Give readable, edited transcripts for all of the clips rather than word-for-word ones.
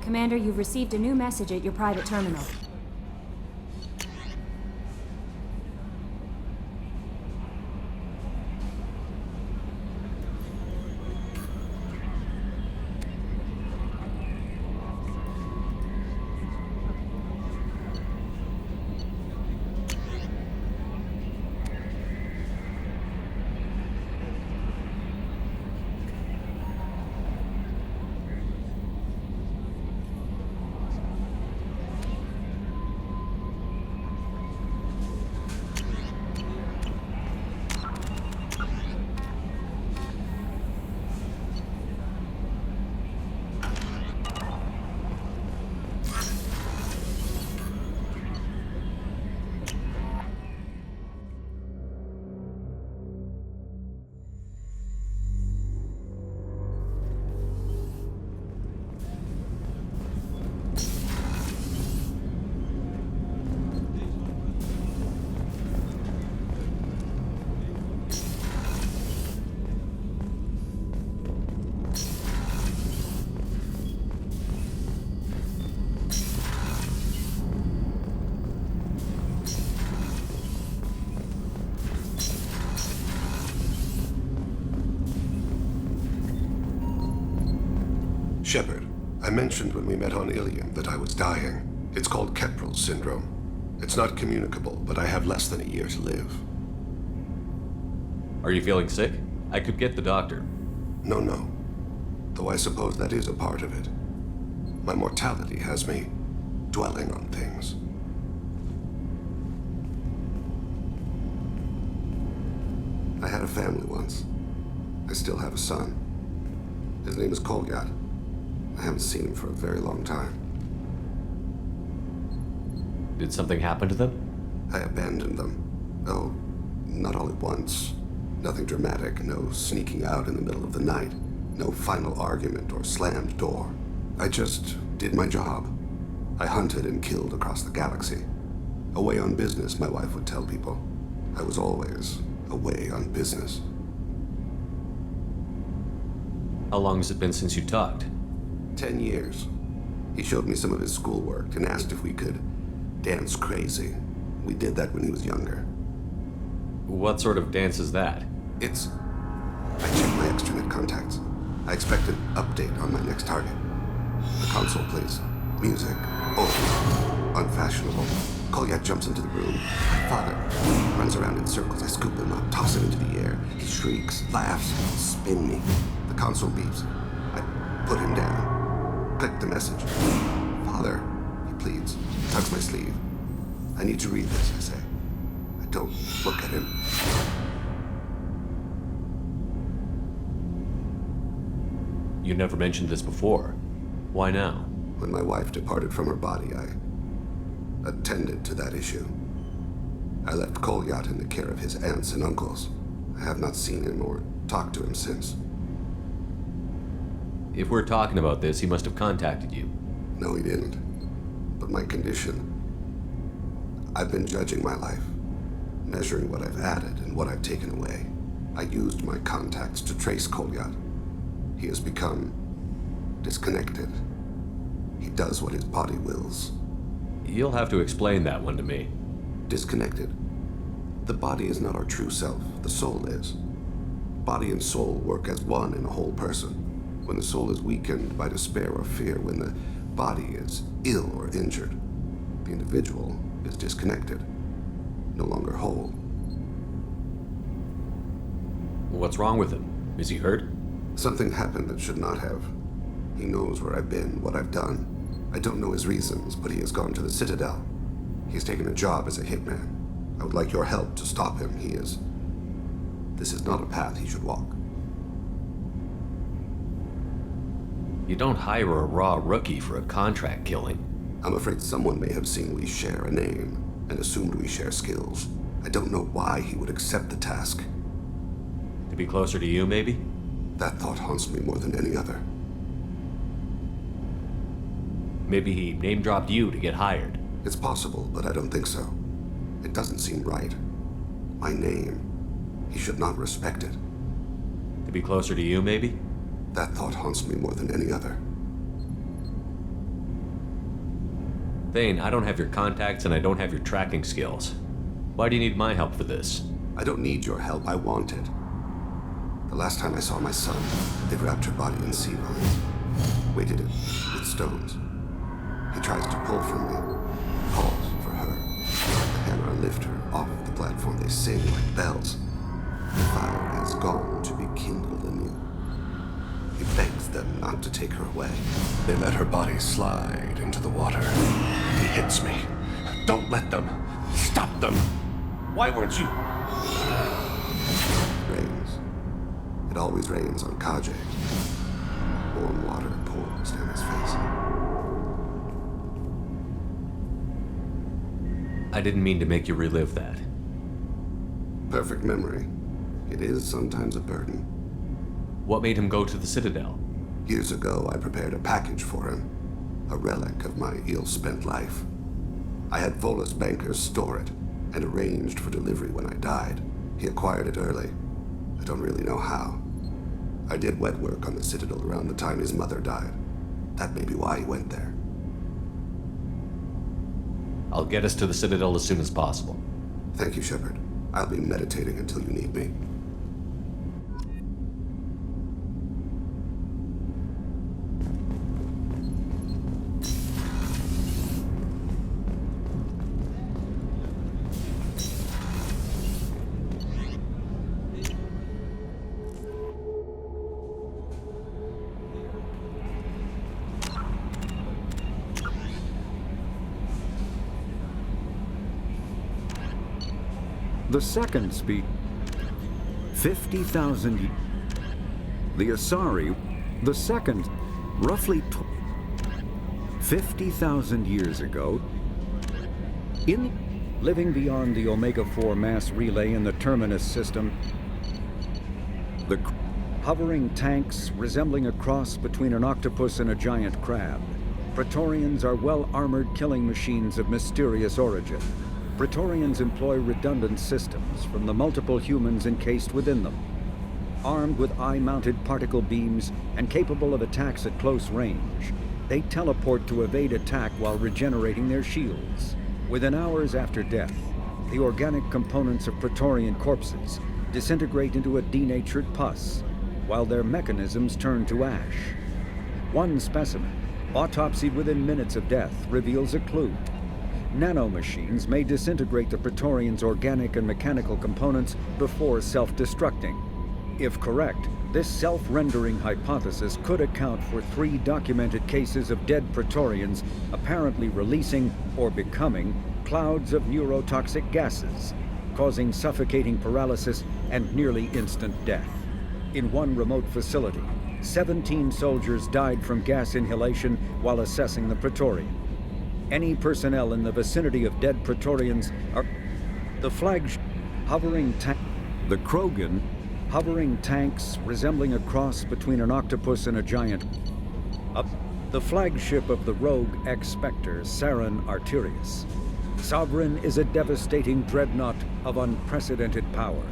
Commander, you've received a new message at your private terminal. Shepard, I mentioned when we met on Ilium that I was dying. It's called Kestrel syndrome. It's not communicable, but I have less than a year to live. Are you feeling sick? I could get the doctor. No. Though I suppose that is a part of it. My mortality has me dwelling on things. I had a family once. I still have a son. His name is Kolyat. I haven't seen him for a very long time. Did something happen to them? I abandoned them. Oh, not all at once. Nothing dramatic, no sneaking out in the middle of the night, no final argument or slammed door. I just did my job. I hunted and killed across the galaxy. Away on business, my wife would tell people. I was always away on business. How long has it been since you talked? 10 years. He showed me some of his schoolwork and asked if we could dance crazy. We did that when he was younger. What sort of dance is that? It's... I checked my extranet contacts. I expect an update on my next target. The console plays music. Oh, unfashionable. Kolyat jumps into the room. My father runs around in circles. I scoop him up, toss him into the air. He shrieks, laughs, spin me. The console beeps. I put him down. Click the message. Father, he pleads. Tugs my sleeve. I need to read this, I say. I don't look at him. You never mentioned this before. Why now? When my wife departed from her body, I attended to that issue. I left Kolyat in the care of his aunts and uncles. I have not seen him or talked to him since. If we're talking about this, he must have contacted you. No, he didn't. But my condition... I've been judging my life, measuring what I've added and what I've taken away. I used my contacts to trace Kolyat. He has become disconnected. He does what his body wills. You'll have to explain that one to me. Disconnected. The body is not our true self. The soul is. Body and soul work as one in a whole person. When the soul is weakened by despair or fear, when the body is ill or injured, the individual is disconnected, no longer whole. What's wrong with him? Is he hurt? Something happened that should not have. He knows where I've been, what I've done. I don't know his reasons, but he has gone to the Citadel. He's taken a job as a hitman. I would like your help to stop him. This is not a path he should walk. You don't hire a raw rookie for a contract killing. I'm afraid someone may have seen we share a name and assumed we share skills. I don't know why he would accept the task. To be closer to you, maybe? That thought haunts me more than any other. Maybe he name-dropped you to get hired. It's possible, but I don't think so. It doesn't seem right. My name. He should not respect it. To be closer to you, maybe? That thought haunts me more than any other. Thane, I don't have your contacts and I don't have your tracking skills. Why do you need my help for this? I don't need your help. I want it. The last time I saw my son, they wrapped her body in sea vines, weighted it with stones. He tries to pull from me, calls for her. The hammer lift her off the platform. They sing like bells. The fire has gone to be kindled anew. He begs them not to take her away. They let her body slide into the water. He hits me. Don't let them. Stop them. Why weren't you? Rains. It always rains on Kajay. Warm water pours down his face. I didn't mean to make you relive that. Perfect memory. It is sometimes a burden. What made him go to the Citadel? Years ago, I prepared a package for him. A relic of my ill-spent life. I had Volus bankers store it and arranged for delivery when I died. He acquired it early. I don't really know how. I did wet work on the Citadel around the time his mother died. That may be why he went there. I'll get us to the Citadel as soon as possible. Thank you, Shepard. I'll be meditating until you need me. The second speed, 50,000. The Asari, the second, roughly 50,000 years ago, living beyond the Omega-4 mass relay in the Terminus system, the hovering tanks resembling a cross between an octopus and a giant crab. Praetorians are well-armored killing machines of mysterious origin. Praetorians employ redundant systems from the multiple humans encased within them. Armed with eye-mounted particle beams and capable of attacks at close range, they teleport to evade attack while regenerating their shields. Within hours after death, the organic components of Praetorian corpses disintegrate into a denatured pus, while their mechanisms turn to ash. One specimen, autopsied within minutes of death, reveals a clue. Nanomachines may disintegrate the Praetorians' organic and mechanical components before self-destructing. If correct, this self-rendering hypothesis could account for 3 documented cases of dead Praetorians apparently releasing or becoming clouds of neurotoxic gases, causing suffocating paralysis and nearly instant death. In one remote facility, 17 soldiers died from gas inhalation while assessing the Praetorian. Any personnel in the vicinity of dead Praetorians are... The flagship hovering tank... The Krogan hovering tanks resembling a cross between an octopus and a giant... The flagship of the rogue ex-Spectre, Saren Arterius. Sovereign is a devastating dreadnought of unprecedented power.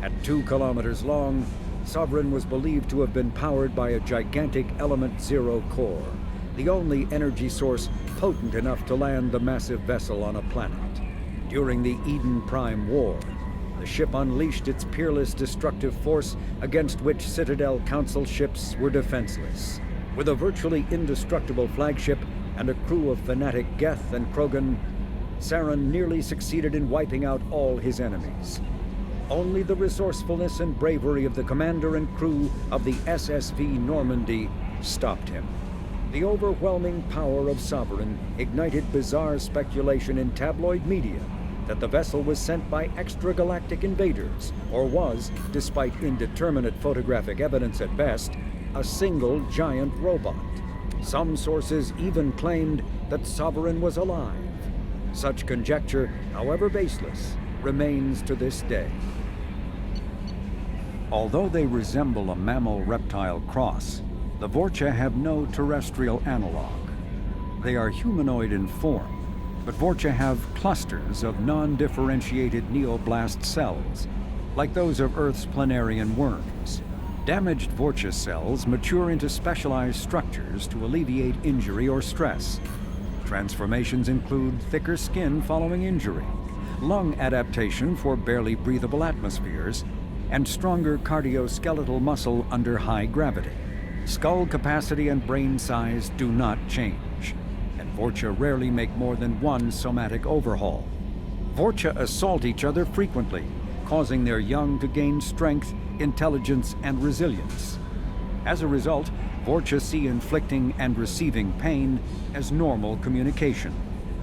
At 2 kilometers long, Sovereign was believed to have been powered by a gigantic Element Zero core, the only energy source potent enough to land the massive vessel on a planet. During the Eden Prime War, the ship unleashed its peerless destructive force against which Citadel Council ships were defenseless. With a virtually indestructible flagship and a crew of fanatic Geth and Krogan, Saren nearly succeeded in wiping out all his enemies. Only the resourcefulness and bravery of the commander and crew of the SSV Normandy stopped him. The overwhelming power of Sovereign ignited bizarre speculation in tabloid media that the vessel was sent by extragalactic invaders, or was, despite indeterminate photographic evidence at best, a single giant robot. Some sources even claimed that Sovereign was alive. Such conjecture, however baseless, remains to this day. Although they resemble a mammal-reptile cross, the Vorcha have no terrestrial analog. They are humanoid in form, but Vorcha have clusters of non-differentiated neoblast cells, like those of Earth's planarian worms. Damaged Vorcha cells mature into specialized structures to alleviate injury or stress. Transformations include thicker skin following injury, lung adaptation for barely breathable atmospheres, and stronger cardioskeletal muscle under high gravity. Skull capacity and brain size do not change, and Vorcha rarely make more than one somatic overhaul. Vorcha assault each other frequently, causing their young to gain strength, intelligence, and resilience. As a result, Vorcha see inflicting and receiving pain as normal communication.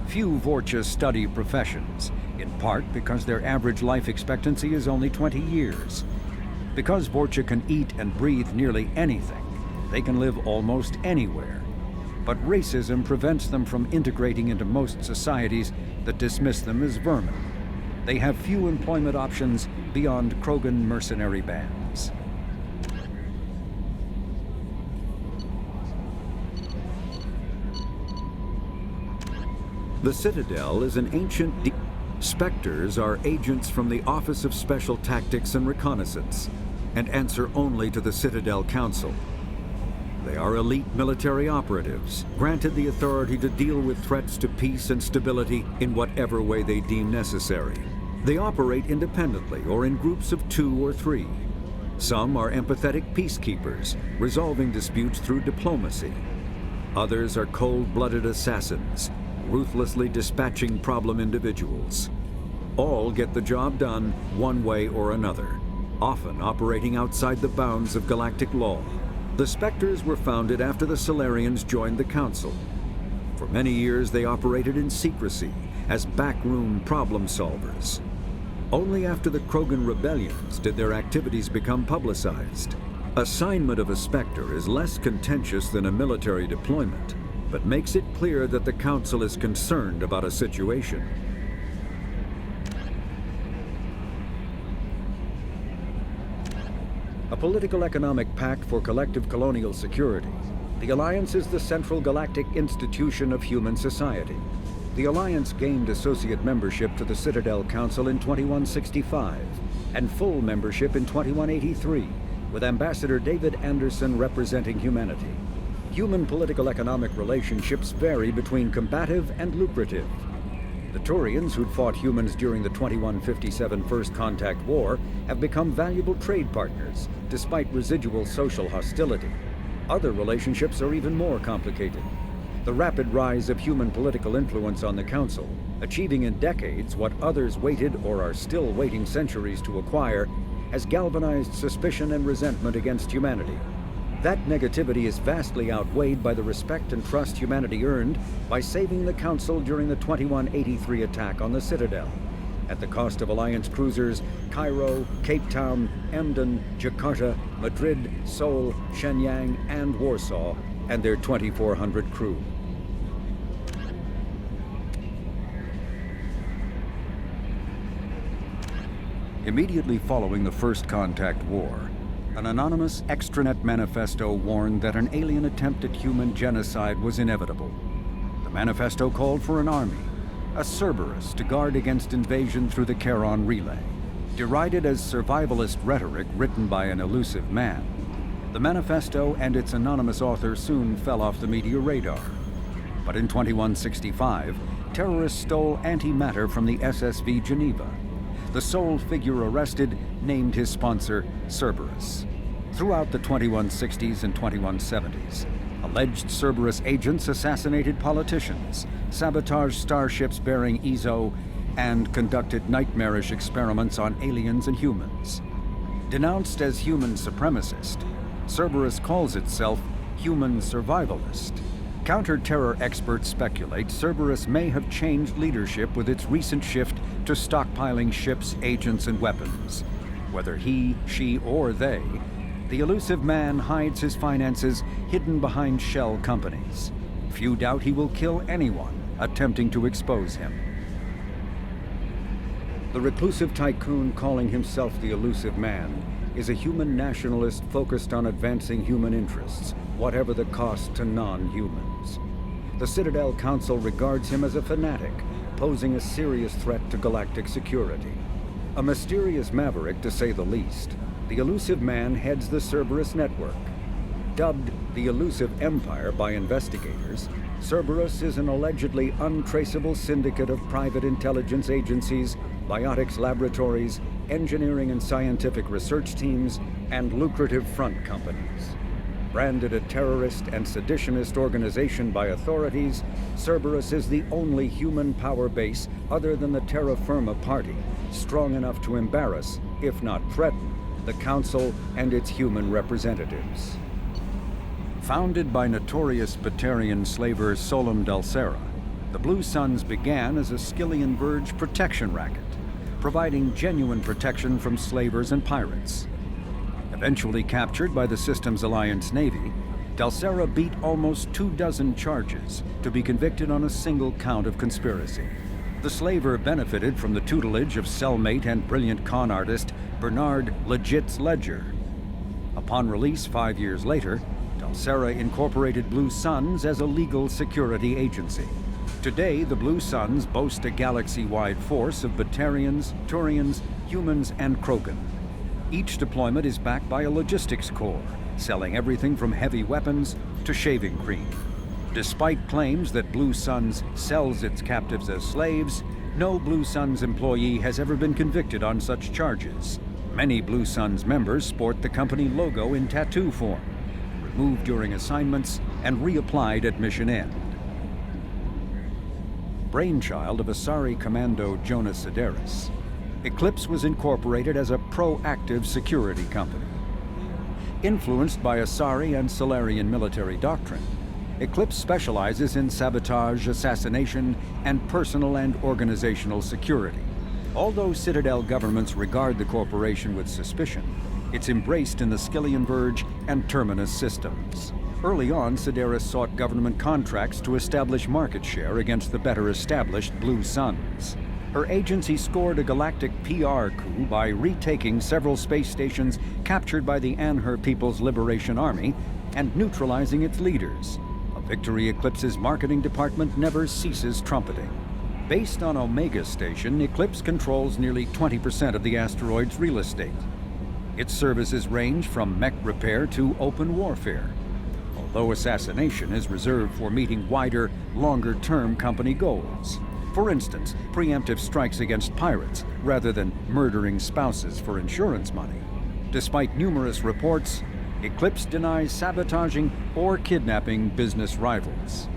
Few Vorcha study professions, in part because their average life expectancy is only 20 years. Because Vorcha can eat and breathe nearly anything, they can live almost anywhere. But racism prevents them from integrating into most societies that dismiss them as vermin. They have few employment options beyond Krogan mercenary bands. The Citadel is an ancient... Spectres are agents from the Office of Special Tactics and Reconnaissance, and answer only to the Citadel Council. They are elite military operatives, granted the authority to deal with threats to peace and stability in whatever way they deem necessary. They operate independently or in groups of 2 or 3. Some are empathetic peacekeepers, resolving disputes through diplomacy. Others are cold-blooded assassins, ruthlessly dispatching problem individuals. All get the job done one way or another, often operating outside the bounds of galactic law. The Spectres were founded after the Solarians joined the Council. For many years they operated in secrecy as backroom problem solvers. Only after the Krogan rebellions did their activities become publicized. Assignment of a Spectre is less contentious than a military deployment, but makes it clear that the Council is concerned about a situation. A political economic pact for collective colonial security, the Alliance is the central galactic institution of human society. The Alliance gained associate membership to the Citadel Council in 2165 and full membership in 2183, with Ambassador David Anderson representing humanity. Human political-economic relationships vary between combative and lucrative. The Turians, who'd fought humans during the 2157 First Contact War, have become valuable trade partners, despite residual social hostility. Other relationships are even more complicated. The rapid rise of human political influence on the Council, achieving in decades what others waited or are still waiting centuries to acquire, has galvanized suspicion and resentment against humanity. That negativity is vastly outweighed by the respect and trust humanity earned by saving the Council during the 2183 attack on the Citadel, at the cost of Alliance cruisers Cairo, Cape Town, Emden, Jakarta, Madrid, Seoul, Shenyang, and Warsaw, and their 2,400 crew. Immediately following the First Contact War, an anonymous extranet manifesto warned that an alien attempt at human genocide was inevitable. The manifesto called for an army, a Cerberus, to guard against invasion through the Charon Relay. Derided as survivalist rhetoric written by an elusive man, the manifesto and its anonymous author soon fell off the media radar. But in 2165, terrorists stole antimatter from the SSV Geneva. The sole figure arrested named his sponsor Cerberus. Throughout the 2160s and 2170s, alleged Cerberus agents assassinated politicians, sabotaged starships bearing EZO, and conducted nightmarish experiments on aliens and humans. Denounced as human supremacist, Cerberus calls itself human survivalist. Counter-terror experts speculate Cerberus may have changed leadership with its recent shift to stockpiling ships, agents, and weapons. Whether he, she, or they, the elusive man hides his finances hidden behind shell companies. Few doubt he will kill anyone attempting to expose him. The reclusive tycoon calling himself the elusive man is a human nationalist focused on advancing human interests, whatever the cost to non-humans. The Citadel Council regards him as a fanatic, posing a serious threat to galactic security. A mysterious maverick, to say the least, the elusive man heads the Cerberus network. Dubbed the Elusive Empire by investigators, Cerberus is an allegedly untraceable syndicate of private intelligence agencies, biotics laboratories, engineering and scientific research teams, and lucrative front companies. Branded a terrorist and seditionist organization by authorities, Cerberus is the only human power base other than the Terra Firma Party, strong enough to embarrass, if not threaten, the Council and its human representatives. Founded by notorious Batarian slaver Solum Dulcera, the Blue Suns began as a Skyllian Verge protection racket, providing genuine protection from slavers and pirates. Eventually captured by the Systems Alliance Navy, Dulcera beat almost 24 charges to be convicted on a single count of conspiracy. The slaver benefited from the tutelage of cellmate and brilliant con artist Bernard Legitz Ledger. Upon release 5 years later, Dulcera incorporated Blue Suns as a legal security agency. Today, the Blue Suns boast a galaxy-wide force of Batarians, Turians, humans, and Krogan. Each deployment is backed by a logistics corps, selling everything from heavy weapons to shaving cream. Despite claims that Blue Suns sells its captives as slaves, no Blue Suns employee has ever been convicted on such charges. Many Blue Suns members sport the company logo in tattoo form, removed during assignments and reapplied at mission end. Brainchild of Asari Commando Jonas Sideris, Eclipse was incorporated as a proactive security company. Influenced by Asari and Solarian military doctrine, Eclipse specializes in sabotage, assassination, and personal and organizational security. Although Citadel governments regard the corporation with suspicion, it's embraced in the Skyllian Verge and Terminus systems. Early on, Sideris sought government contracts to establish market share against the better established Blue Suns. Her agency scored a galactic PR coup by retaking several space stations captured by the Anhur People's Liberation Army and neutralizing its leaders, a victory Eclipse's marketing department never ceases trumpeting. Based on Omega Station, Eclipse controls nearly 20% of the asteroid's real estate. Its services range from mech repair to open warfare, although assassination is reserved for meeting wider, longer-term company goals. For instance, preemptive strikes against pirates, rather than murdering spouses for insurance money. Despite numerous reports, Eclipse denies sabotaging or kidnapping business rivals.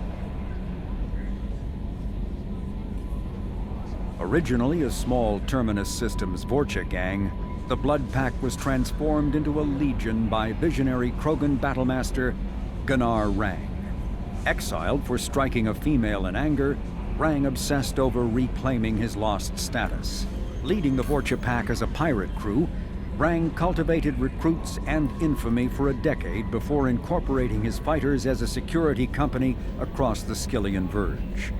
Originally a small Terminus Systems Vorcha gang, the Blood Pack was transformed into a legion by visionary Krogan battlemaster Gunnar Rang. Exiled for striking a female in anger, Rang obsessed over reclaiming his lost status. Leading the Vorcha Pack as a pirate crew, Rang cultivated recruits and infamy for a decade before incorporating his fighters as a security company across the Skyllian Verge.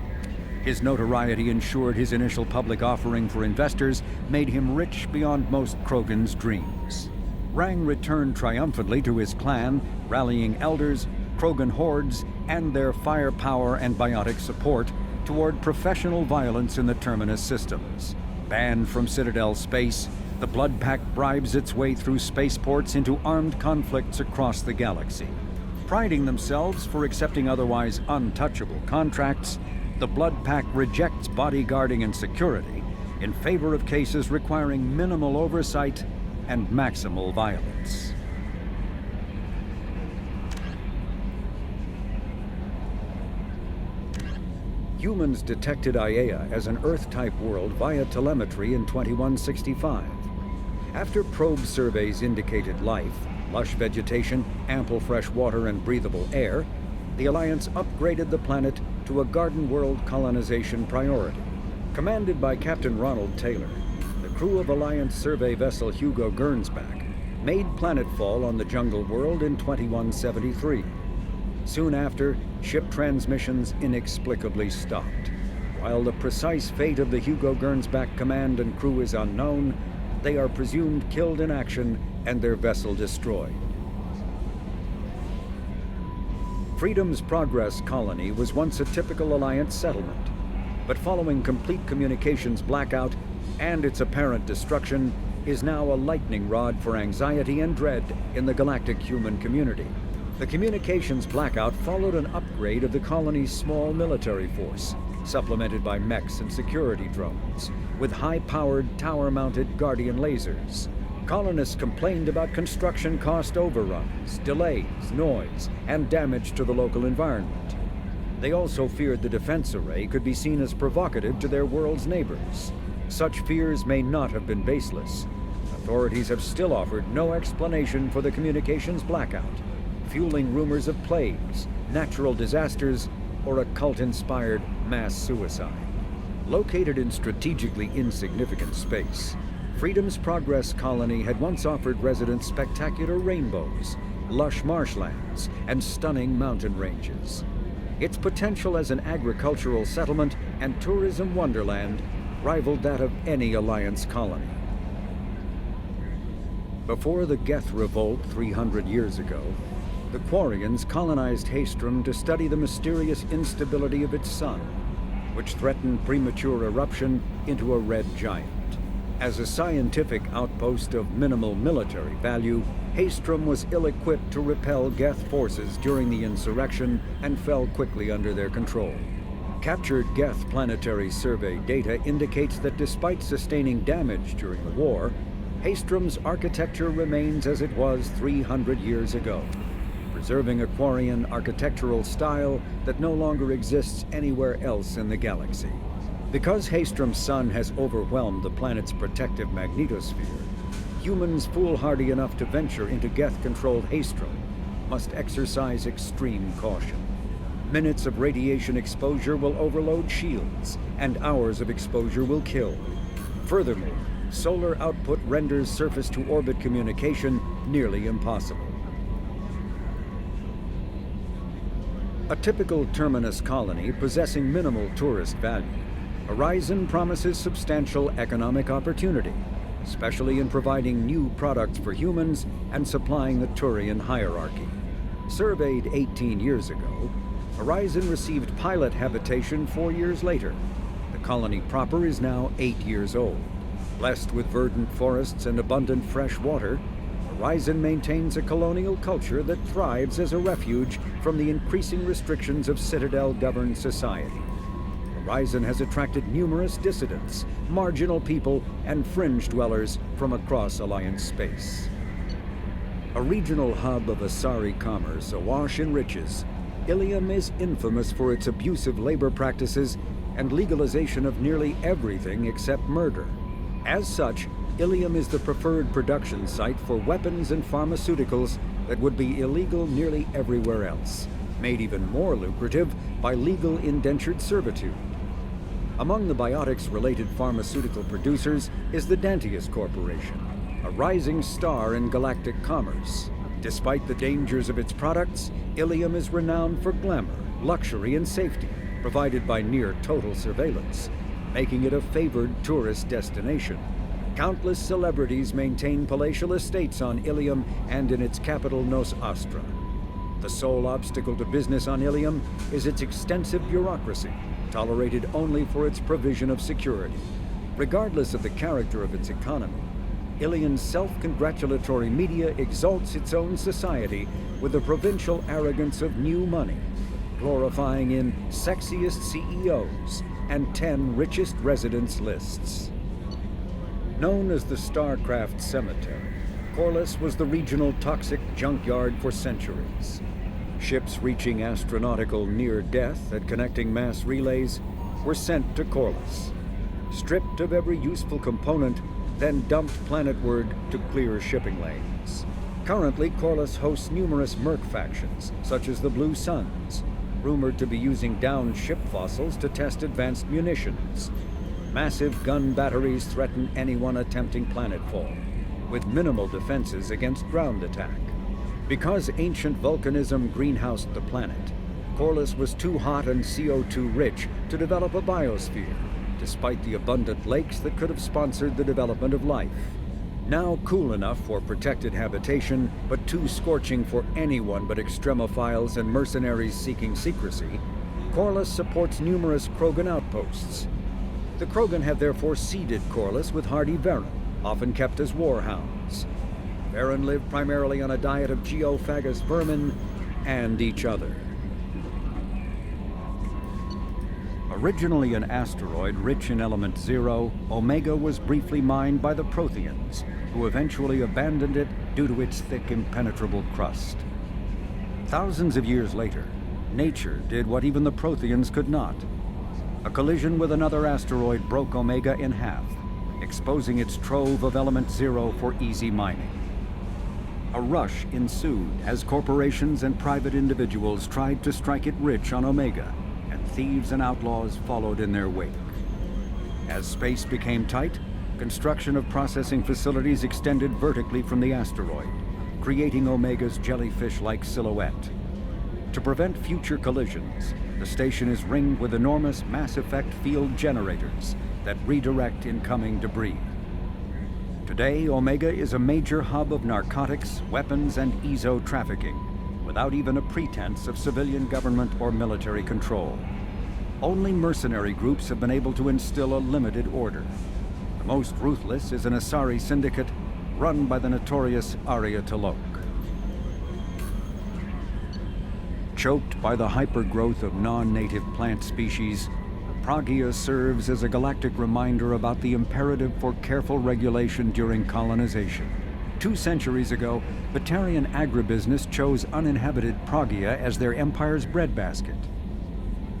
His notoriety ensured his initial public offering for investors made him rich beyond most Krogan's dreams. Rang returned triumphantly to his clan, rallying elders, Krogan hordes, and their firepower and biotic support toward professional violence in the Terminus systems. Banned from Citadel space, the Blood Pack bribes its way through spaceports into armed conflicts across the galaxy. Priding themselves for accepting otherwise untouchable contracts, the Blood Pack rejects bodyguarding and security in favor of cases requiring minimal oversight and maximal violence. Humans detected Aiea as an Earth-type world via telemetry in 2165. After probe surveys indicated life, lush vegetation, ample fresh water, and breathable air, the Alliance upgraded the planet to a garden world colonization priority. Commanded by Captain Ronald Taylor, the crew of Alliance survey vessel Hugo Gernsback made planetfall on the jungle world in 2173. Soon after, ship transmissions inexplicably stopped. While the precise fate of the Hugo Gernsback command and crew is unknown, they are presumed killed in action and their vessel destroyed. Freedom's Progress colony was once a typical Alliance settlement, but following complete communications blackout and its apparent destruction, is now a lightning rod for anxiety and dread in the galactic human community. The communications blackout followed an upgrade of the colony's small military force, supplemented by mechs and security drones, with high-powered, tower-mounted Guardian lasers. Colonists complained about construction cost overruns, delays, noise, and damage to the local environment. They also feared the defense array could be seen as provocative to their world's neighbors. Such fears may not have been baseless. Authorities have still offered no explanation for the communications blackout, fueling rumors of plagues, natural disasters, or a cult-inspired mass suicide. Located in strategically insignificant space, Freedom's Progress colony had once offered residents spectacular rainbows, lush marshlands, and stunning mountain ranges. Its potential as an agricultural settlement and tourism wonderland rivaled that of any Alliance colony. Before the Geth Revolt 300 years ago, the Quarians colonized Haestrom to study the mysterious instability of its sun, which threatened premature eruption into a red giant. As a scientific outpost of minimal military value, Haestrom was ill-equipped to repel Geth forces during the insurrection and fell quickly under their control. Captured Geth planetary survey data indicates that despite sustaining damage during the war, Haestrom's architecture remains as it was 300 years ago, preserving a Quarian architectural style that no longer exists anywhere else in the galaxy. Because Haestrom's sun has overwhelmed the planet's protective magnetosphere, humans foolhardy enough to venture into Geth-controlled Haestrom must exercise extreme caution. Minutes of radiation exposure will overload shields, and hours of exposure will kill. Furthermore, solar output renders surface-to-orbit communication nearly impossible. A typical Terminus colony possessing minimal tourist value, Horizon promises substantial economic opportunity, especially in providing new products for humans and supplying the Turian hierarchy. Surveyed 18 years ago, Horizon received pilot habitation 4 years later. The colony proper is now 8 years old. Blessed with verdant forests and abundant fresh water, Horizon maintains a colonial culture that thrives as a refuge from the increasing restrictions of Citadel-governed society. Horizon has attracted numerous dissidents, marginal people, and fringe dwellers from across Alliance space. A regional hub of Asari commerce awash in riches, Ilium is infamous for its abusive labor practices and legalization of nearly everything except murder. As such, Ilium is the preferred production site for weapons and pharmaceuticals that would be illegal nearly everywhere else, made even more lucrative by legal indentured servitude. Among the biotics-related pharmaceutical producers is the Dantius Corporation, a rising star in galactic commerce. Despite the dangers of its products, Ilium is renowned for glamour, luxury, and safety, provided by near-total surveillance, making it a favored tourist destination. Countless celebrities maintain palatial estates on Ilium and in its capital Nos Astra. The sole obstacle to business on Ilium is its extensive bureaucracy, tolerated only for its provision of security. Regardless of the character of its economy, Ilium's self-congratulatory media exalts its own society with the provincial arrogance of new money, glorifying in sexiest CEOs and 10 richest residents lists. Known as the Starcraft Cemetery, Corliss was the regional toxic junkyard for centuries. Ships reaching astronautical near-death at connecting mass relays were sent to Corliss, stripped of every useful component, then dumped planetward to clear shipping lanes. Currently, Corliss hosts numerous merc factions, such as the Blue Suns, rumored to be using downed ship fossils to test advanced munitions. Massive gun batteries threaten anyone attempting planetfall, with minimal defenses against ground attack. Because ancient volcanism greenhoused the planet, Corliss was too hot and CO2 rich to develop a biosphere, despite the abundant lakes that could have sponsored the development of life. Now cool enough for protected habitation, but too scorching for anyone but extremophiles and mercenaries seeking secrecy, Corliss supports numerous Krogan outposts. The Krogan have therefore seeded Corliss with hardy Varen, often kept as warhounds. Varen live primarily on a diet of geophagous vermin and each other. Originally an asteroid rich in element zero, Omega was briefly mined by the Protheans, who eventually abandoned it due to its thick, impenetrable crust. Thousands of years later, nature did what even the Protheans could not. A collision with another asteroid broke Omega in half, exposing its trove of element zero for easy mining. A rush ensued as corporations and private individuals tried to strike it rich on Omega, and thieves and outlaws followed in their wake. As space became tight, construction of processing facilities extended vertically from the asteroid, creating Omega's jellyfish-like silhouette. To prevent future collisions, the station is ringed with enormous mass-effect field generators that redirect incoming debris. Today, Omega is a major hub of narcotics, weapons, and EZO trafficking, without even a pretense of civilian government or military control. Only mercenary groups have been able to instill a limited order. The most ruthless is an Asari syndicate run by the notorious Arya T'Loak. Choked by the hypergrowth of non-native plant species, Pragia serves as a galactic reminder about the imperative for careful regulation during colonization. 2 centuries ago, Batarian agribusiness chose uninhabited Pragia as their empire's breadbasket.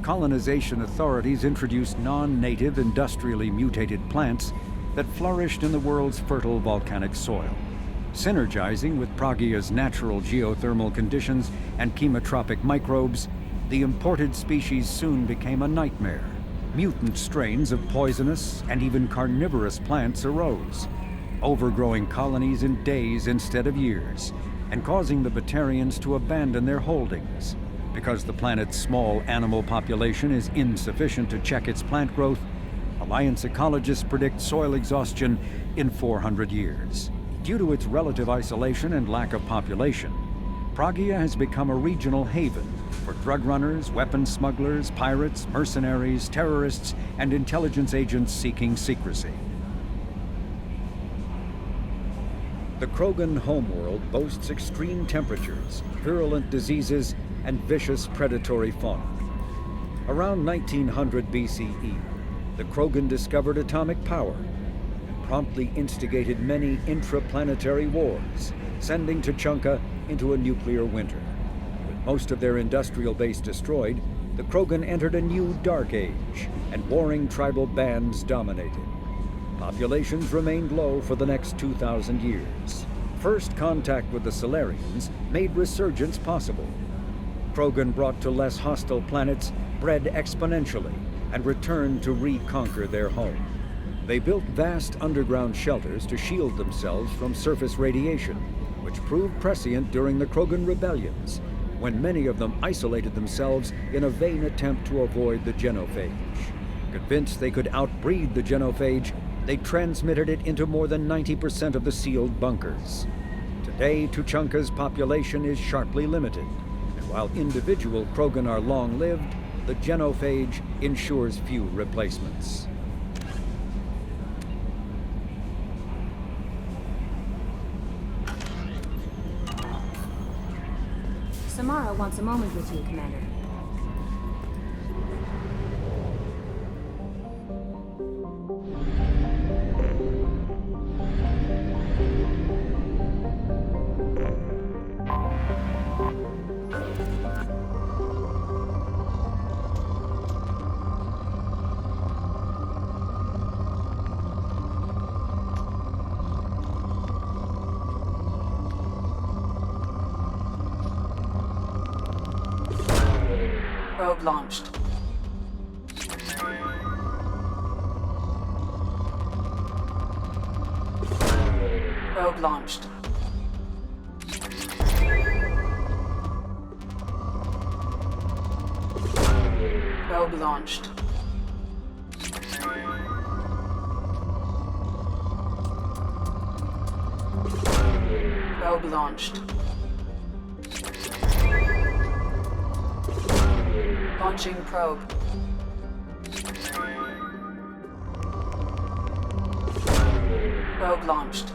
Colonization authorities introduced non-native, industrially mutated plants that flourished in the world's fertile volcanic soil. Synergizing with Pragia's natural geothermal conditions and chemotropic microbes, the imported species soon became a nightmare. Mutant strains of poisonous and even carnivorous plants arose, overgrowing colonies in days instead of years, and causing the Batarians to abandon their holdings. Because the planet's small animal population is insufficient to check its plant growth, Alliance ecologists predict soil exhaustion in 400 years. Due to its relative isolation and lack of population, Pragia has become a regional haven for drug runners, weapons smugglers, pirates, mercenaries, terrorists, and intelligence agents seeking secrecy. The Krogan homeworld boasts extreme temperatures, virulent diseases, and vicious predatory fauna. Around 1900 BCE, the Krogan discovered atomic power and promptly instigated many intraplanetary wars, sending Tuchanka into a nuclear winter. With most of their industrial base destroyed, the Krogan entered a new dark age, and warring tribal bands dominated. Populations remained low for the next 2,000 years. First contact with the Solarians made resurgence possible. Krogan brought to less hostile planets bred exponentially and returned to reconquer their home. They built vast underground shelters to shield themselves from surface radiation, which proved prescient during the Krogan rebellions, when many of them isolated themselves in a vain attempt to avoid the genophage. Convinced they could outbreed the genophage, they transmitted it into more than 90% of the sealed bunkers. Today, Tuchanka's population is sharply limited, and while individual Krogan are long-lived, the genophage ensures few replacements. Samara wants a moment with you, Commander. Probe launched. Probe launched. Probe launched. Probe launched. Launching probe. Probe launched.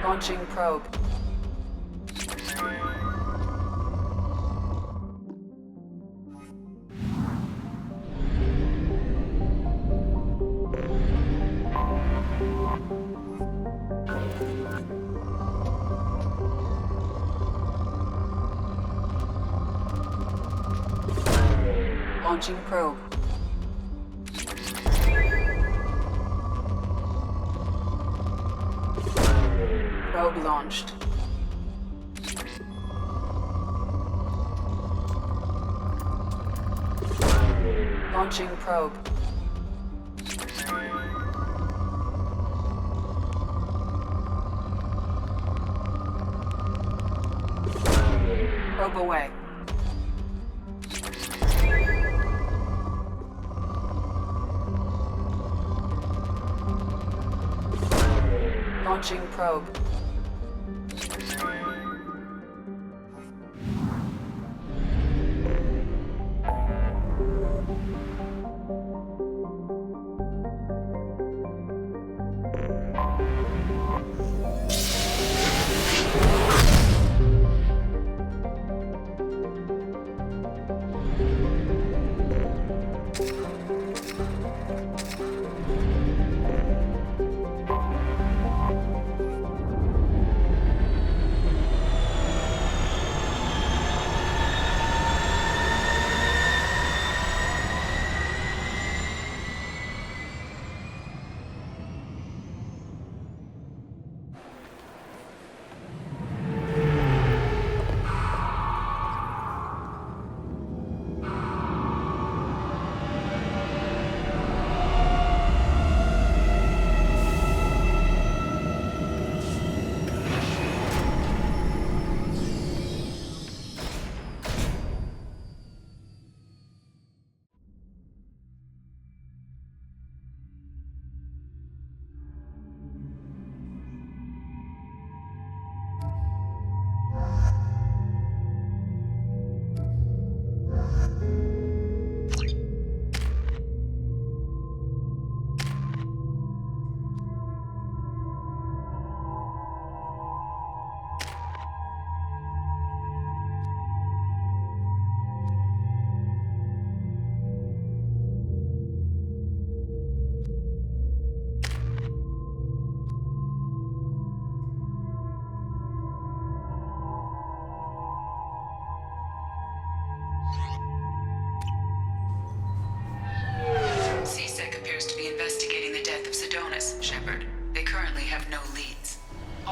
Launching probe. Launching probe. Probe launched. Launching probe. Probe away. Launching probe.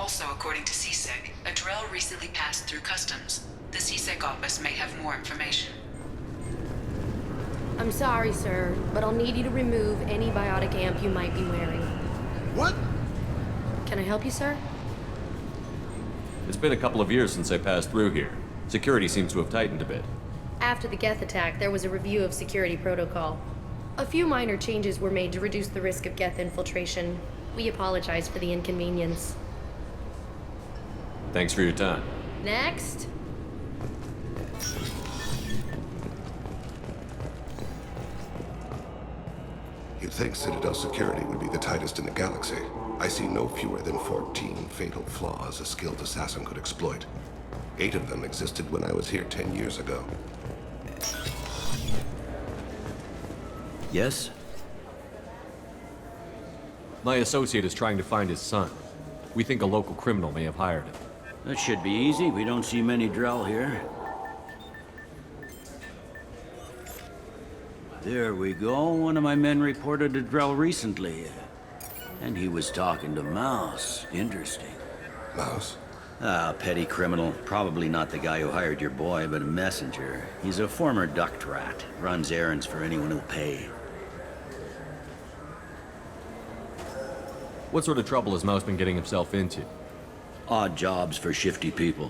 Also, according to CSEC, a Drell recently passed through customs. The CSEC office may have more information. I'm sorry, sir, but I'll need you to remove any biotic amp you might be wearing. What? Can I help you, sir? It's been a couple of years since I passed through here. Security seems to have tightened a bit. After the Geth attack, there was a review of security protocol. A few minor changes were made to reduce the risk of Geth infiltration. We apologize for the inconvenience. Thanks for your time. Next. You'd think Citadel security would be the tightest in the galaxy. I see no fewer than 14 fatal flaws a skilled assassin could exploit. 8 of them existed when I was here 10 years ago. Yes? My associate is trying to find his son. We think a local criminal may have hired him. That should be easy. We don't see many Drell here. There we go. One of my men reported a Drell recently. And he was talking to Mouse. Interesting. Mouse? Ah, petty criminal. Probably not the guy who hired your boy, but a messenger. He's a former duct rat. Runs errands for anyone who'll pay. What sort of trouble has Mouse been getting himself into? Odd jobs for shifty people.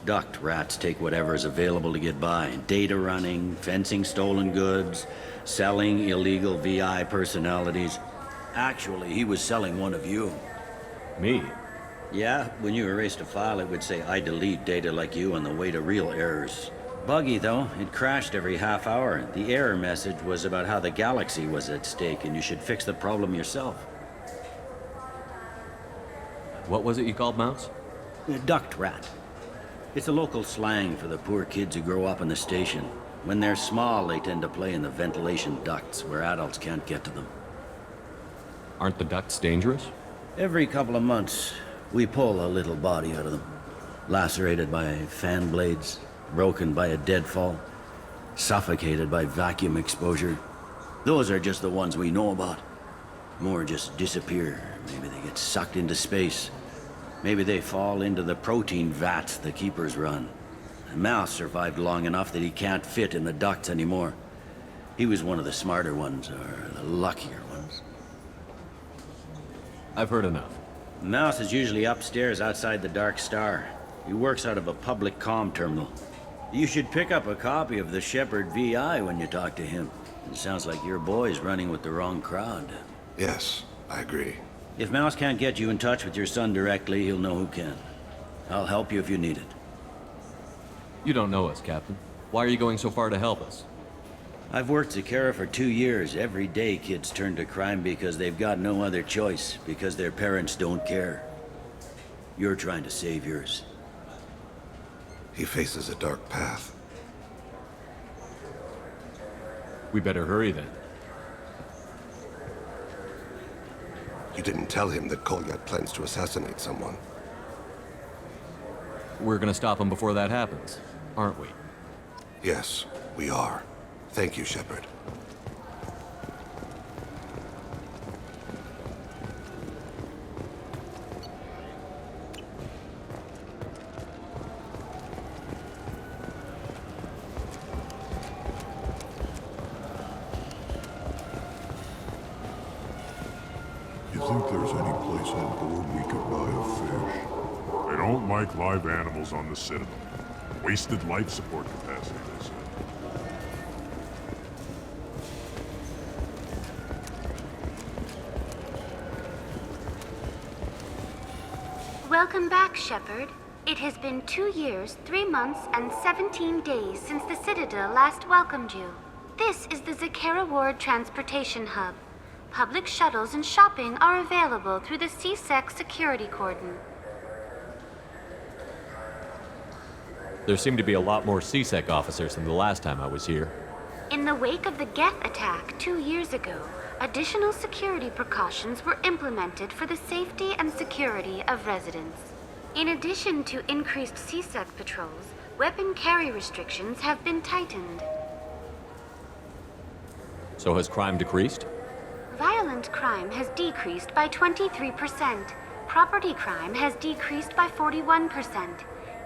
Duct rats take whatever is available to get by. Data running, fencing stolen goods, selling illegal VI personalities. Actually, he was selling one of you. Me? Yeah, when you erased a file, it would say, I delete data like you on the way to real errors. Buggy, though. It crashed every half hour. The error message was about how the galaxy was at stake, and you should fix the problem yourself. What was it you called Mouse? A duct rat. It's a local slang for the poor kids who grow up in the station. When they're small, they tend to play in the ventilation ducts where adults can't get to them. Aren't the ducts dangerous? Every couple of months, we pull a little body out of them. Lacerated by fan blades, broken by a deadfall, suffocated by vacuum exposure. Those are just the ones we know about. More just disappear. Maybe they get sucked into space. Maybe they fall into the protein vats the Keepers run. And Mouse survived long enough that he can't fit in the ducts anymore. He was one of the smarter ones, or the luckier ones. I've heard enough. Mouse is usually upstairs outside the Dark Star. He works out of a public comm terminal. You should pick up a copy of the Shepard VI when you talk to him. It sounds like your boy's running with the wrong crowd. Yes, I agree. If Mouse can't get you in touch with your son directly, he'll know who can. I'll help you if you need it. You don't know us, Captain. Why are you going so far to help us? I've worked Zakera for 2 years. Every day kids turn to crime because they've got no other choice, because their parents don't care. You're trying to save yours. He faces a dark path. We better hurry then. You didn't tell him that Kolyat plans to assassinate someone. We're gonna stop him before that happens, aren't we? Yes, we are. Thank you, Shepard. You think there's any place on board we could buy a fish? They don't like live animals on the Citadel. Wasted life support capacity, they said. Welcome back, Shepard. It has been 2 years, 3 months, and 17 days since the Citadel last welcomed you. This is the Zakera Ward Transportation Hub. Public shuttles and shopping are available through the CSEC security cordon. There seem to be a lot more CSEC officers than the last time I was here. In the wake of the Geth attack 2 years ago, additional security precautions were implemented for the safety and security of residents. In addition to increased CSEC patrols, weapon carry restrictions have been tightened. So has crime decreased? Violent crime has decreased by 23%. property crime has decreased by 41%.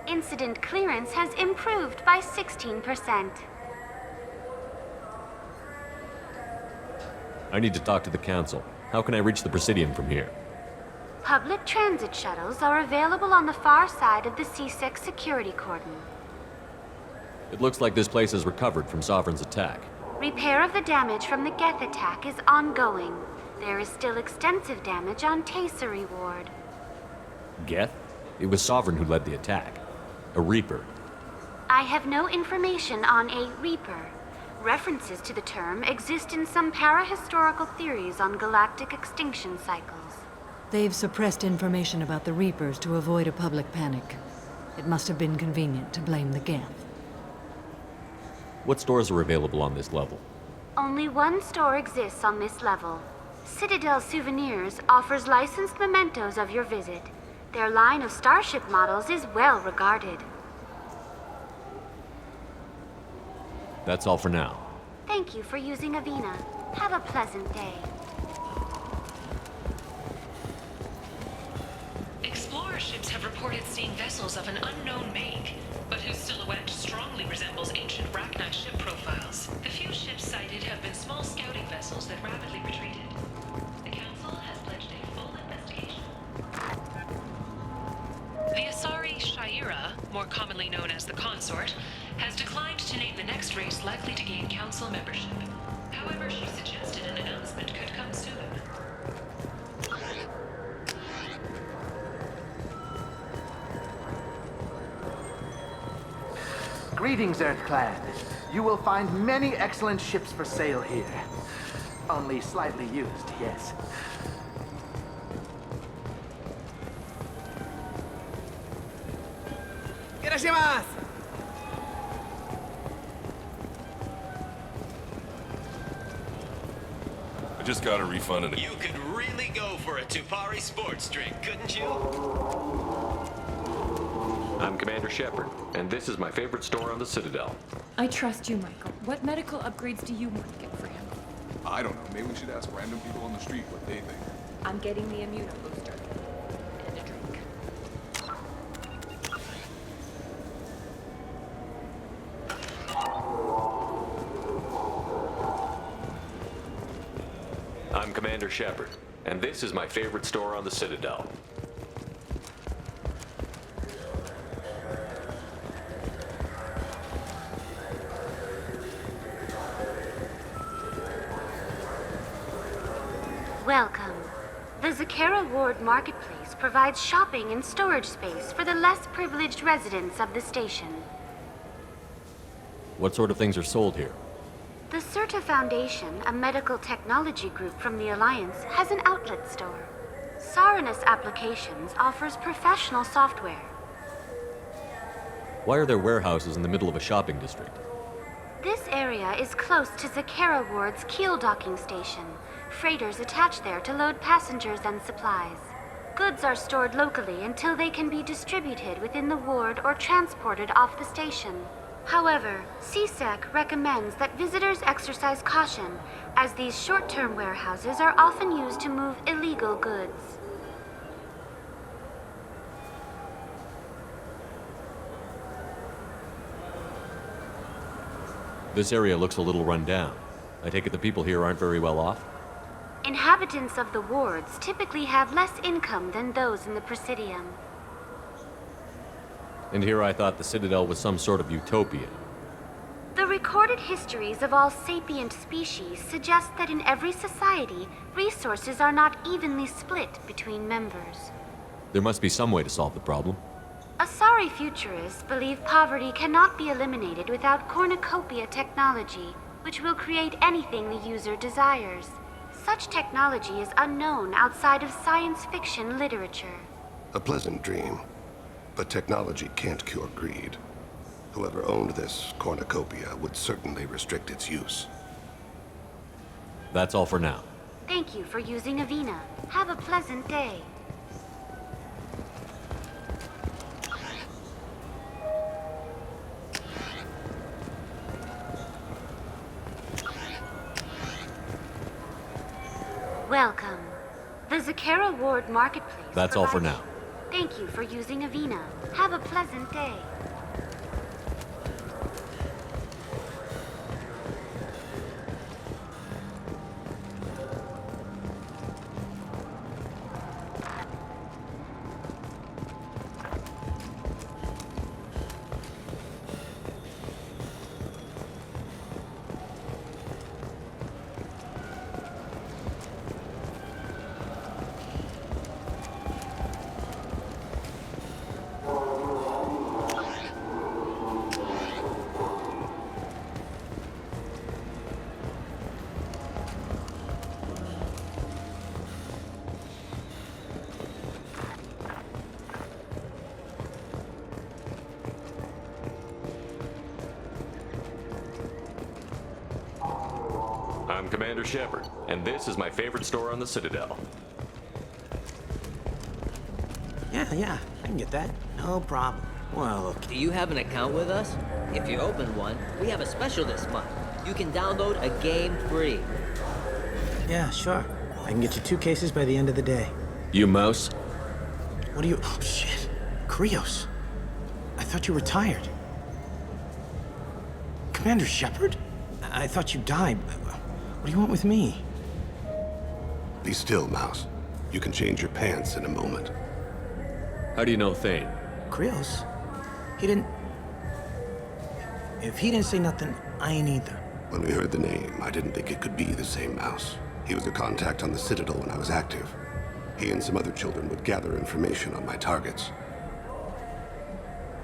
Incident clearance has improved by 16%. I need to talk to the Council. How can I reach the Presidium from here? Public transit shuttles are available on the far side of the CSEC security cordon. It looks like this place has recovered from Sovereign's attack. Repair of the damage from the Geth attack is ongoing. There is still extensive damage on Tasery Ward. Geth? It was Sovereign who led the attack. A Reaper. I have no information on a Reaper. References to the term exist in some parahistorical theories on galactic extinction cycles. They've suppressed information about the Reapers to avoid a public panic. It must have been convenient to blame the Geth. What stores are available on this level? Only one store exists on this level. Citadel Souvenirs offers licensed mementos of your visit. Their line of starship models is well regarded. That's all for now. Thank you for using Avina. Have a pleasant day. Explorer ships have reported seeing vessels of an unknown make, but whose silhouette strongly resembles ancient Rachni ship profiles. The few ships sighted have been small scouting vessels that rapidly retreated. The Council has pledged a full investigation. The Asari Shaira, more commonly known as the Consort, has declined to name the next race likely to gain Council membership. However, she suggested an announcement could come soon. Greetings, Earthclan. You will find many excellent ships for sale here. Only slightly used, yes. Irashimasu! I just got a refund and You could really go for a Tupari sports drink, couldn't you? I'm Commander Shepard, and this is my favorite store on the Citadel. I trust you, Michael. What medical upgrades do you want to get for him? I don't know. Maybe we should ask random people on the street what they think. I'm getting the immunobooster. And a drink. I'm Commander Shepard, and this is my favorite store on the Citadel. Welcome. The Zakera Ward Marketplace provides shopping and storage space for the less privileged residents of the station. What sort of things are sold here? The Certa Foundation, a medical technology group from the Alliance, has an outlet store. Saranus Applications offers professional software. Why are there warehouses in the middle of a shopping district? This area is close to Zakera Ward's keel docking station. Freighters attach there to load passengers and supplies. Goods are stored locally until they can be distributed within the ward or transported off the station. However, CSEC recommends that visitors exercise caution, as these short-term warehouses are often used to move illegal goods. This area looks a little run down. I take it the people here aren't very well off? Inhabitants of the wards typically have less income than those in the Presidium. And here I thought the Citadel was some sort of utopia. The recorded histories of all sapient species suggest that in every society, resources are not evenly split between members. There must be some way to solve the problem. Asari futurists believe poverty cannot be eliminated without cornucopia technology, which will create anything the user desires. Such technology is unknown outside of science fiction literature. A pleasant dream. But technology can't cure greed. Whoever owned this cornucopia would certainly restrict its use. That's all for now. Thank you for using Avina. Have a pleasant day. Welcome. The Zakera Ward Marketplace. That's all for provides- now. Thank you for using Avena. Have a pleasant day. I'm Commander Shepard, and this is my favorite store on the Citadel. Yeah, I can get that. No problem. Well, look. Do you have an account with us? If you open one, we have a special this month. You can download a game free. Yeah, sure. I can get you 2 cases by the end of the day. You mouse? What are you... Oh, shit. Krios. I thought you were retired. Commander Shepard? I thought you died. What do you want with me? Be still, Mouse. You can change your pants in a moment. How do you know Thane? Krios? He didn't... If he didn't say nothing, I ain't either. When we heard the name, I didn't think it could be the same Mouse. He was a contact on the Citadel when I was active. He and some other children would gather information on my targets.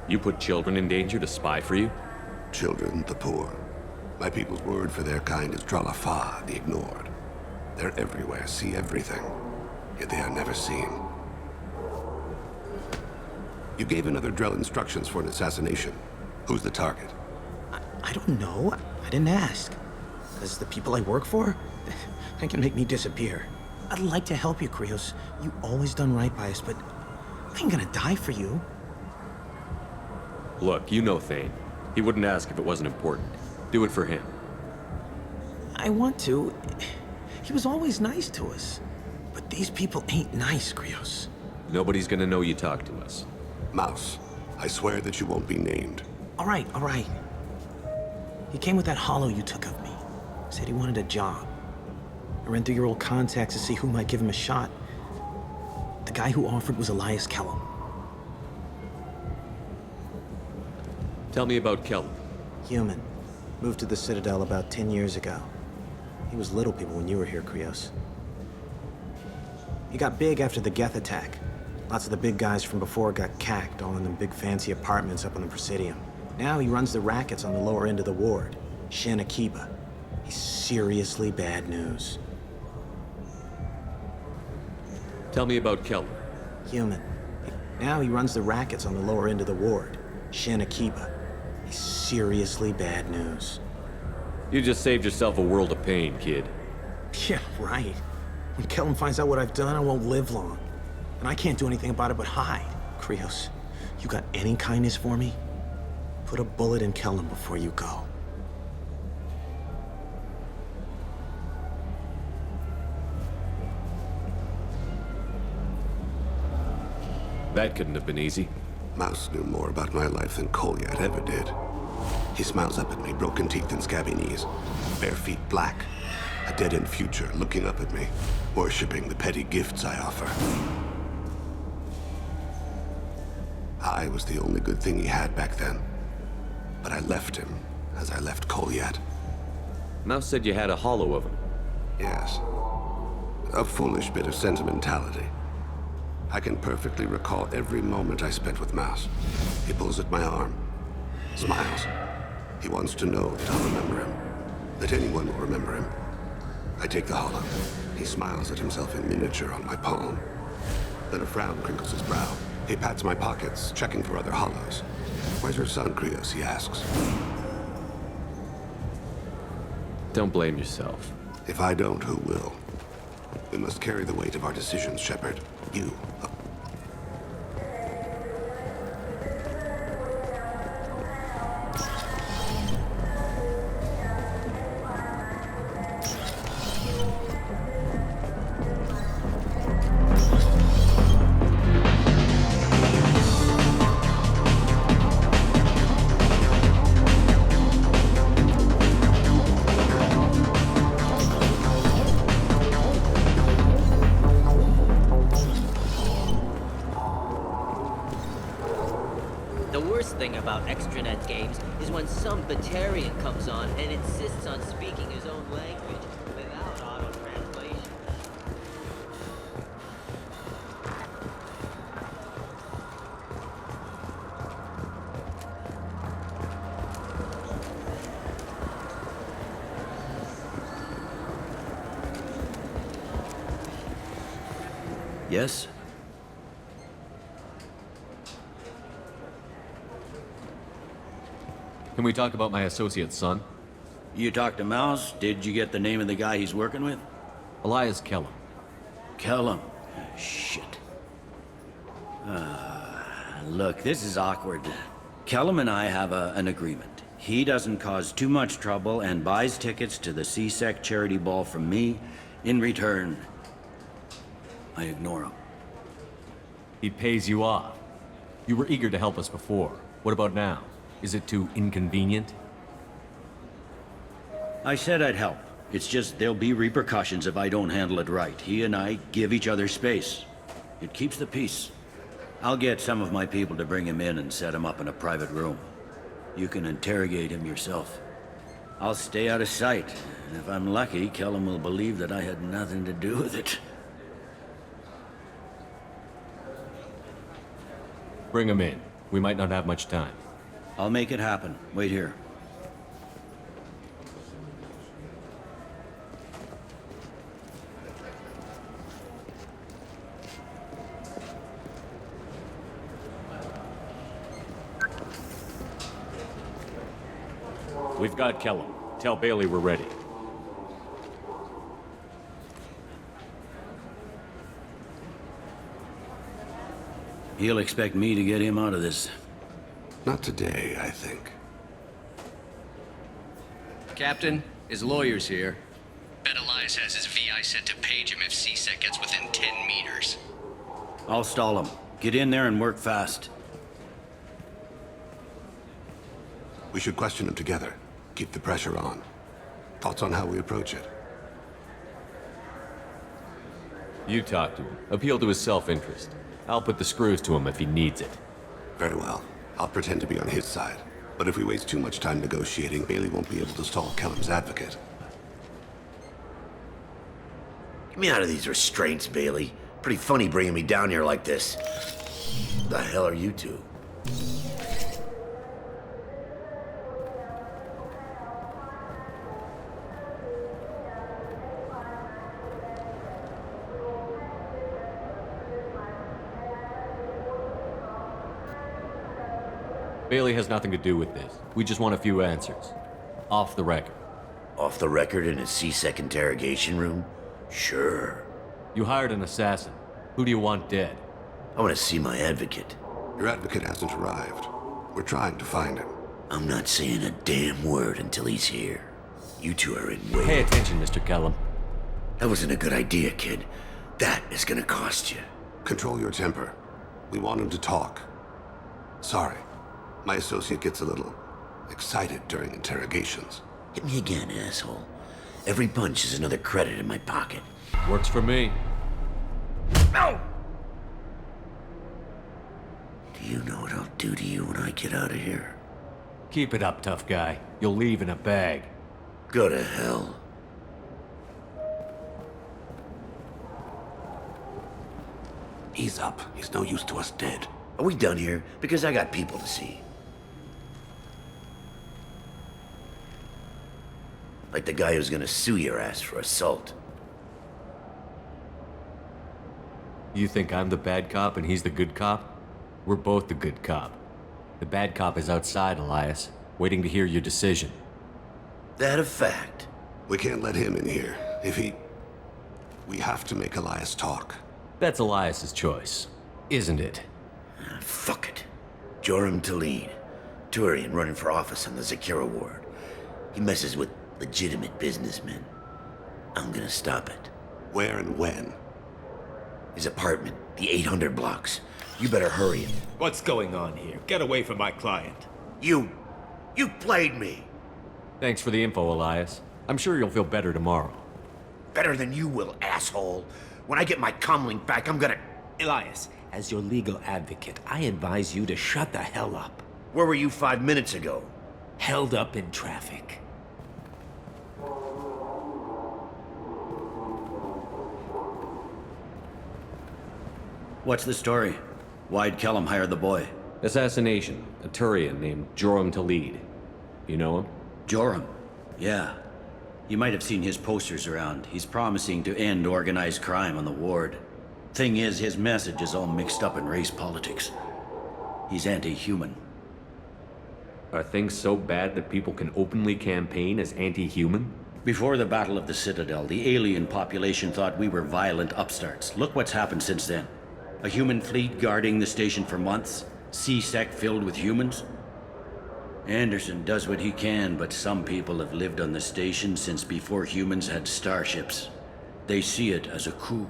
You put children in danger to spy for you? Children, the poor. My people's word for their kind is Dralafa, the ignored. They're everywhere, see everything, yet they are never seen. You gave another Drell instructions for an assassination. Who's the target? I don't know. I didn't ask. Because the people I work for, they can make me disappear. I'd like to help you, Krios. You always done right by us, but I ain't gonna die for you. Look, you know Thane. He wouldn't ask if it wasn't important. Do it for him. I want to. He was always nice to us. But these people ain't nice, Krios. Nobody's gonna know you talked to us. Mouse, I swear that you won't be named. All right. He came with that hollow you took of me. Said he wanted a job. I ran through your old contacts to see who might give him a shot. The guy who offered was Elias Kellum. Tell me about Kellum. Human. Moved to the Citadel about 10 years ago. He was little people when you were here, Krios. He got big after the Geth attack. Lots of the big guys from before got cacked, all in them big fancy apartments up on the Presidium. Now he runs the rackets on the lower end of the ward, Shin Akiba. He's seriously bad news. Tell me about Kellum. Human. Now he runs the rackets on the lower end of the ward, Shin Akiba. He's seriously bad news. You just saved yourself a world of pain, kid. Yeah, right. When Kellum finds out what I've done, I won't live long. And I can't do anything about it but hide. Krios, you got any kindness for me? Put a bullet in Kellum before you go. That couldn't have been easy. Mouse knew more about my life than Kolyat ever did. He smiles up at me, broken teeth and scabby knees, bare feet black, a dead-end future looking up at me, worshipping the petty gifts I offer. I was the only good thing he had back then, but I left him as I left Kolyat. Mouse said you had a hollow of him. Yes. A foolish bit of sentimentality. I can perfectly recall every moment I spent with Mouse. He pulls at my arm, smiles. He wants to know that I'll remember him, that anyone will remember him. I take the hollow. He smiles at himself in miniature on my palm. Then a frown crinkles his brow. He pats my pockets, checking for other hollows. Where's your son, Krios? He asks. Don't blame yourself. If I don't, who will? We must carry the weight of our decisions, Shepard. You. Internet games is when some Batarian comes on and insists on speaking his own language without auto-translation. Yes? Can we talk about my associate's son? You talked to Mouse? Did you get the name of the guy he's working with? Elias Kellum. Kellum? Shit. Look, this is awkward. Kellum and I have an agreement. He doesn't cause too much trouble and buys tickets to the C-Sec charity ball from me. In return, I ignore him. He pays you off. You were eager to help us before. What about now? Is it too inconvenient? I said I'd help. It's just there'll be repercussions if I don't handle it right. He and I give each other space. It keeps the peace. I'll get some of my people to bring him in and set him up in a private room. You can interrogate him yourself. I'll stay out of sight, and if I'm lucky, Kellum will believe that I had nothing to do with it. Bring him in. We might not have much time. I'll make it happen. Wait here. We've got Kellum. Tell Bailey we're ready. He'll expect me to get him out of this. Not today, I think. Captain, his lawyer's here. Bet Elias has his VI set to page him if C-Sec gets within 10 meters. I'll stall him. Get in there and work fast. We should question him together. Keep the pressure on. Thoughts on how we approach it? You talk to him. Appeal to his self-interest. I'll put the screws to him if he needs it. Very well. I'll pretend to be on his side. But if we waste too much time negotiating, Bailey won't be able to stall Kellum's advocate. Get me out of these restraints, Bailey. Pretty funny bringing me down here like this. The hell are you two? Bailey has nothing to do with this. We just want a few answers. Off the record. Off the record in a C-Sec interrogation room? Sure. You hired an assassin. Who do you want dead? I want to see my advocate. Your advocate hasn't arrived. We're trying to find him. I'm not saying a damn word until he's here. You two are in way... Pay attention, Mr. Kellum. That wasn't a good idea, kid. That is gonna cost you. Control your temper. We want him to talk. Sorry. My associate gets a little excited during interrogations. Hit me again, asshole. Every punch is another credit in my pocket. Works for me. No! Do you know what I'll do to you when I get out of here? Keep it up, tough guy. You'll leave in a bag. Go to hell. Ease up. He's no use to us dead. Are we done here? Because I got people to see. Like the guy who's gonna sue your ass for assault. You think I'm the bad cop and he's the good cop? We're both the good cop. The bad cop is outside, Elias, waiting to hear your decision. That a fact? We can't let him in here. If he... We have to make Elias talk. That's Elias's choice, isn't it? Fuck it. Joram Talid. Turian running for office on the Zakira ward. He messes with legitimate businessmen. I'm gonna stop it. Where and when? His apartment, the 800 blocks. You better hurry it. What's going on here? Get away from my client. You played me. Thanks for the info, Elias. I'm sure you'll feel better tomorrow. Better than you will, asshole. When I get my comlink back, I'm gonna... Elias, as your legal advocate, I advise you to shut the hell up. Where were you 5 minutes ago? Held up in traffic. What's the story? Why'd Kellum hire the boy? Assassination. A Turian named Joram Talid. You know him? Joram? Yeah. You might have seen his posters around. He's promising to end organized crime on the ward. Thing is, his message is all mixed up in race politics. He's anti-human. Are things so bad that people can openly campaign as anti-human? Before the Battle of the Citadel, the alien population thought we were violent upstarts. Look what's happened since then. A human fleet guarding the station for months. C-Sec filled with humans. Anderson does what he can, but some people have lived on the station since before humans had starships. They see it as a coup.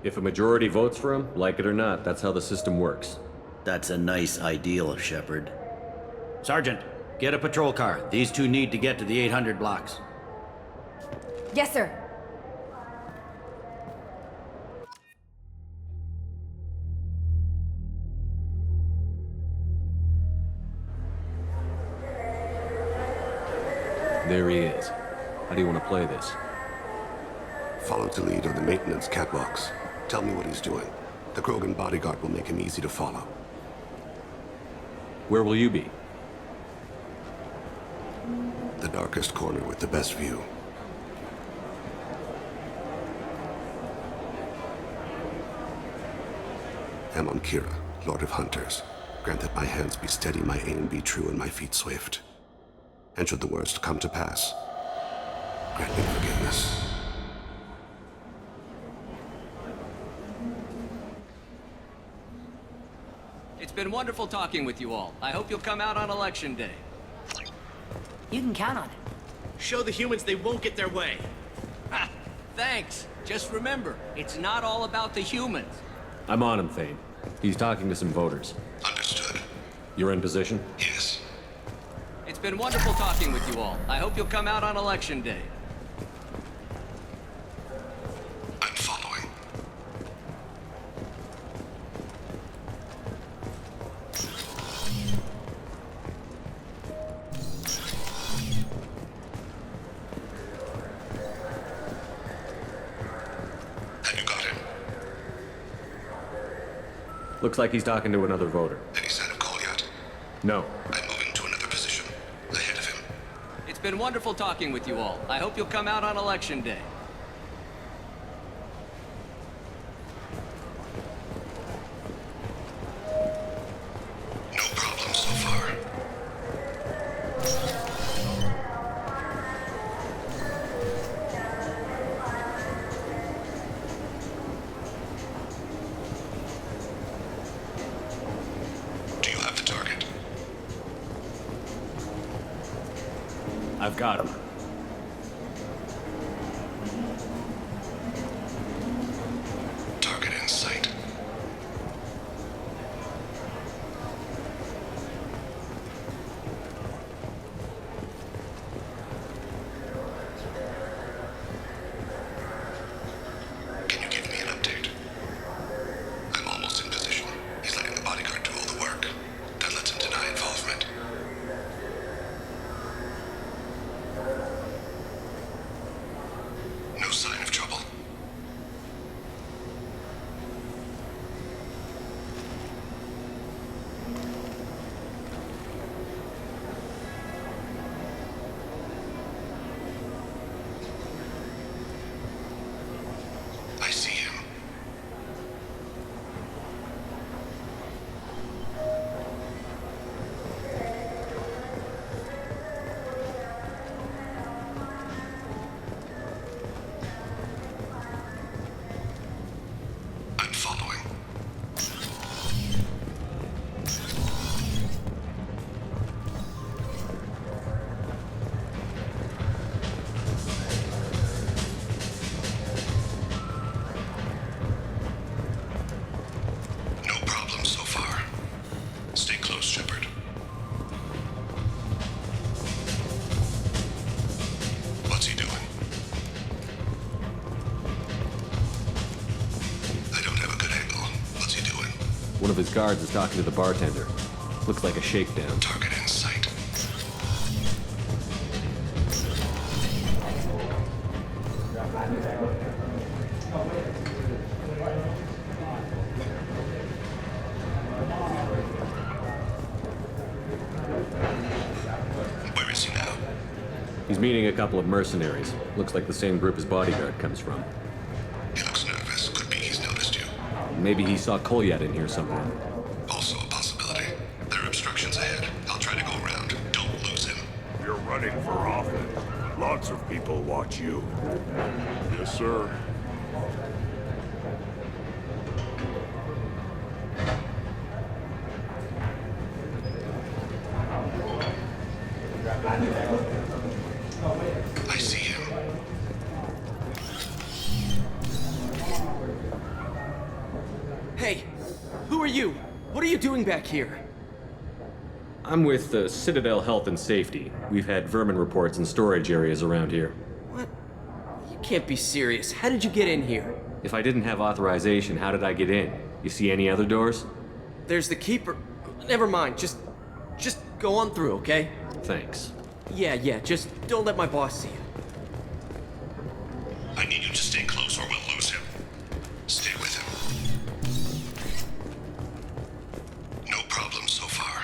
If a majority votes for him, like it or not, that's how the system works. That's a nice ideal, Shepard. Sergeant, get a patrol car. These two need to get to the 800 blocks. Yes, sir. There he is. How do you want to play this? Follow to lead on the maintenance catwalks. Tell me what he's doing. The Krogan bodyguard will make him easy to follow. Where will you be? The darkest corner with the best view. Amon Kira, Lord of Hunters. Grant that my hands be steady, my aim be true, and my feet swift. And should the worst come to pass, grant me forgiveness. It's been wonderful talking with you all. I hope you'll come out on Election Day. You can count on it. Show the humans they won't get their way. Ha! Thanks. Just remember, it's not all about the humans. I'm on him, Thane. He's talking to some voters. Understood. You're in position? Yes. It's been wonderful talking with you all. I hope you'll come out on Election Day. I'm following. Have you got him? Looks like he's talking to another voter. Any sign of call yet? No. I'm moving to another position. Ahead of him. It's been wonderful talking with you all. I hope you'll come out on Election Day. No problem so far. Do you have the target? I've got him. Target in sight. Can you give me an update? I'm almost in position. He's letting the bodyguard do all the work. That lets him deny involvement. of his guards is talking to the bartender. Looks like a shakedown. Target in sight. Where is he now? He's meeting a couple of mercenaries. Looks like the same group his bodyguard comes from. He looks nervous. Could be he's noticed you. Maybe he saw Kolyat in here somewhere. Also a possibility. There are obstructions ahead. I'll try to go around. Don't lose him. You're running for office. Lots of people watch you. Yes, sir. I see him. Hey, who are you? What are you doing back here? I'm with Citadel Health and Safety. We've had vermin reports in storage areas around here. What? You can't be serious. How did you get in here? If I didn't have authorization, how did I get in? You see any other doors? There's the keeper. Never mind. Just go on through, okay? Thanks. Yeah, just don't let my boss see you. I need you to stay close or we'll lose him. Stay with him. No problem so far.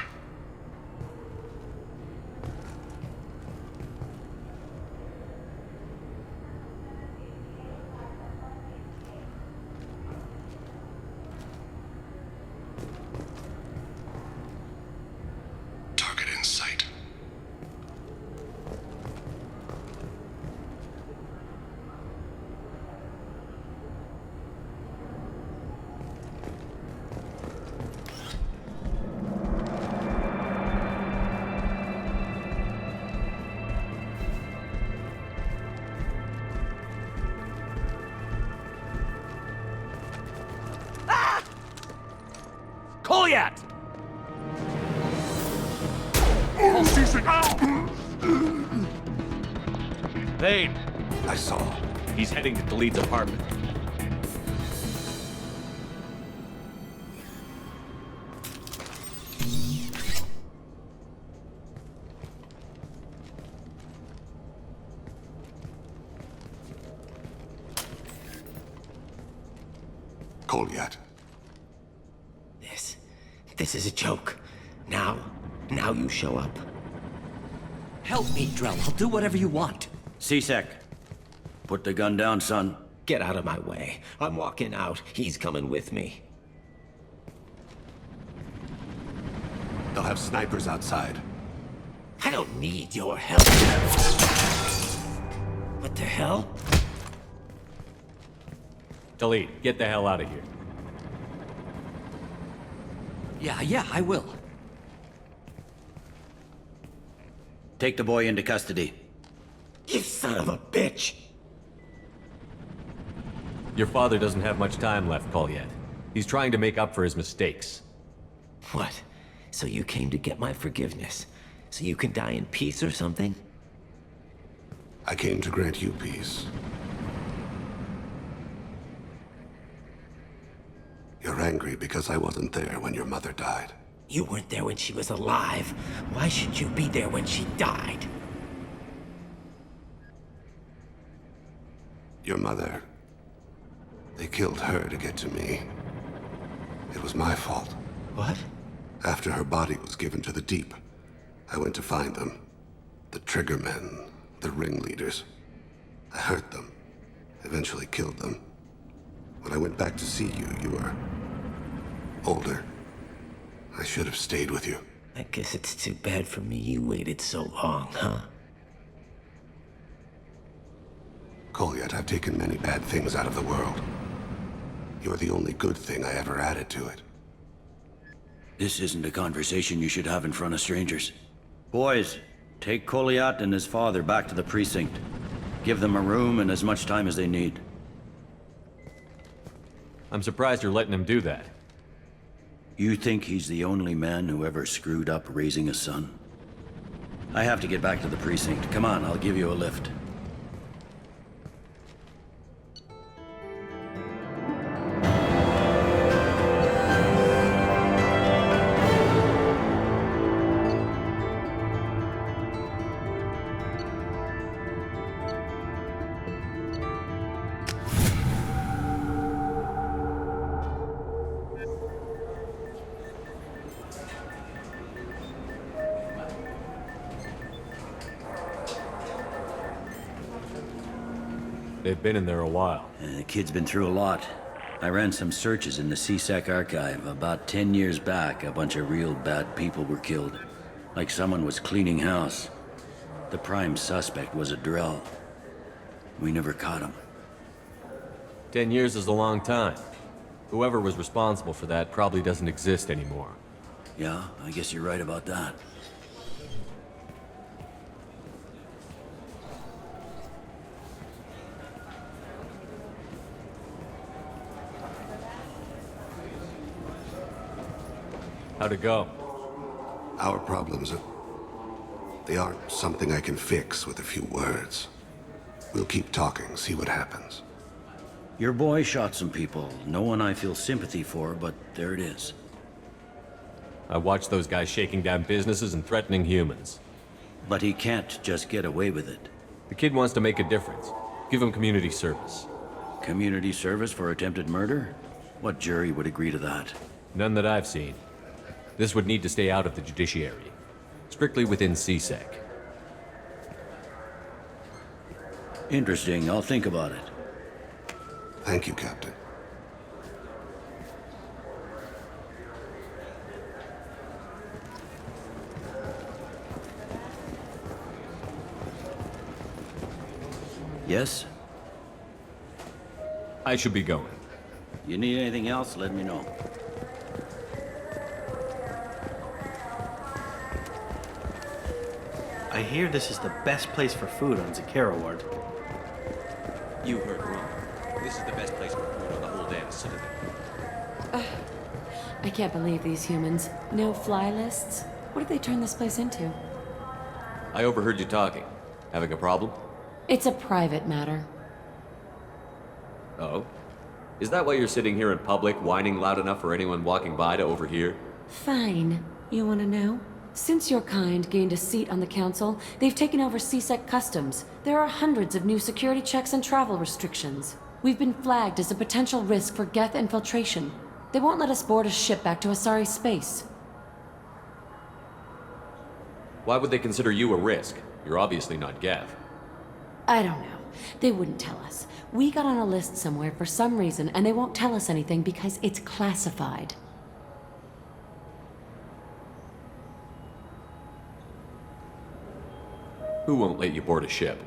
Target in sight. Kolyat! Thane! I saw. He's heading to Leeds' apartment. Kolyat. This is a joke. Now you show up. Help me, Drell. I'll do whatever you want. C-Sec. Put the gun down, son. Get out of my way. I'm walking out. He's coming with me. They'll have snipers outside. I don't need your help. What the hell? Delete. Get the hell out of here. Yeah, I will. Take the boy into custody. You son of a bitch! Your father doesn't have much time left, Kolyat. He's trying to make up for his mistakes. What? So you came to get my forgiveness? So you can die in peace or something? I came to grant you peace. You're angry because I wasn't there when your mother died. You weren't there when she was alive. Why should you be there when she died? Your mother... They killed her to get to me. It was my fault. What? After her body was given to the Deep, I went to find them. The Triggermen, the ringleaders. I hurt them. Eventually killed them. When I went back to see you, you were... older. I should have stayed with you. I guess it's too bad for me you waited so long, huh? Kolyat, I've taken many bad things out of the world. You're the only good thing I ever added to it. This isn't a conversation you should have in front of strangers. Boys, take Kolyat and his father back to the precinct. Give them a room and as much time as they need. I'm surprised you're letting him do that. You think he's the only man who ever screwed up raising a son? I have to get back to the precinct. Come on, I'll give you a lift. They've been in there a while. The kid's been through a lot. I ran some searches in the CSEC archive. About 10 years back, a bunch of real bad people were killed. Like someone was cleaning house. The prime suspect was a Drell. We never caught him. 10 years is a long time. Whoever was responsible for that probably doesn't exist anymore. Yeah, I guess you're right about that. How'd it go? Our problems they aren't something I can fix with a few words. We'll keep talking, see what happens. Your boy shot some people. No one I feel sympathy for, but there it is. I watched those guys shaking down businesses and threatening humans. But he can't just get away with it. The kid wants to make a difference. Give him community service. Community service for attempted murder? What jury would agree to that? None that I've seen. This would need to stay out of the judiciary. Strictly within CSEC. Interesting. I'll think about it. Thank you, Captain. Yes? I should be going. You need anything else, let me know. I hear this is the best place for food on Zakera Ward. You heard wrong. This is the best place for food on the whole damn Citadel. I can't believe these humans. No fly lists? What did they turn this place into? I overheard you talking. Having a problem? It's a private matter. Oh? Is that why you're sitting here in public, whining loud enough for anyone walking by to overhear? Fine. You want to know? Since your kind gained a seat on the council, they've taken over CSEC customs. There are hundreds of new security checks and travel restrictions. We've been flagged as a potential risk for Geth infiltration. They won't let us board a ship back to Asari space. Why would they consider you a risk? You're obviously not Geth. I don't know. They wouldn't tell us. We got on a list somewhere for some reason, and they won't tell us anything because it's classified. Who won't let you board a ship?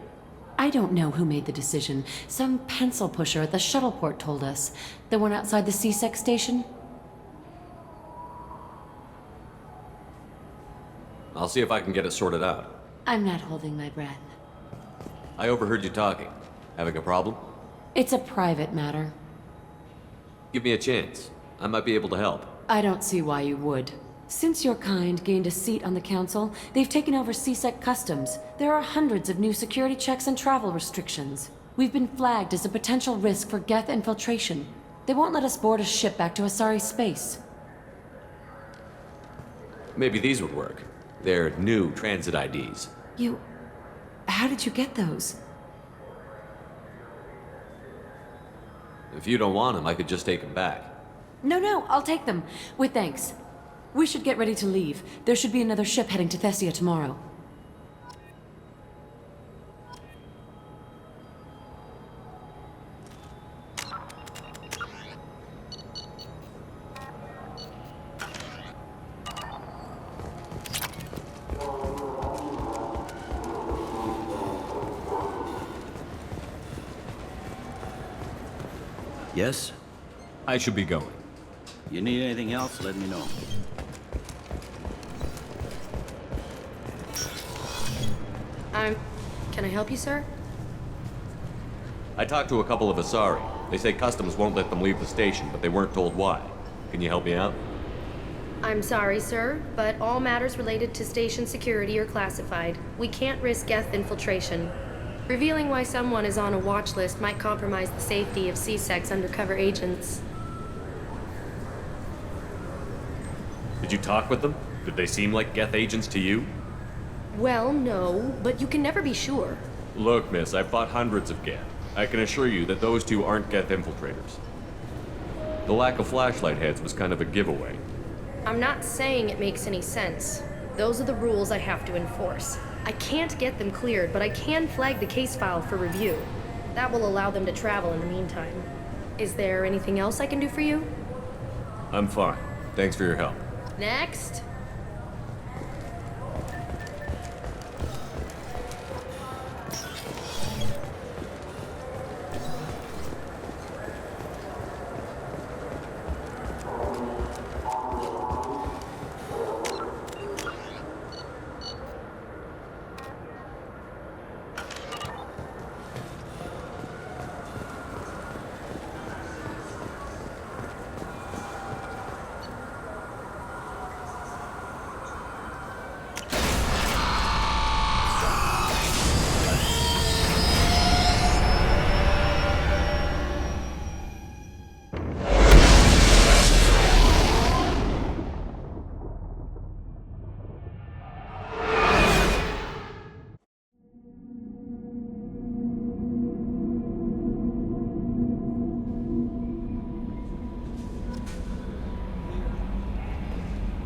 I don't know who made the decision. Some pencil pusher at the shuttleport told us. The one outside the CSEC station? I'll see if I can get it sorted out. I'm not holding my breath. I overheard you talking. Having a problem? It's a private matter. Give me a chance. I might be able to help. I don't see why you would. Since your kind gained a seat on the council, they've taken over CSEC customs. There are hundreds of new security checks and travel restrictions. We've been flagged as a potential risk for Geth infiltration. They won't let us board a ship back to Asari space. Maybe these would work. They're new transit IDs. How did you get those? If you don't want them, I could just take them back. No, I'll take them. With thanks. We should get ready to leave. There should be another ship heading to Thessia tomorrow. Yes? I should be going. You need anything else, let me know. Can I help you, sir? I talked to a couple of Asari. They say customs won't let them leave the station, but they weren't told why. Can you help me out? I'm sorry, sir, but all matters related to station security are classified. We can't risk Geth infiltration. Revealing why someone is on a watch list might compromise the safety of CSEC's undercover agents. Did you talk with them? Did they seem like Geth agents to you? Well, no, but you can never be sure. Look, miss, I've fought hundreds of Geth. I can assure you that those two aren't Geth infiltrators. The lack of flashlight heads was kind of a giveaway. I'm not saying it makes any sense. Those are the rules I have to enforce. I can't get them cleared, but I can flag the case file for review. That will allow them to travel in the meantime. Is there anything else I can do for you? I'm fine. Thanks for your help. Next.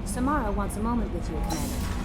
Samara wants a moment with you, Commander.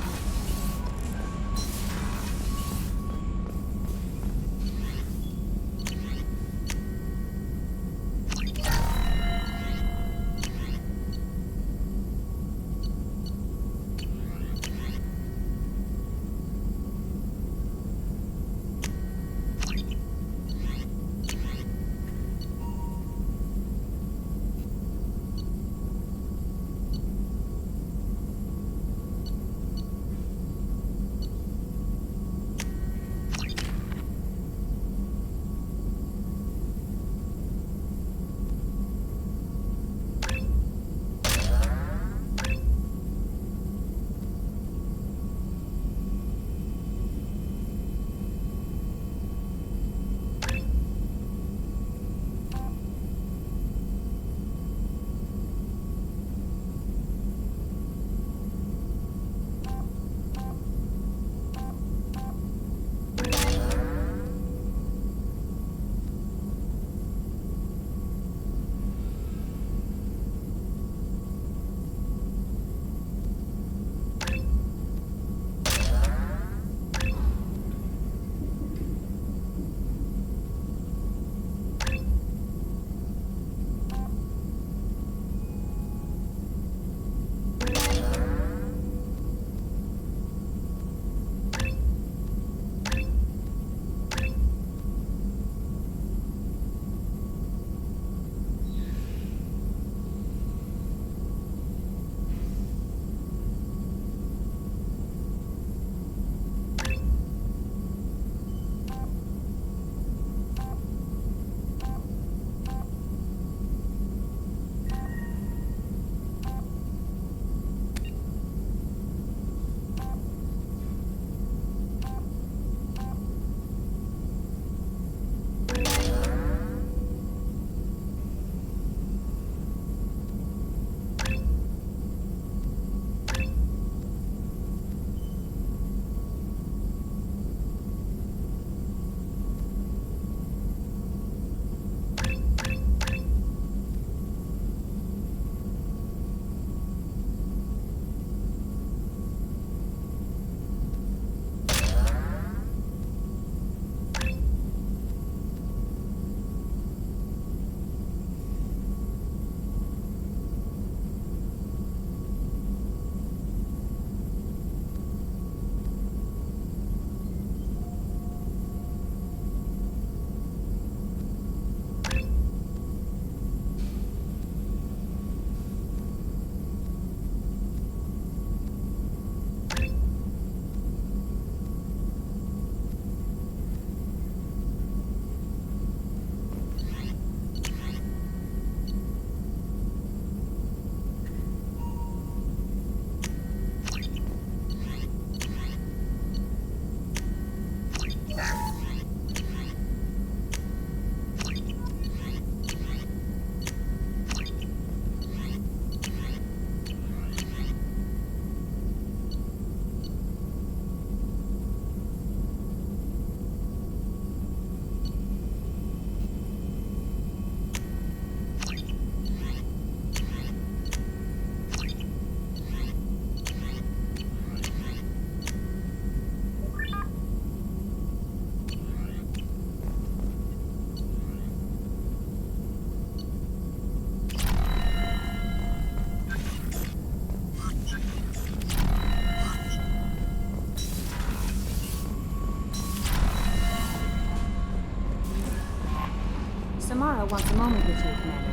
Samara wants a moment with you, Commander.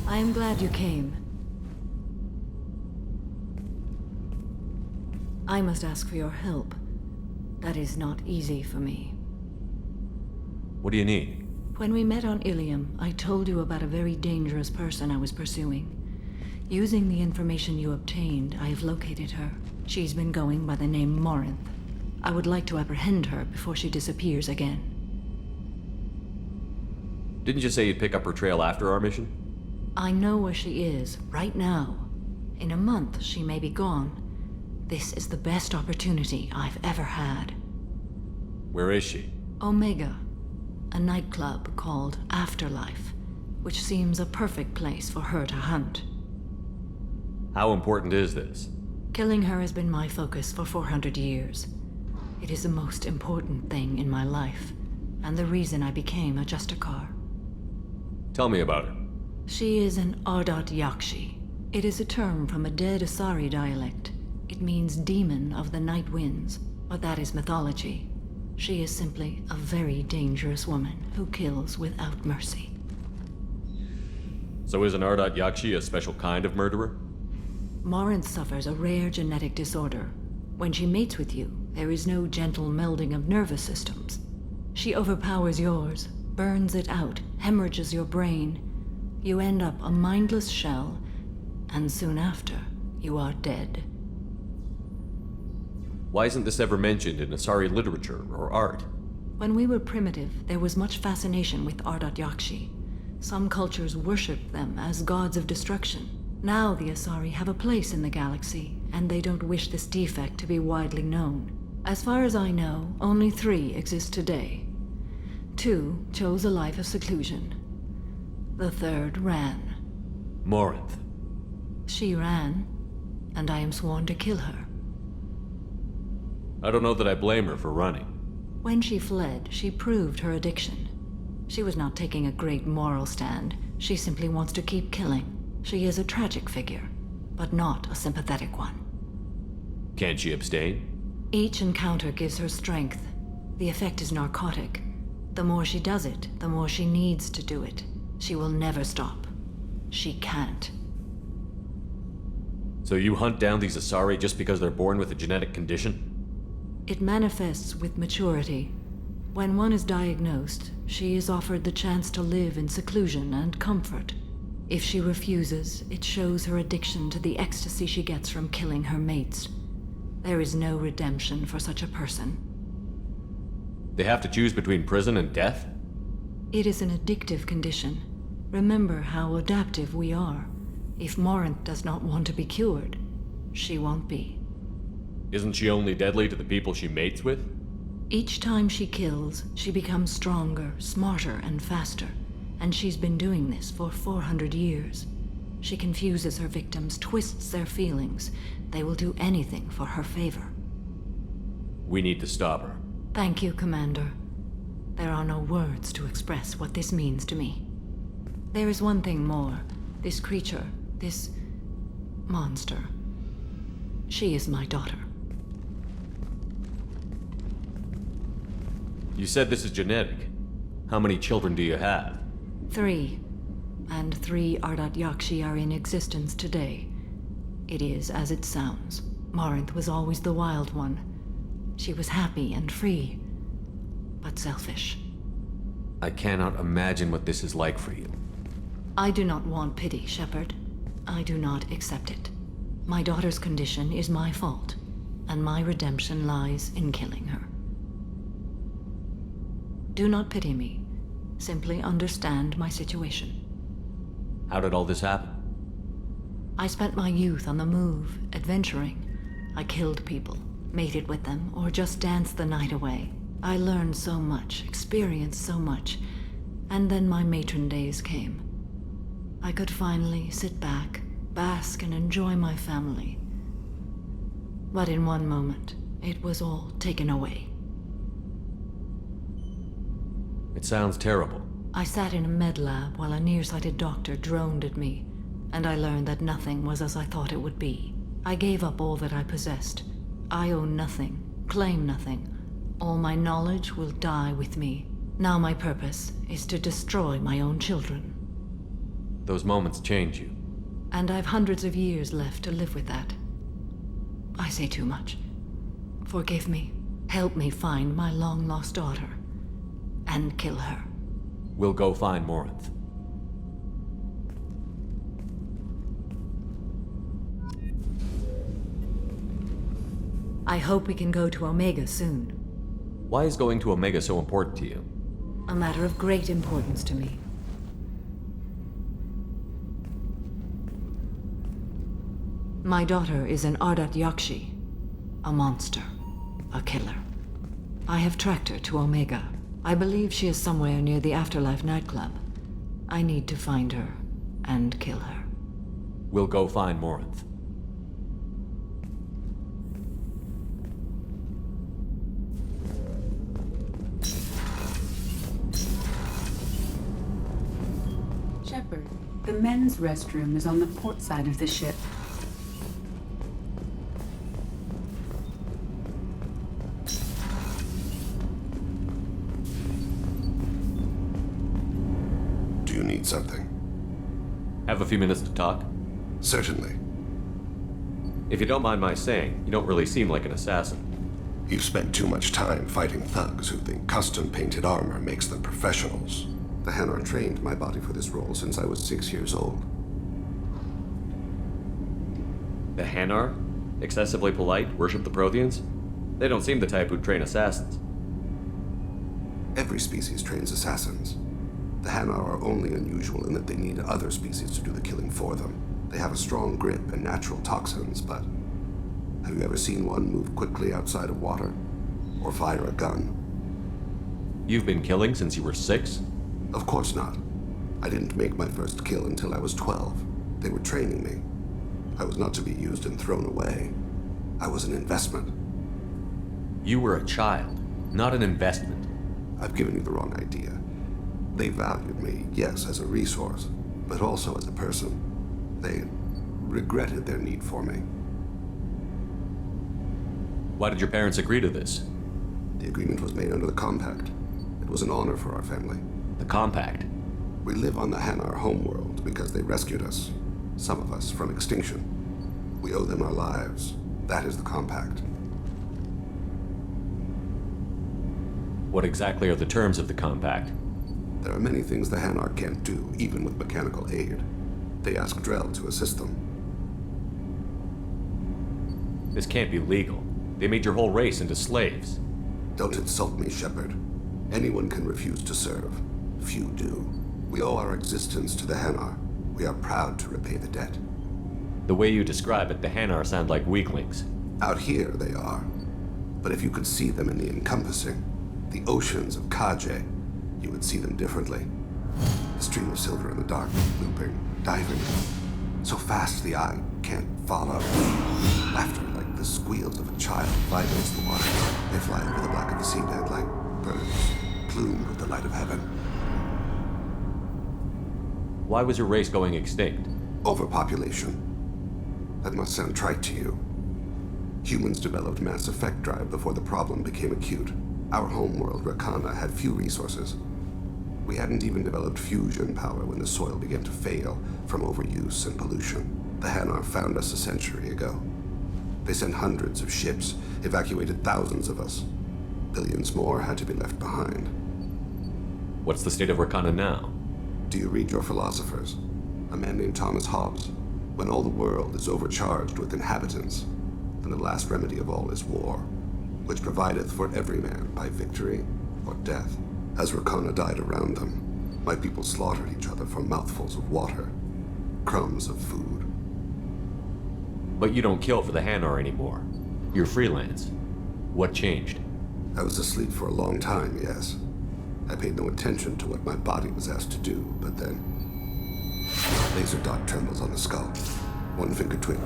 I am glad you came. I must ask for your help. That is not easy for me. What do you need? When we met on Ilium, I told you about a very dangerous person I was pursuing. Using the information you obtained, I have located her. She's been going by the name Morinth. I would like to apprehend her before she disappears again. Didn't you say you'd pick up her trail after our mission? I know where she is, right now. In a month, she may be gone. This is the best opportunity I've ever had. Where is she? Omega, a nightclub called Afterlife, which seems a perfect place for her to hunt. How important is this? Killing her has been my focus for 400 years. It is the most important thing in my life, and the reason I became a Justicar. Tell me about her. She is an Ardat Yakshi. It is a term from a dead Asari dialect. It means demon of the night winds, but that is mythology. She is simply a very dangerous woman who kills without mercy. So is an Ardat Yakshi a special kind of murderer? Morinth suffers a rare genetic disorder. When she mates with you, there is no gentle melding of nervous systems. She overpowers yours, burns it out, hemorrhages your brain. You end up a mindless shell, and soon after, you are dead. Why isn't this ever mentioned in Asari literature or art? When we were primitive, there was much fascination with Ardat Yakshi. Some cultures worshipped them as gods of destruction. Now the Asari have a place in the galaxy, and they don't wish this defect to be widely known. As far as I know, only 3 exist today. 2 chose a life of seclusion. The 3rd ran. Morinth. She ran, and I am sworn to kill her. I don't know that I blame her for running. When she fled, she proved her addiction. She was not taking a great moral stand. She simply wants to keep killing. She is a tragic figure, but not a sympathetic one. Can't she abstain? Each encounter gives her strength. The effect is narcotic. The more she does it, the more she needs to do it. She will never stop. She can't. So you hunt down these Asari just because they're born with a genetic condition? It manifests with maturity. When one is diagnosed, she is offered the chance to live in seclusion and comfort. If she refuses, it shows her addiction to the ecstasy she gets from killing her mates. There is no redemption for such a person. They have to choose between prison and death? It is an addictive condition. Remember how adaptive we are. If Morinth does not want to be cured, she won't be. Isn't she only deadly to the people she mates with? Each time she kills, she becomes stronger, smarter, and faster. And she's been doing this for 400 years. She confuses her victims, twists their feelings. They will do anything for her favor. We need to stop her. Thank you, Commander. There are no words to express what this means to me. There is one thing more. This creature, this monster. She is my daughter. You said this is genetic. How many children do you have? 3. And 3 Ardat Yakshi are in existence today. It is as it sounds. Morinth was always the wild one. She was happy and free, but selfish. I cannot imagine what this is like for you. I do not want pity, Shepard. I do not accept it. My daughter's condition is my fault, and my redemption lies in killing her. Do not pity me. Simply understand my situation. How did all this happen? I spent my youth on the move, adventuring. I killed people, mated with them, or just danced the night away. I learned so much, experienced so much, and then my matron days came. I could finally sit back, bask, and enjoy my family. But in one moment, it was all taken away. It sounds terrible. I sat in a med lab while a nearsighted doctor droned at me, and I learned that nothing was as I thought it would be. I gave up all that I possessed. I own nothing, claim nothing. All my knowledge will die with me. Now my purpose is to destroy my own children. Those moments change you. And I've hundreds of years left to live with that. I say too much. Forgive me. Help me find my long-lost daughter. And kill her. We'll go find Morinth. I hope we can go to Omega soon. Why is going to Omega so important to you? A matter of great importance to me. My daughter is an Ardat Yakshi, a monster, a killer. I have tracked her to Omega. I believe she is somewhere near the Afterlife nightclub. I need to find her and kill her. We'll go find Morinth. Shepard, the men's restroom is on the port side of the ship. Do you need something? Have a few minutes to talk? Certainly. If you don't mind my saying, you don't really seem like an assassin. You've spent too much time fighting thugs who think custom-painted armor makes them professionals. The Hanar trained my body for this role since I was 6 years old. The Hanar? Excessively polite, worship the Protheans? They don't seem the type who'd train assassins. Every species trains assassins. The Hanar are only unusual in that they need other species to do the killing for them. They have a strong grip and natural toxins, but have you ever seen one move quickly outside of water? Or fire a gun? You've been killing since you were 6? Of course not. I didn't make my first kill until I was 12. They were training me. I was not to be used and thrown away. I was an investment. You were a child, not an investment. I've given you the wrong idea. They valued me, yes, as a resource, but also as a person. They regretted their need for me. Why did your parents agree to this? The agreement was made under the Compact. It was an honor for our family. The Compact? We live on the Hanar homeworld because they rescued us. Some of us from extinction. We owe them our lives. That is the Compact. What exactly are the terms of the Compact? There are many things the Hanar can't do, even with mechanical aid. They ask Drell to assist them. This can't be legal. They made your whole race into slaves. Don't insult me, Shepard. Anyone can refuse to serve. Few do. We owe our existence to the Hanar. We are proud to repay the debt. The way you describe it, the Hanar sound like weaklings. Out here, they are. But if you could see them in the encompassing, the oceans of Kaje, you would see them differently. The stream of silver in the dark, looping, diving. So fast the eye can't follow. Laughter like the squeals of a child vibrates the water. They fly over the black of the seabed like birds, plumed with the light of heaven. Why was your race going extinct? Overpopulation. That must sound trite to you. Humans developed mass effect drive before the problem became acute. Our homeworld, Rakana, had few resources. We hadn't even developed fusion power when the soil began to fail from overuse and pollution. The Hanar found us a century ago. They sent hundreds of ships, evacuated thousands of us. Billions more had to be left behind. What's the state of Rakana now? Do you read your philosophers? A man named Thomas Hobbes. When all the world is overcharged with inhabitants, then the last remedy of all is war, which provideth for every man by victory or death. As Rakana died around them, my people slaughtered each other for mouthfuls of water. crumbs of food. But you don't kill for the Hanar anymore. You're freelance. What changed? I was asleep for a long time, yes. I paid no attention to what my body was asked to do, but then... Laser dot trembles on the skull. One finger twitch.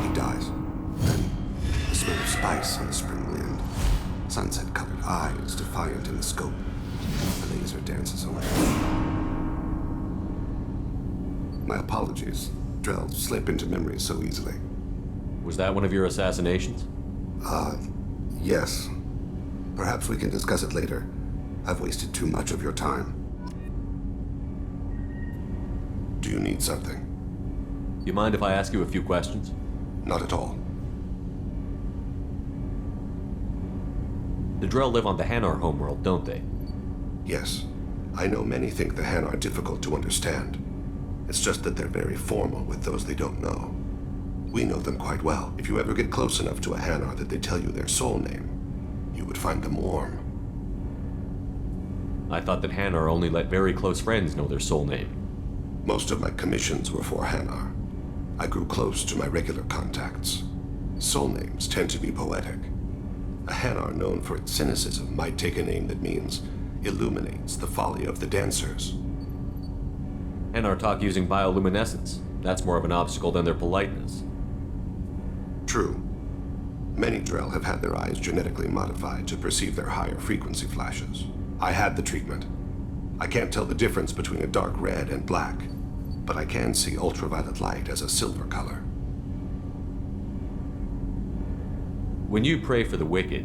He dies. Then, the smell of spice on the spring wind. Sunset-colored eyes defiant in the scope. The laser dances away. My apologies. Drell slip into memory so easily. Was that one of your assassinations? Yes. Perhaps we can discuss it later. I've wasted too much of your time. Do you need something? You mind if I ask you a few questions? Not at all. The Drell live on the Hanar homeworld, don't they? Yes. I know many think the Hanar are difficult to understand. It's just that they're very formal with those they don't know. We know them quite well. If you ever get close enough to a Hanar that they tell you their soul name, you would find them warm. I thought that Hanar only let very close friends know their soul name. Most of my commissions were for Hanar. I grew close to my regular contacts. Soul names tend to be poetic. A Hanar known for its cynicism might take a name that means illuminates the folly of the dancers. Hanar talk using bioluminescence. That's more of an obstacle than their politeness. True. Many Drell have had their eyes genetically modified to perceive their higher frequency flashes. I had the treatment. I can't tell the difference between a dark red and black, but I can see ultraviolet light as a silver color. When you pray for the wicked,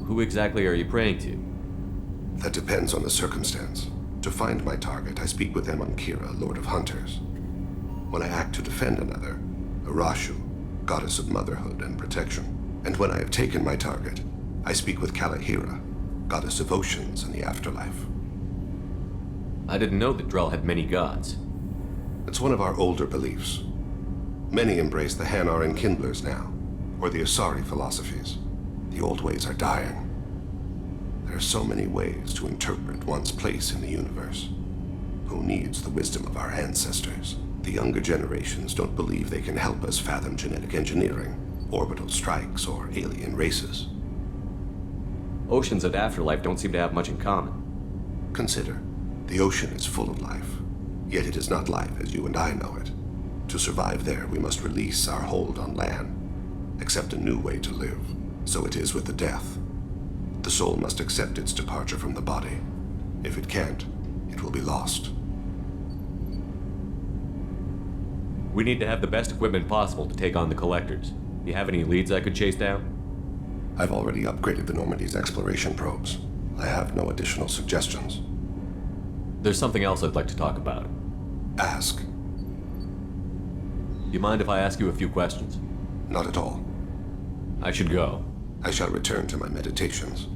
who exactly are you praying to? That depends on the circumstance. To find my target, I speak with Emankira, Lord of Hunters. When I act to defend another, Arashu, Goddess of Motherhood and Protection. And when I have taken my target, I speak with Kalahira, Goddess of Oceans and the Afterlife. I didn't know that Drell had many gods. It's one of our older beliefs. Many embrace the Hanar and Kindlers now, or the Asari philosophies. The old ways are dying. There are so many ways to interpret one's place in the universe. Who needs the wisdom of our ancestors? The younger generations don't believe they can help us fathom genetic engineering, orbital strikes, or alien races. Oceans and Afterlife don't seem to have much in common. Consider, the ocean is full of life, yet it is not life as you and I know it. To survive there, we must release our hold on land, accept a new way to live. So it is with the death. The soul must accept its departure from the body. If it can't, it will be lost. We need to have the best equipment possible to take on the Collectors. Do you have any leads I could chase down? I've already upgraded the Normandy's exploration probes. I have no additional suggestions. There's something else I'd like to talk about. Ask. Do you mind if I ask you a few questions? Not at all. I should go. I shall return to my meditations.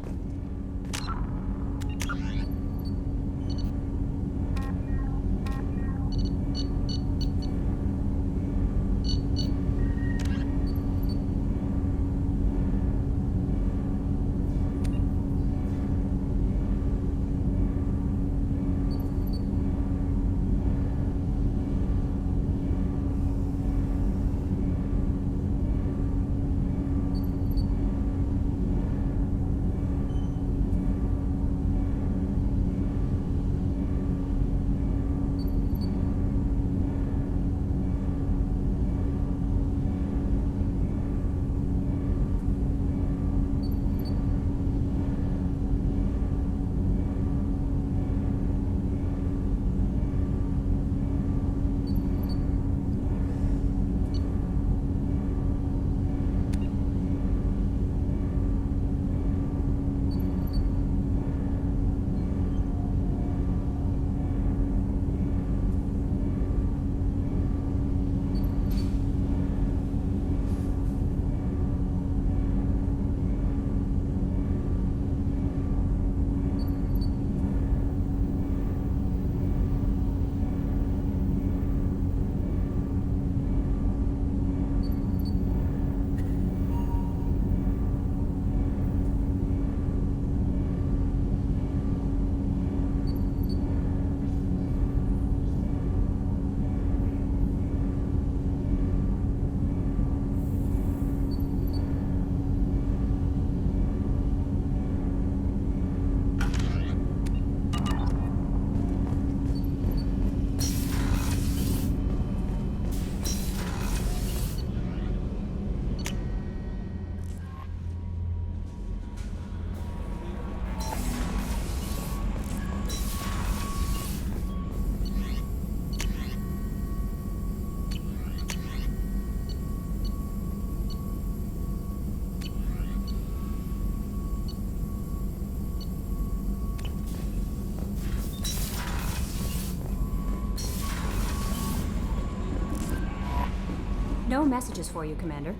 messages for you, Commander.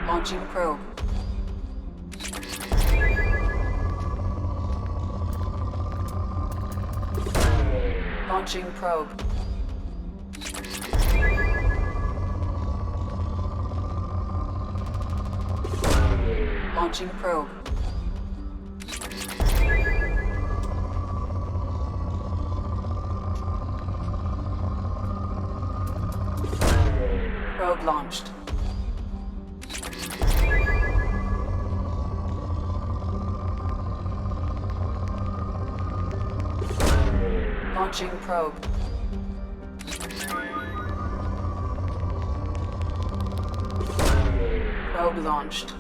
Launching probe. Launching probe. Launching probe. Probe launched. Launching probe. Probe launched.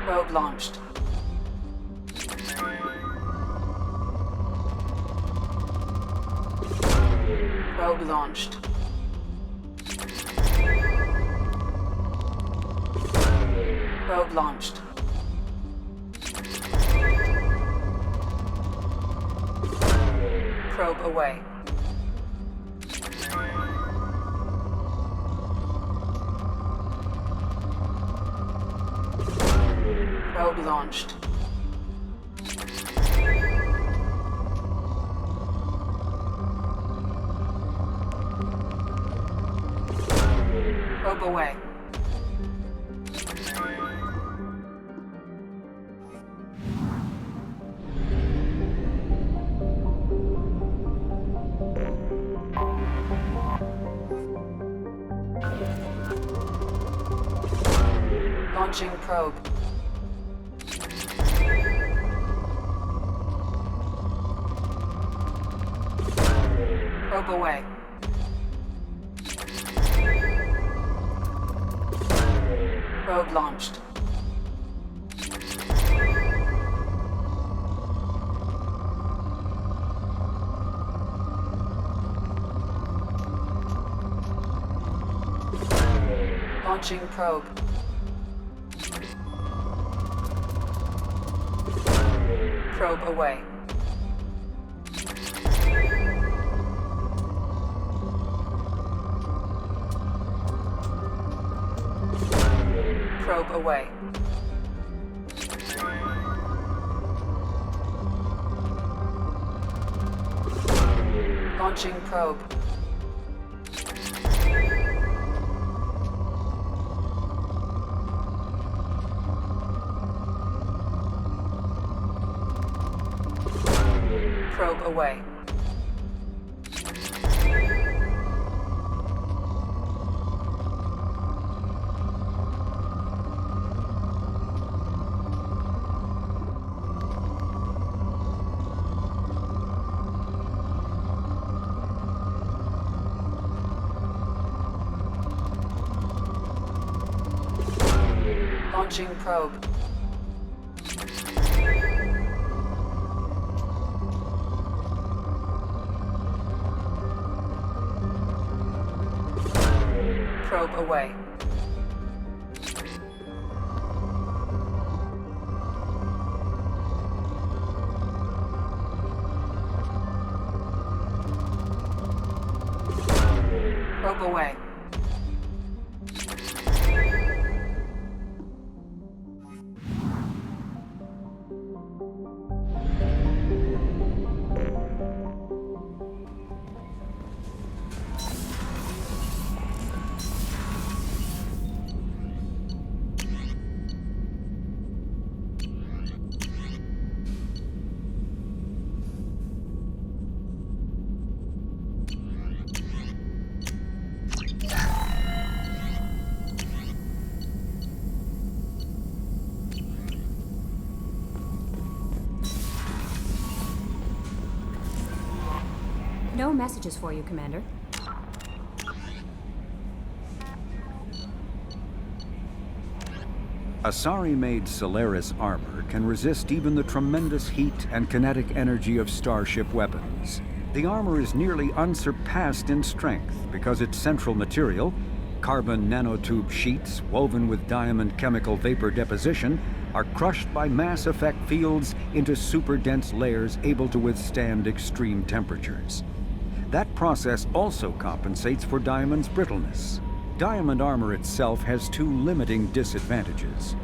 Probe launched. Probe launched. Probe launched. Probe away. Probe launched. Probe away. Launching probe. Probe away. Probe launched. Launching probe. Probe away. Probe away. Launching probe. Probe away. Launching probe. Probe away. Probe away. No messages for you, Commander. Asari-made Solaris armor can resist even the tremendous heat and kinetic energy of starship weapons. The armor is nearly unsurpassed in strength because its central material, carbon nanotube sheets woven with diamond chemical vapor deposition, are crushed by mass effect fields into super-dense layers able to withstand extreme temperatures. That process also compensates for diamond's brittleness. Diamond armor itself has two limiting disadvantages.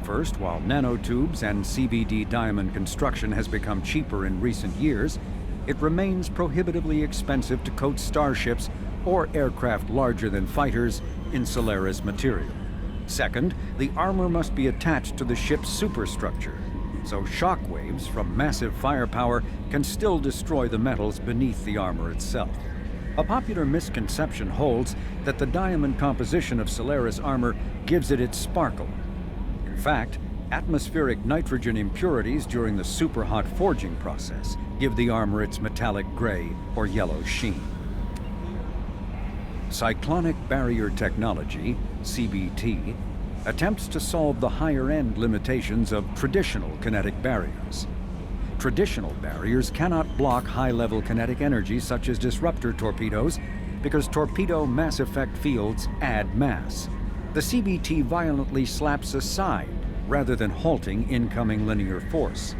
First, while nanotubes and CVD diamond construction has become cheaper in recent years, it remains prohibitively expensive to coat starships or aircraft larger than fighters in Solaris material. Second, the armor must be attached to the ship's superstructure, so shockwaves from massive firepower can still destroy the metals beneath the armor itself. A popular misconception holds that the diamond composition of Solaris armor gives it its sparkle. In fact, atmospheric nitrogen impurities during the superhot forging process give the armor its metallic gray or yellow sheen. Cyclonic barrier technology, CBT, attempts to solve the higher-end limitations of traditional kinetic barriers. Traditional barriers cannot block high-level kinetic energy such as disruptor torpedoes because torpedo mass effect fields add mass. The CBT violently slaps aside rather than halting incoming linear force.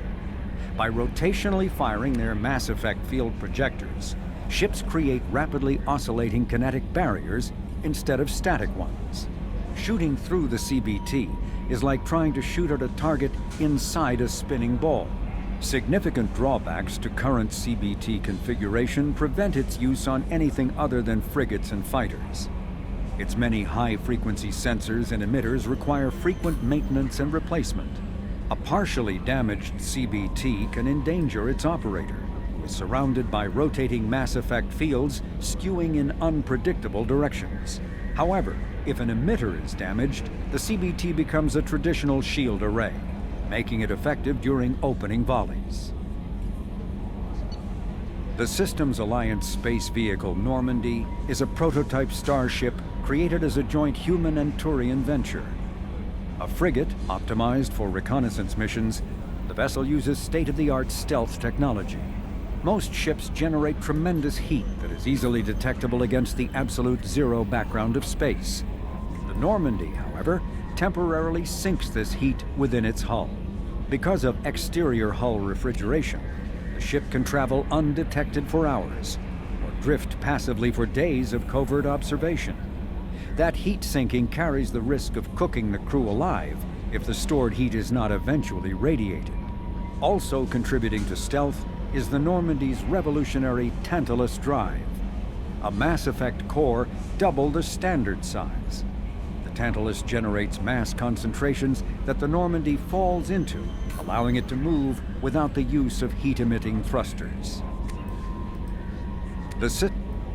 By rotationally firing their mass effect field projectors, ships create rapidly oscillating kinetic barriers instead of static ones. Shooting through the CBT is like trying to shoot at a target inside a spinning ball. Significant drawbacks to current CBT configuration prevent its use on anything other than frigates and fighters. Its many high-frequency sensors and emitters require frequent maintenance and replacement. A partially damaged CBT can endanger its operator, who is surrounded by rotating mass effect fields skewing in unpredictable directions. However, if an emitter is damaged, the CBT becomes a traditional shield array, making it effective during opening volleys. The Systems Alliance space vehicle Normandy is a prototype starship created as a joint human and Turian venture. A frigate optimized for reconnaissance missions, the vessel uses state-of-the-art stealth technology. Most ships generate tremendous heat that is easily detectable against the absolute zero background of space. The Normandy, however, temporarily sinks this heat within its hull. Because of exterior hull refrigeration, the ship can travel undetected for hours, or drift passively for days of covert observation. That heat sinking carries the risk of cooking the crew alive if the stored heat is not eventually radiated. Also contributing to stealth is the Normandy's revolutionary Tantalus drive, a mass effect core double the standard size. The Tantalus generates mass concentrations that the Normandy falls into, allowing it to move without the use of heat-emitting thrusters.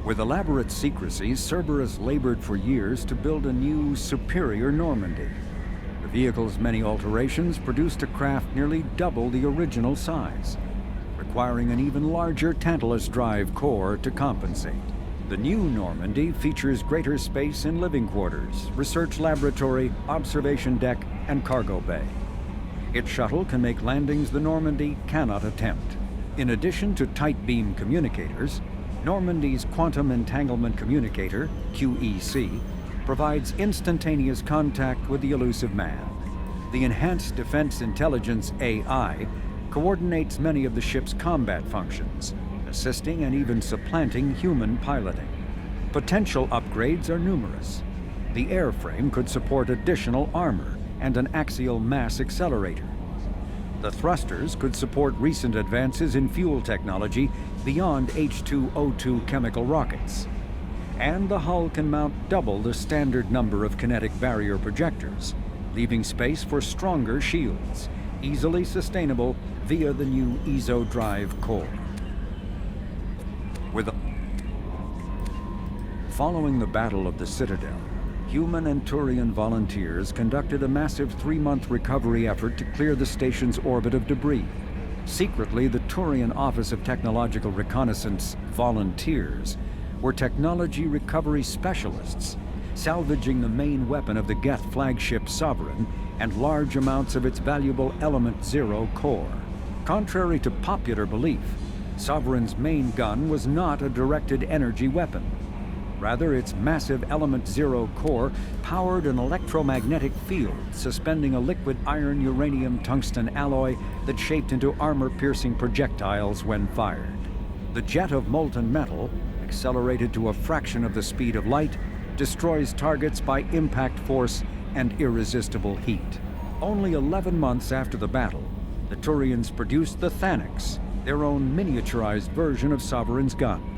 With elaborate secrecy, Cerberus labored for years to build a new, superior Normandy. The vehicle's many alterations produced a craft nearly double the original size, requiring an even larger Tantalus drive core to compensate. The new Normandy features greater space in living quarters, research laboratory, observation deck, and cargo bay. Its shuttle can make landings the Normandy cannot attempt. In addition to tight beam communicators, Normandy's Quantum Entanglement Communicator, QEC, provides instantaneous contact with the elusive man. The Enhanced Defense Intelligence AI coordinates many of the ship's combat functions, assisting and even supplanting human piloting. Potential upgrades are numerous. The airframe could support additional armor and an axial mass accelerator. The thrusters could support recent advances in fuel technology beyond H2O2 chemical rockets. And the hull can mount double the standard number of kinetic barrier projectors, leaving space for stronger shields, easily sustainable via the new EZO drive core. Following the Battle of the Citadel, human and Turian volunteers conducted a massive 3-month recovery effort to clear the station's orbit of debris. Secretly, the Turian Office of Technological Reconnaissance volunteers were technology recovery specialists, salvaging the main weapon of the Geth flagship Sovereign and large amounts of its valuable Element Zero core. Contrary to popular belief, Sovereign's main gun was not a directed energy weapon. Rather, its massive Element Zero core powered an electromagnetic field suspending a liquid iron uranium tungsten alloy that shaped into armor-piercing projectiles when fired. The jet of molten metal, accelerated to a fraction of the speed of light, destroys targets by impact force and irresistible heat. Only 11 months after the battle, the Turians produced the Thanix, their own miniaturized version of Sovereign's gun.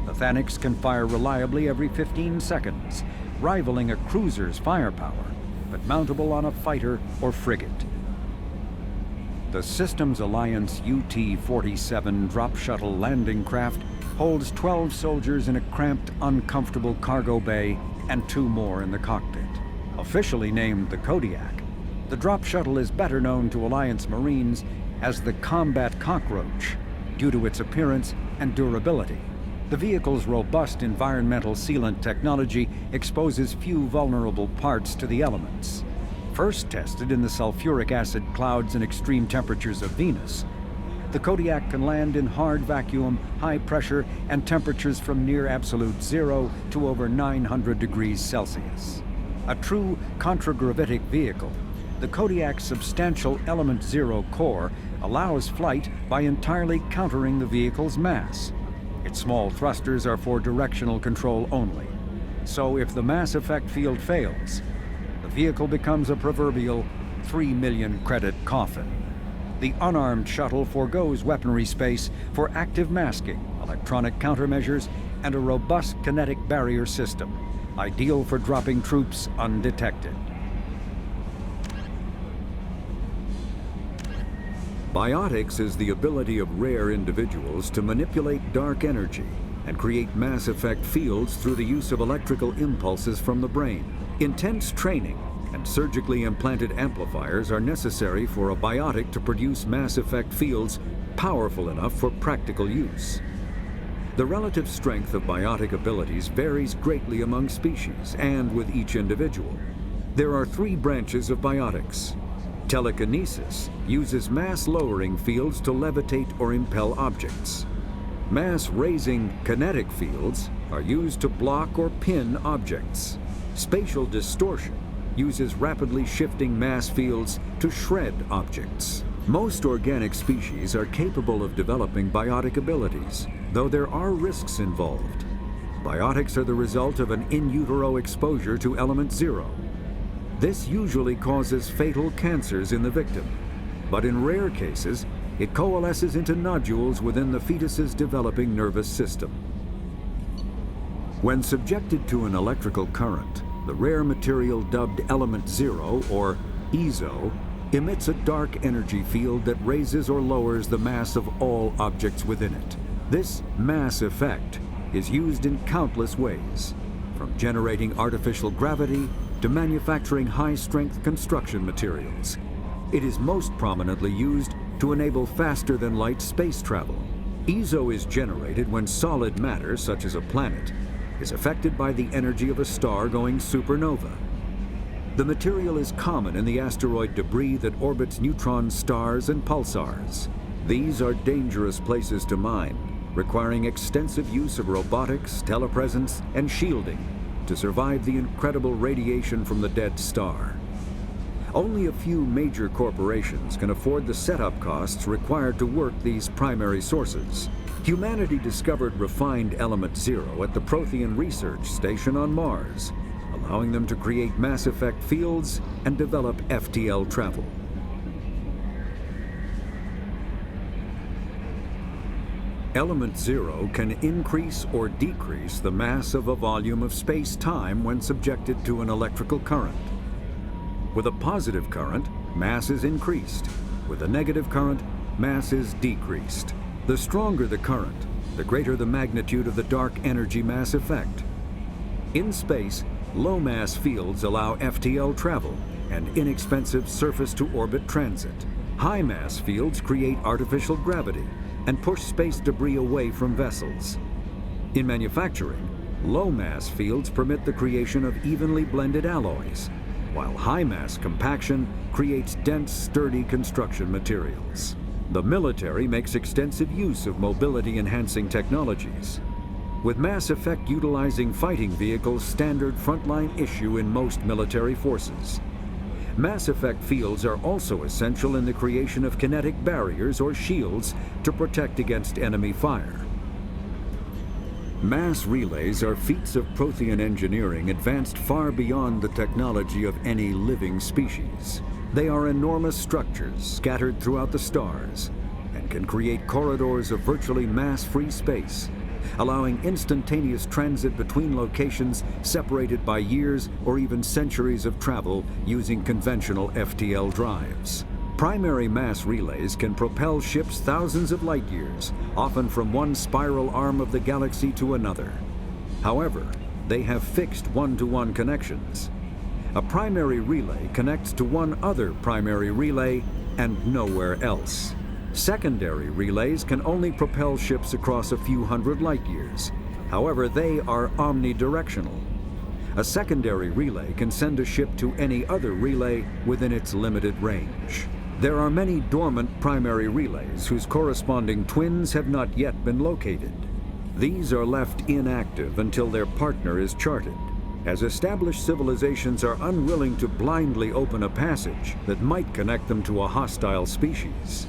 The Thanix can fire reliably every 15 seconds, rivaling a cruiser's firepower, but mountable on a fighter or frigate. The Systems Alliance UT-47 drop shuttle landing craft holds 12 soldiers in a cramped, uncomfortable cargo bay and 2 more in the cockpit. Officially named the Kodiak, the drop shuttle is better known to Alliance Marines as the Combat Cockroach, due to its appearance and durability. The vehicle's robust environmental sealant technology exposes few vulnerable parts to the elements. First tested in the sulfuric acid clouds and extreme temperatures of Venus, the Kodiak can land in hard vacuum, high pressure, and temperatures from near absolute zero to over 900 degrees Celsius. A true contragravitic vehicle, the Kodiak's substantial Element Zero core allows flight by entirely countering the vehicle's mass. Its small thrusters are for directional control only. So if the mass effect field fails, the vehicle becomes a proverbial 3 million credit coffin. The unarmed shuttle forgoes weaponry space for active masking, electronic countermeasures, and a robust kinetic barrier system, ideal for dropping troops undetected. Biotics is the ability of rare individuals to manipulate dark energy and create mass effect fields through the use of electrical impulses from the brain. Intense training and surgically implanted amplifiers are necessary for a biotic to produce mass effect fields powerful enough for practical use. The relative strength of biotic abilities varies greatly among species and with each individual. There are 3 branches of biotics. Telekinesis uses mass-lowering fields to levitate or impel objects. Mass-raising kinetic fields are used to block or pin objects. Spatial distortion uses rapidly shifting mass fields to shred objects. Most organic species are capable of developing biotic abilities, though there are risks involved. Biotics are the result of an in utero exposure to Element Zero. This usually causes fatal cancers in the victim, but in rare cases, it coalesces into nodules within the fetus's developing nervous system. When subjected to an electrical current, the rare material dubbed Element Zero, or EZO, emits a dark energy field that raises or lowers the mass of all objects within it. This mass effect is used in countless ways, from generating artificial gravity to manufacturing high-strength construction materials. It is most prominently used to enable faster-than-light space travel. EZO is generated when solid matter, such as a planet, is affected by the energy of a star going supernova. The material is common in the asteroid debris that orbits neutron stars and pulsars. These are dangerous places to mine, requiring extensive use of robotics, telepresence, and shielding to survive the incredible radiation from the dead star. Only a few major corporations can afford the setup costs required to work these primary sources. Humanity discovered refined Element Zero at the Prothean Research Station on Mars, allowing them to create mass effect fields and develop FTL travel. Element Zero can increase or decrease the mass of a volume of space-time when subjected to an electrical current. With a positive current, mass is increased. With a negative current, mass is decreased. The stronger the current, the greater the magnitude of the dark energy mass effect. In space, low-mass fields allow FTL travel and inexpensive surface-to-orbit transit. High-mass fields create artificial gravity and push space debris away from vessels. In manufacturing, low-mass fields permit the creation of evenly blended alloys, while high-mass compaction creates dense, sturdy construction materials. The military makes extensive use of mobility-enhancing technologies, with Mass Effect utilizing fighting vehicles standard frontline issue in most military forces. Mass Effect fields are also essential in the creation of kinetic barriers or shields to protect against enemy fire. Mass relays are feats of Prothean engineering advanced far beyond the technology of any living species. They are enormous structures scattered throughout the stars and can create corridors of virtually mass-free space, allowing instantaneous transit between locations separated by years or even centuries of travel using conventional FTL drives. Primary mass relays can propel ships thousands of light years, often from one spiral arm of the galaxy to another. However, they have fixed one-to-one connections. A primary relay connects to one other primary relay and nowhere else. Secondary relays can only propel ships across a few hundred light years. However, they are omnidirectional. A secondary relay can send a ship to any other relay within its limited range. There are many dormant primary relays whose corresponding twins have not yet been located. These are left inactive until their partner is charted, as established civilizations are unwilling to blindly open a passage that might connect them to a hostile species.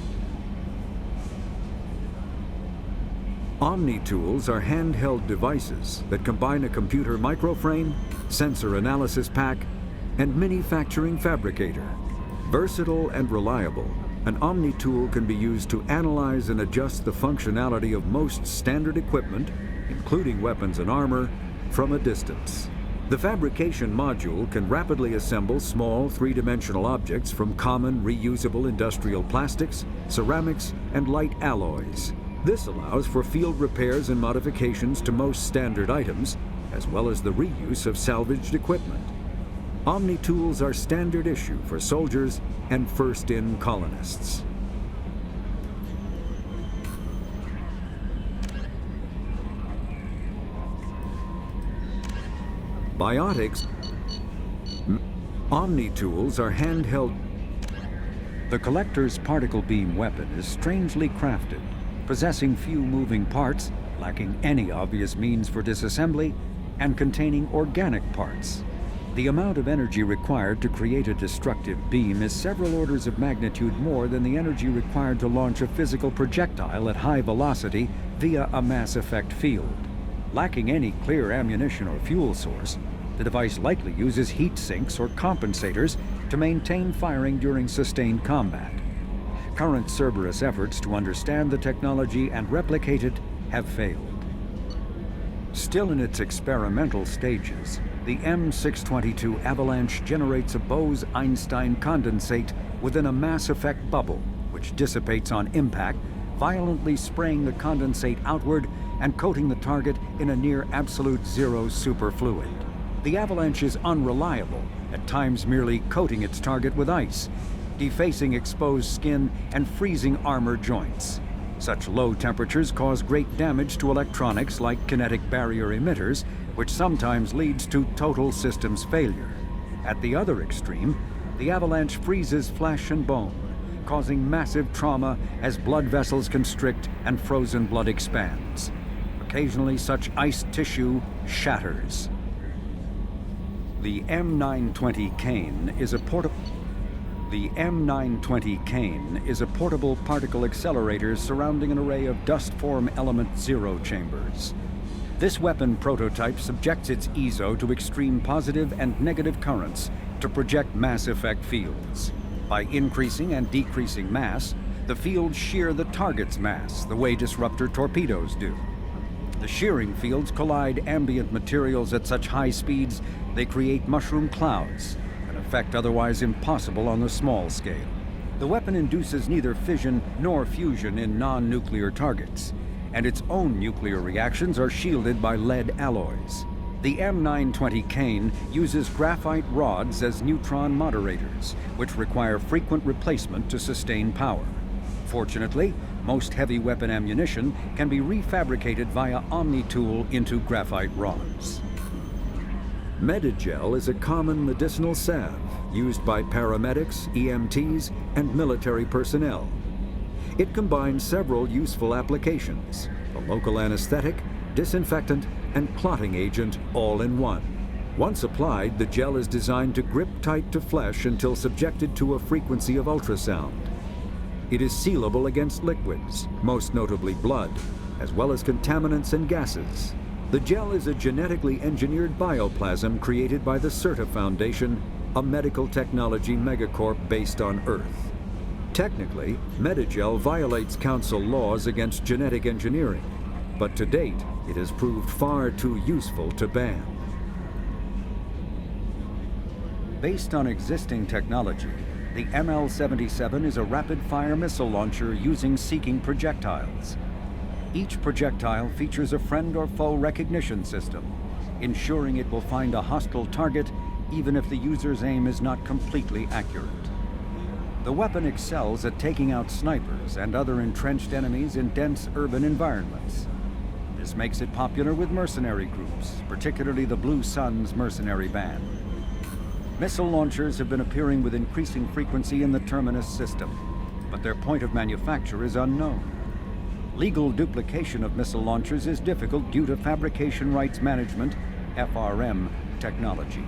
Omni-tools are handheld devices that combine a computer microframe, sensor analysis pack, and manufacturing fabricator. Versatile and reliable, an Omni-tool can be used to analyze and adjust the functionality of most standard equipment, including weapons and armor, from a distance. The fabrication module can rapidly assemble small three-dimensional objects from common reusable industrial plastics, ceramics, and light alloys. This allows for field repairs and modifications to most standard items, as well as the reuse of salvaged equipment. Omni-tools are standard issue for soldiers and first-in colonists. Biotics. Omni-tools are handheld. The Collector's particle beam weapon is strangely crafted, possessing few moving parts, lacking any obvious means for disassembly, and containing organic parts. The amount of energy required to create a destructive beam is several orders of magnitude more than the energy required to launch a physical projectile at high velocity via a Mass Effect field. Lacking any clear ammunition or fuel source, the device likely uses heat sinks or compensators to maintain firing during sustained combat. Current Cerberus efforts to understand the technology and replicate it have failed. Still in its experimental stages, the M622 Avalanche generates a Bose-Einstein condensate within a Mass Effect bubble, which dissipates on impact, violently spraying the condensate outward and coating the target in a near absolute zero superfluid. The Avalanche is unreliable, at times merely coating its target with ice, defacing exposed skin and freezing armor joints. Such low temperatures cause great damage to electronics like kinetic barrier emitters, which sometimes leads to total systems failure. At the other extreme, the Avalanche freezes flesh and bone, causing massive trauma as blood vessels constrict and frozen blood expands. Occasionally, such iced tissue shatters. The M920 Kane is a portable particle accelerator surrounding an array of dust-form element zero chambers. This weapon prototype subjects its EZO to extreme positive and negative currents to project mass effect fields. By increasing and decreasing mass, the fields shear the target's mass the way disruptor torpedoes do. The shearing fields collide ambient materials at such high speeds they create mushroom clouds, an effect otherwise impossible on the small scale. The weapon induces neither fission nor fusion in non-nuclear targets, and its own nuclear reactions are shielded by lead alloys. The M920 Kane uses graphite rods as neutron moderators, which require frequent replacement to sustain power. Fortunately, most heavy weapon ammunition can be refabricated via Omni-Tool into graphite rods. Medigel is a common medicinal salve used by paramedics, EMTs, and military personnel. It combines several useful applications: a local anesthetic, disinfectant, and clotting agent all in one. Once applied, the gel is designed to grip tight to flesh until subjected to a frequency of ultrasound. It is sealable against liquids, most notably blood, as well as contaminants and gases. The gel is a genetically engineered bioplasm created by the CERTA Foundation, a medical technology megacorp based on Earth. Technically, Medigel violates Council laws against genetic engineering, but to date, it has proved far too useful to ban. Based on existing technology, the ML-77 is a rapid-fire missile launcher using seeking projectiles. Each projectile features a friend or foe recognition system, ensuring it will find a hostile target even if the user's aim is not completely accurate. The weapon excels at taking out snipers and other entrenched enemies in dense urban environments. This makes it popular with mercenary groups, particularly the Blue Suns mercenary band. Missile launchers have been appearing with increasing frequency in the Terminus system, but their point of manufacture is unknown. Legal duplication of missile launchers is difficult due to Fabrication Rights Management, FRM, technology.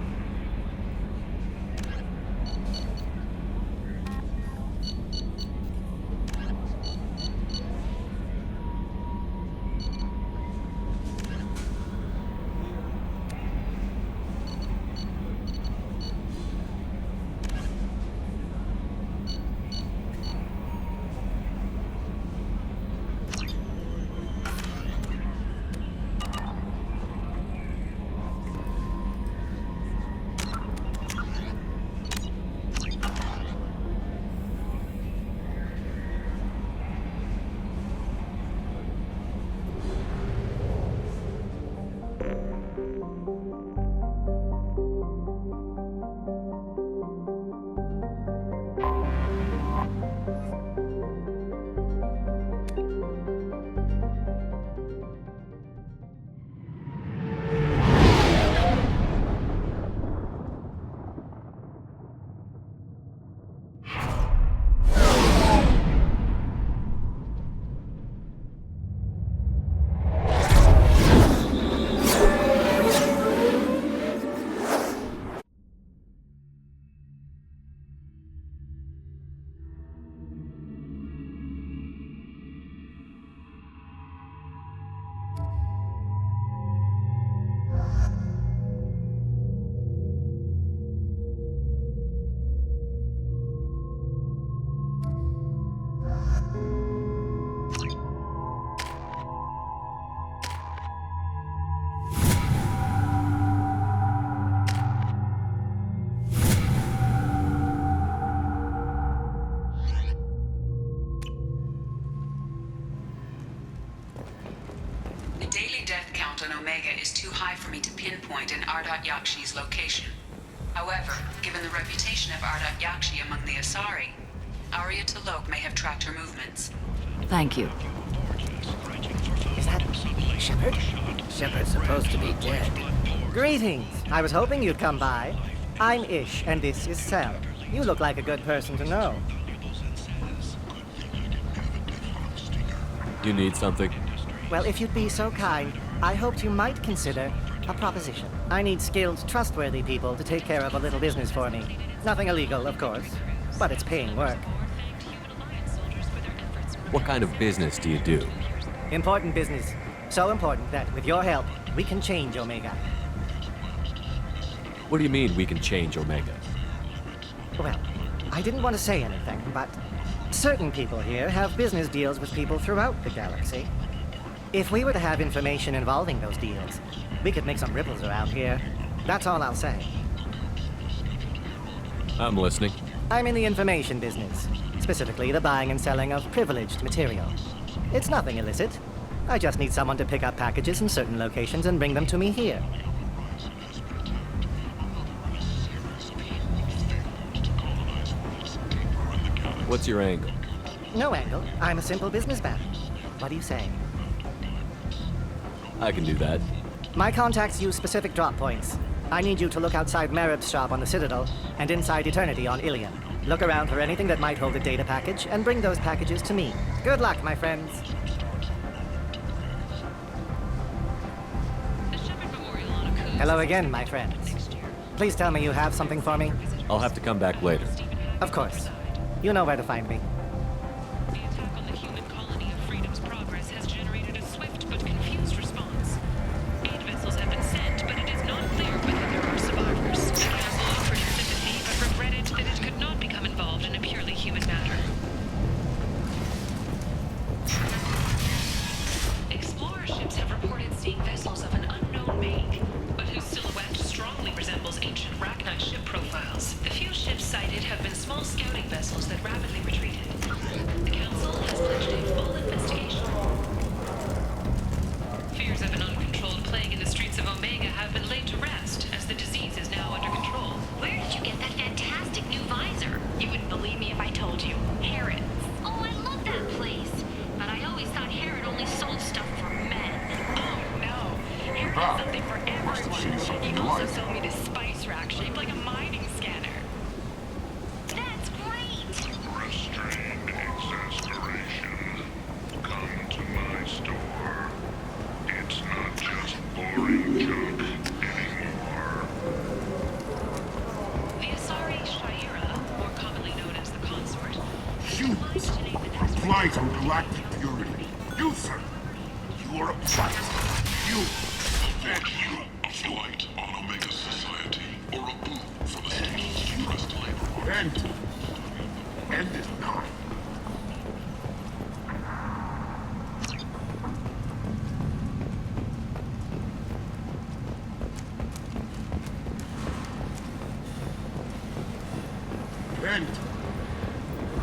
is too high for me to pinpoint in Ardat Yakshi's location. However, given the reputation of Ardat Yakshi among the Asari, Arya T'Loak may have tracked her movements. Thank you. Is that Shepard? Shepard's supposed to be dead. Greetings. I was hoping you'd come by. I'm Ish, and this is Sel. You look like a good person to know. You need something? Well, if you'd be so kind, I hoped you might consider A proposition. I need skilled, trustworthy people to take care of a little business for me. Nothing illegal, of course, but it's paying work. What kind of business do you do? Important business. So important that, with your help, we can change Omega. What do you mean we can change Omega? Well, I didn't want to say anything, but certain people here have business deals with people throughout the galaxy. If we were to have information involving those deals, we could make some ripples around here. That's all I'll say. I'm listening. I'm in the information business, specifically the buying and selling of privileged material. It's nothing illicit. I just need someone to pick up packages in certain locations and bring them to me here. What's your angle? No angle. I'm a simple businessman. What do you say? I can do that. My contacts use specific drop points. I need you to look outside Merib's shop on the Citadel and inside Eternity on Ilion. Look around for anything that might hold a data package and bring those packages to me. Good luck, my friends. Hello again, my friends. Please tell me you have something for me. I'll have to come back later. Of course. You know where to find me. The attack on the human colony of Freedom's Progress has generated a swift but confused response. Aid vessels have been sent, but it is not clear whether there are survivors. The Council offered its sympathy, but regretted that it could not become involved in a purely human matter. Explorer ships have reported seeing vessels of an unknown make, but whose silhouette strongly resembles ancient Rachni ship profiles. The few ships sighted have been small scouting vessels that rapidly retreated. The Council has pledged a full investigation. Fears of an uncontrolled plague in the streets of Omega have been laid to rest, as the disease is now under control. Where did you get that fantastic new visor? You wouldn't believe me if I told you. Harrods. Oh, I love that place. But I always thought Harrod only sold stuff for men. Oh, No, Harrod has something for everyone. He also sold me this spice rack shaped like a mining scanner. That's great! Restrained exasperation. Come to my store. It's not just boring junk anymore. The Asari Shaira, more commonly known as the Consort, You fly from galactic purity. You, sir. You are a fight. You and you. A flight on Omega Society, or a boon for the station's cheapest labor. End is not.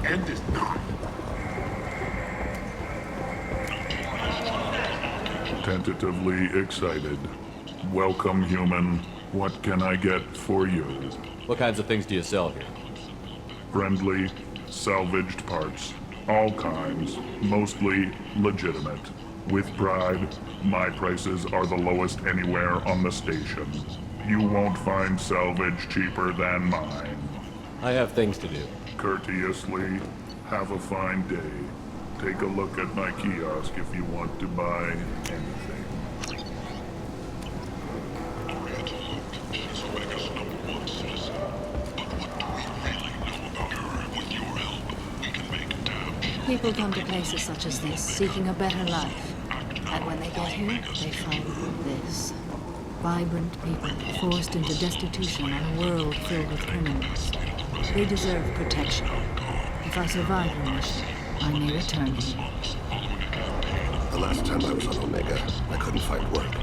End is not. Tentatively excited. Welcome, human. What can I get for you? What kinds of things do you sell here? Friendly, salvaged parts. All kinds. Mostly legitimate. With pride, my prices are the lowest anywhere on the station. You won't find salvage cheaper than mine. I have things to do. Courteously, have a fine day. Take a look at my kiosk if you want to buy anything. People come to places such as this, seeking a better life. And when they get here, they find this. Vibrant people, forced into destitution on a world filled with criminals. They deserve protection. If I survive the mission, I may return here. The last time I was on Omega, I couldn't find work.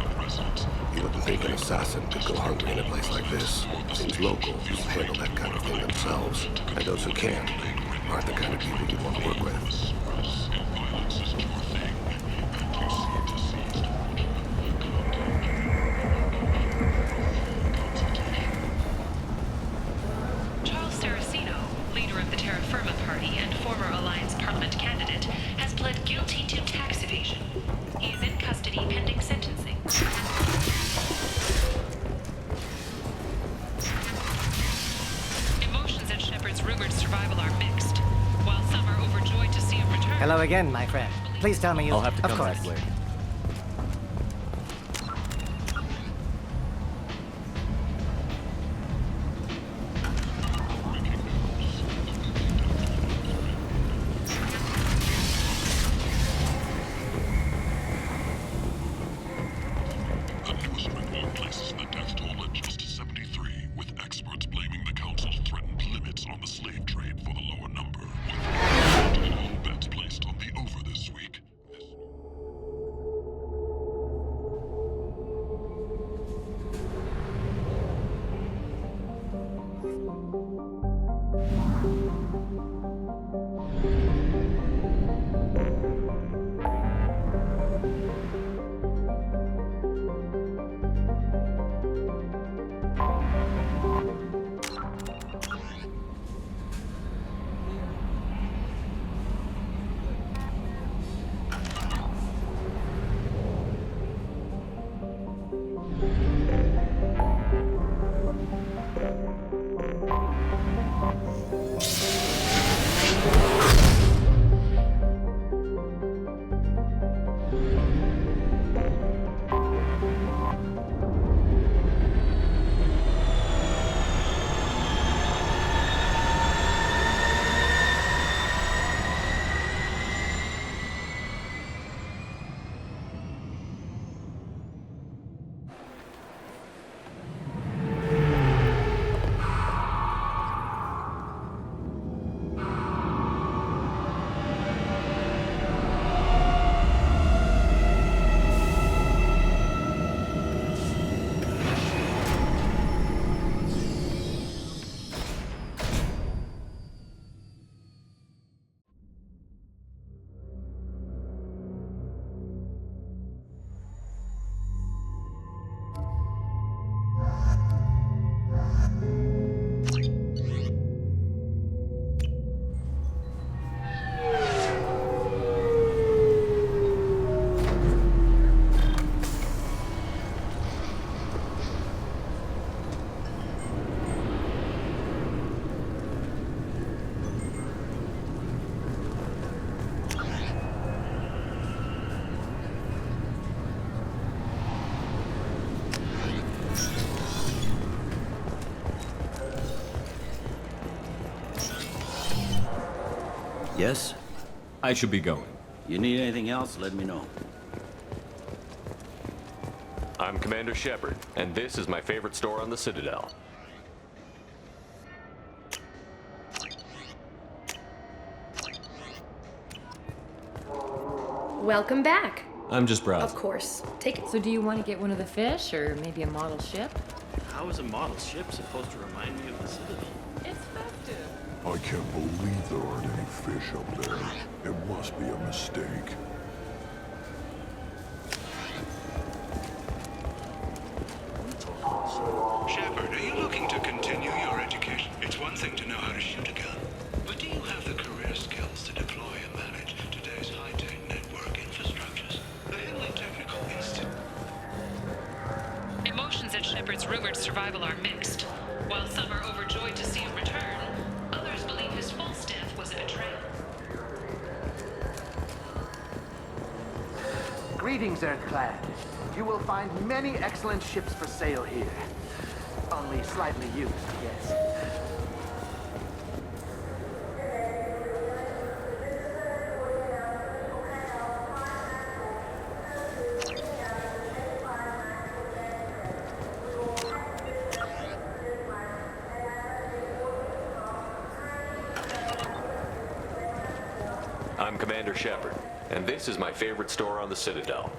You wouldn't think an assassin could go hungry in a place like this. Seems locals handle that kind of thing themselves. And those who can't aren't the kind of people you want to work with. Charles Saraceno, leader of the Terra Firma Party and former Alliance Parliament candidate, has pled guilty to tax evasion. He is in custody pending sentencing. Emotions at Shepard's rumored survival are mixed. While some are overjoyed to see him return... Hello again, my friend. Please tell me you... I'll have to Of come course. back later. Yes? I should be going. You need anything else, let me know. I'm Commander Shepard, and this is my favorite store on the Citadel. Welcome back. I'm just browsing. Of course. Take it. So do you want to get one of the fish, or maybe a model ship? How is a model ship supposed to remind me of the Citadel? It's festive. I can't believe there aren't any fish up there. It must be a mistake. Shepard, are you looking to continue your education? It's one thing to know how to shoot a gun, but do you have the career skills to deploy and manage today's high-tech network infrastructures? The Henley Technical Institute. Emotions at Shepard's rumored survival are mixed. While some are overjoyed to see him return, others believe his false death was a betrayal. Greetings, Earthclad. You will find many excellent ships for sale here. Only slightly used, yes. I'm Commander Shepard, and this is my favorite store on the Citadel.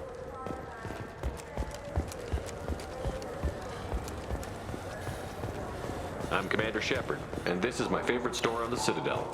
I'm Commander Shepard, and this is my favorite store on the Citadel.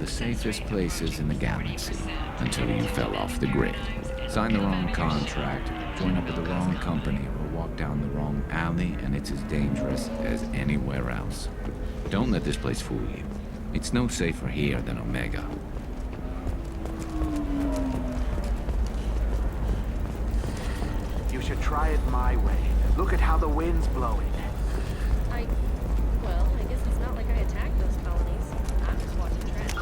Safest places in the galaxy until you fell off the grid. Sign the wrong contract, join up with the wrong company, or walk down the wrong alley, and it's as dangerous as anywhere else. Don't let this place fool you. It's no safer here than Omega. You should try it my way. Look at how the wind's blowing. Well, I guess it's not like I attacked those colonies. I'm just watching trends.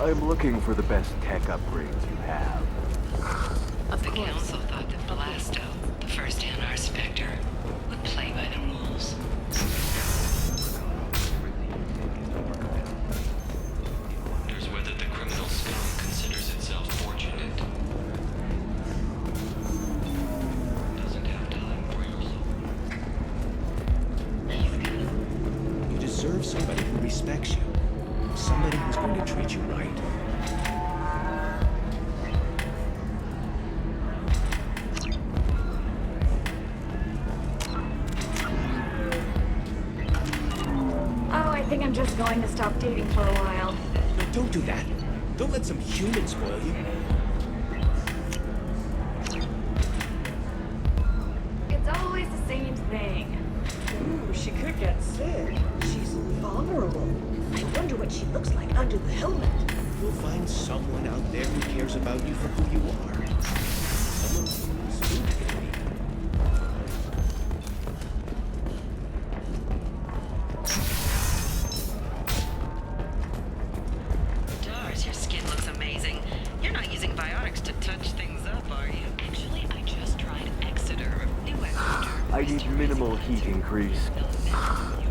I'm looking for the best tech upgrades you have. The Council thought that Blasto, the first NR Spectre, would play by the rules. Wonders whether the criminal scum considers itself fortunate. Doesn't have time for yourself. You deserve somebody who respects you. Somebody who's going to treat you right. I think I'm just going to stop dating for a while. No, don't do that. Don't let some human spoil you. into the helmet. You'll find someone out there who cares about you for who you are. Someone who's good to me. Dars, your skin looks amazing. You're not using biotics to touch things up, are you? Actually, I just tried Exeter. New Exeter. I need minimal heat increase.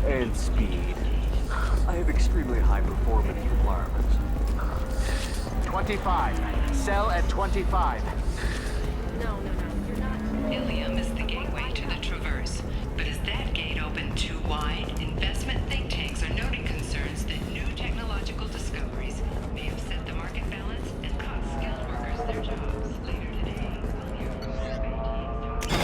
And speed. I have extremely high performance requirements. 25. Cell at 25. No, you're not. Ilium is the gateway to the Traverse. But is that gate open too wide? Investment think tanks are noting concerns that new technological discoveries may upset the market balance and cost skilled workers their jobs. Later today, we'll hear from survey teams.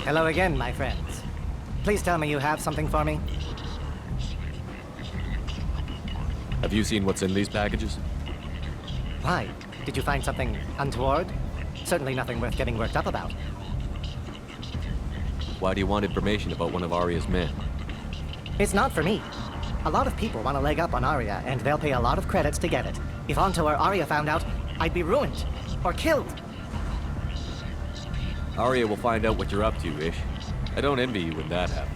Hello again, my friends. Please tell me you have something for me. Have you seen what's in these packages? Why? Did you find something untoward? Certainly nothing worth getting worked up about. Why do you want information about one of Arya's men? It's not for me. A lot of people want a leg up on Arya, and they'll pay a lot of credits to get it. If Anto or Arya found out, I'd be ruined. Or killed. Arya will find out what you're up to, Ish. I don't envy you when that happens.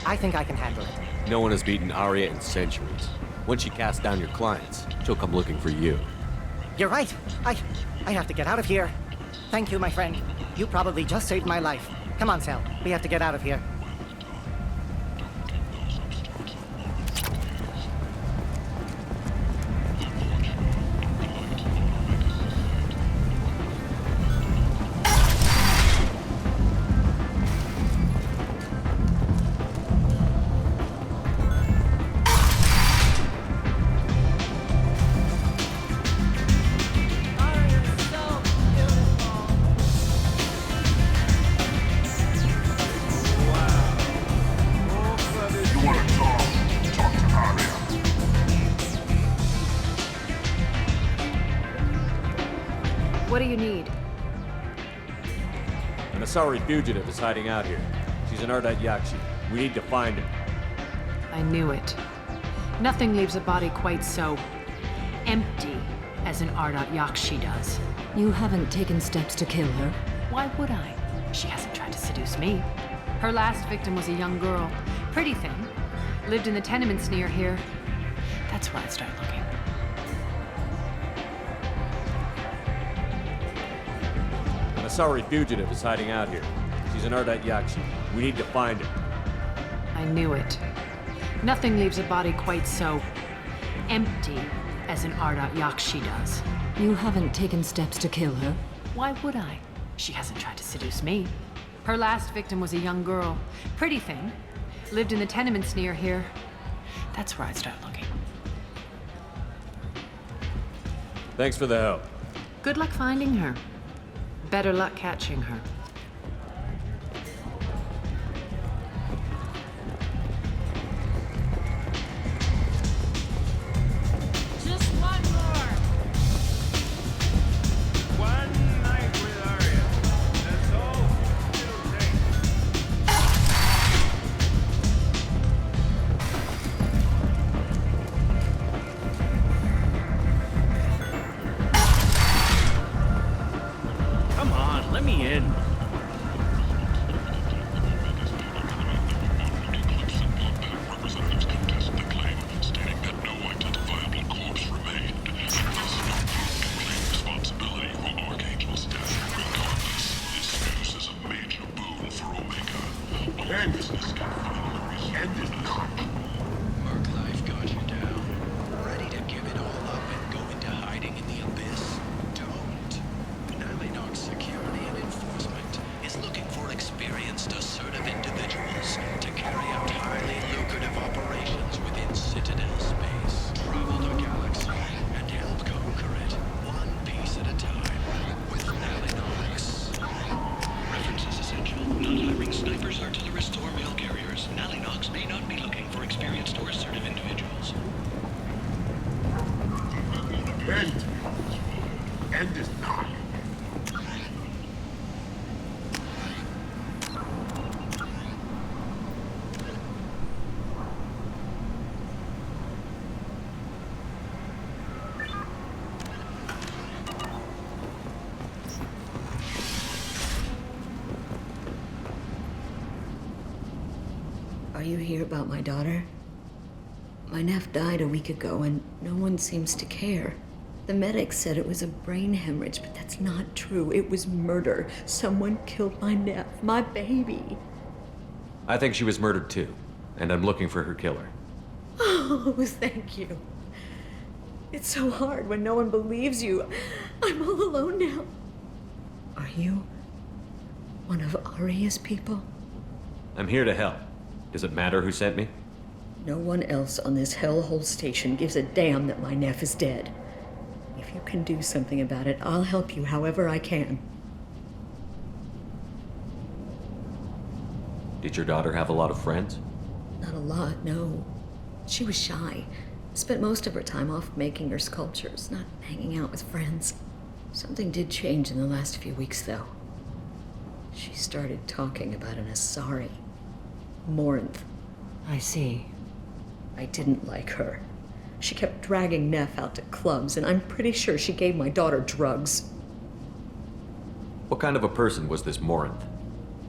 I think I can handle it. No one has beaten Arya in centuries. When she casts down your clients, she'll come looking for you. You're right. I have to get out of here. Thank you, my friend. You probably just saved my life. Come on, Sal. We have to get out of here. What do you need? An Asari fugitive is hiding out here. She's an Ardat Yakshi. We need to find her. I knew it. Nothing leaves a body quite so empty as an Ardat Yakshi does. You haven't taken steps to kill her. Why would I? She hasn't tried to seduce me. Her last victim was a young girl. Pretty thing. Lived in the tenements near here. That's where I'd start looking. An Asari fugitive is hiding out here. She's an Ardat Yakshi. We need to find her. I knew it. Nothing leaves a body quite so empty as an Ardat Yakshi does. You haven't taken steps to kill her. Why would I? She hasn't tried to seduce me. Her last victim was a young girl. Pretty thing. Lived in the tenements near here. That's where I'd start looking. Thanks for the help. Good luck finding her. Better luck catching her. Just one more. One night with Arya. That's all it'll take. Come on, let me in. Representatives contest the claim, stating that no identifiable corpse remained, and thus no group can claim responsibility for Archangel's death. Regardless, this news is a major boon for Omega. Our business can finally end it now. Mark Life got you down. Ready to give it all up and go into hiding in the abyss? Don't. Nalinox Security and Enforcement is looking for experienced, assertive individuals to carry out highly lucrative operations within Citadel space. Travel the galaxy and help conquer it, one piece at a time, with Nalinox. Reference is essential. Not hiring snipers, artillerists, or mail carriers. Nalinox may not be looking for experienced or assertive individuals. End is not. Are you here about my daughter? My nephew died a week ago and no one seems to care. The medics said it was a brain hemorrhage, but that's not true. It was murder. Someone killed my nephew, my baby. I think she was murdered too, and I'm looking for her killer. Oh, thank you. It's so hard when no one believes you. I'm all alone now. Are you one of Arya's people? I'm here to help. Does it matter who sent me? No one else on this hellhole station gives a damn that my nephew is dead. If you can do something about it, I'll help you however I can. Did your daughter have a lot of friends? Not a lot, no. She was shy. Spent most of her time off making her sculptures, not hanging out with friends. Something did change in the last few weeks, though. She started talking about an Asari. Morinth. I see. I didn't like her. She kept dragging Neff out to clubs, and I'm pretty sure she gave my daughter drugs. What kind of a person was this Morinth?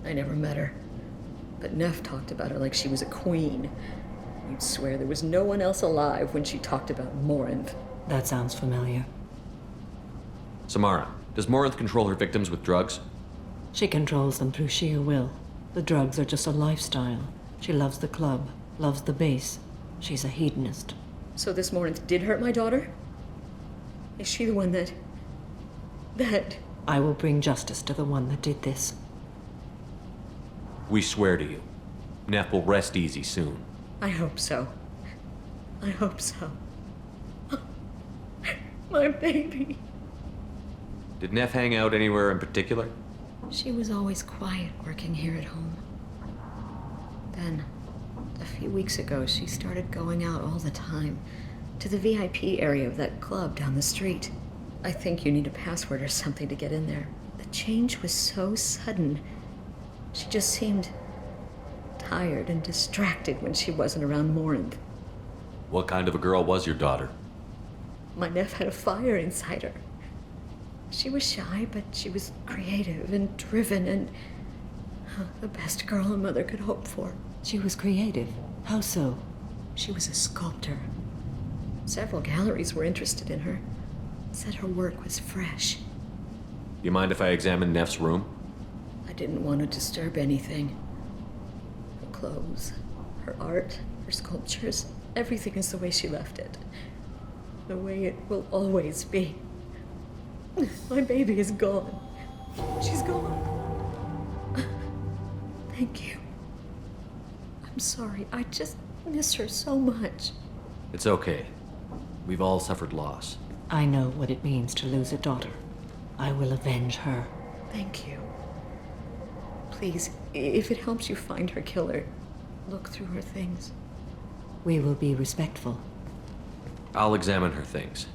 I never met her. But Neff talked about her like she was a queen. You'd swear there was no one else alive when she talked about Morinth. That sounds familiar. Samara, does Morinth control her victims with drugs? She controls them through sheer will. The drugs are just a lifestyle. She loves the club, loves the base. She's a hedonist. So this Morinth did hurt my daughter? Is she the one that... I will bring justice to the one that did this. We swear to you. Neff will rest easy soon. I hope so. I hope so. My baby. Did Neff hang out anywhere in particular? She was always quiet working here at home. Then, a few weeks ago, she started going out all the time to the VIP area of that club down the street. I think you need a password or something to get in there. The change was so sudden. She just seemed tired and distracted when she wasn't around Morinth. What kind of a girl was your daughter? My Neff had a fire inside her. She was shy, but she was creative and driven and the best girl a mother could hope for. She was creative? How so? She was a sculptor. Several galleries were interested in her. Said her work was fresh. You mind if I examine Neff's room? I didn't want to disturb anything. Her clothes, her art, her sculptures, everything is the way she left it. The way it will always be. My baby is gone. She's gone. Thank you. I'm sorry. I just miss her so much. It's okay. We've all suffered loss. I know what it means to lose a daughter. I will avenge her. Thank you. Please, if it helps you find her killer, look through her things. We will be respectful. I'll examine her things.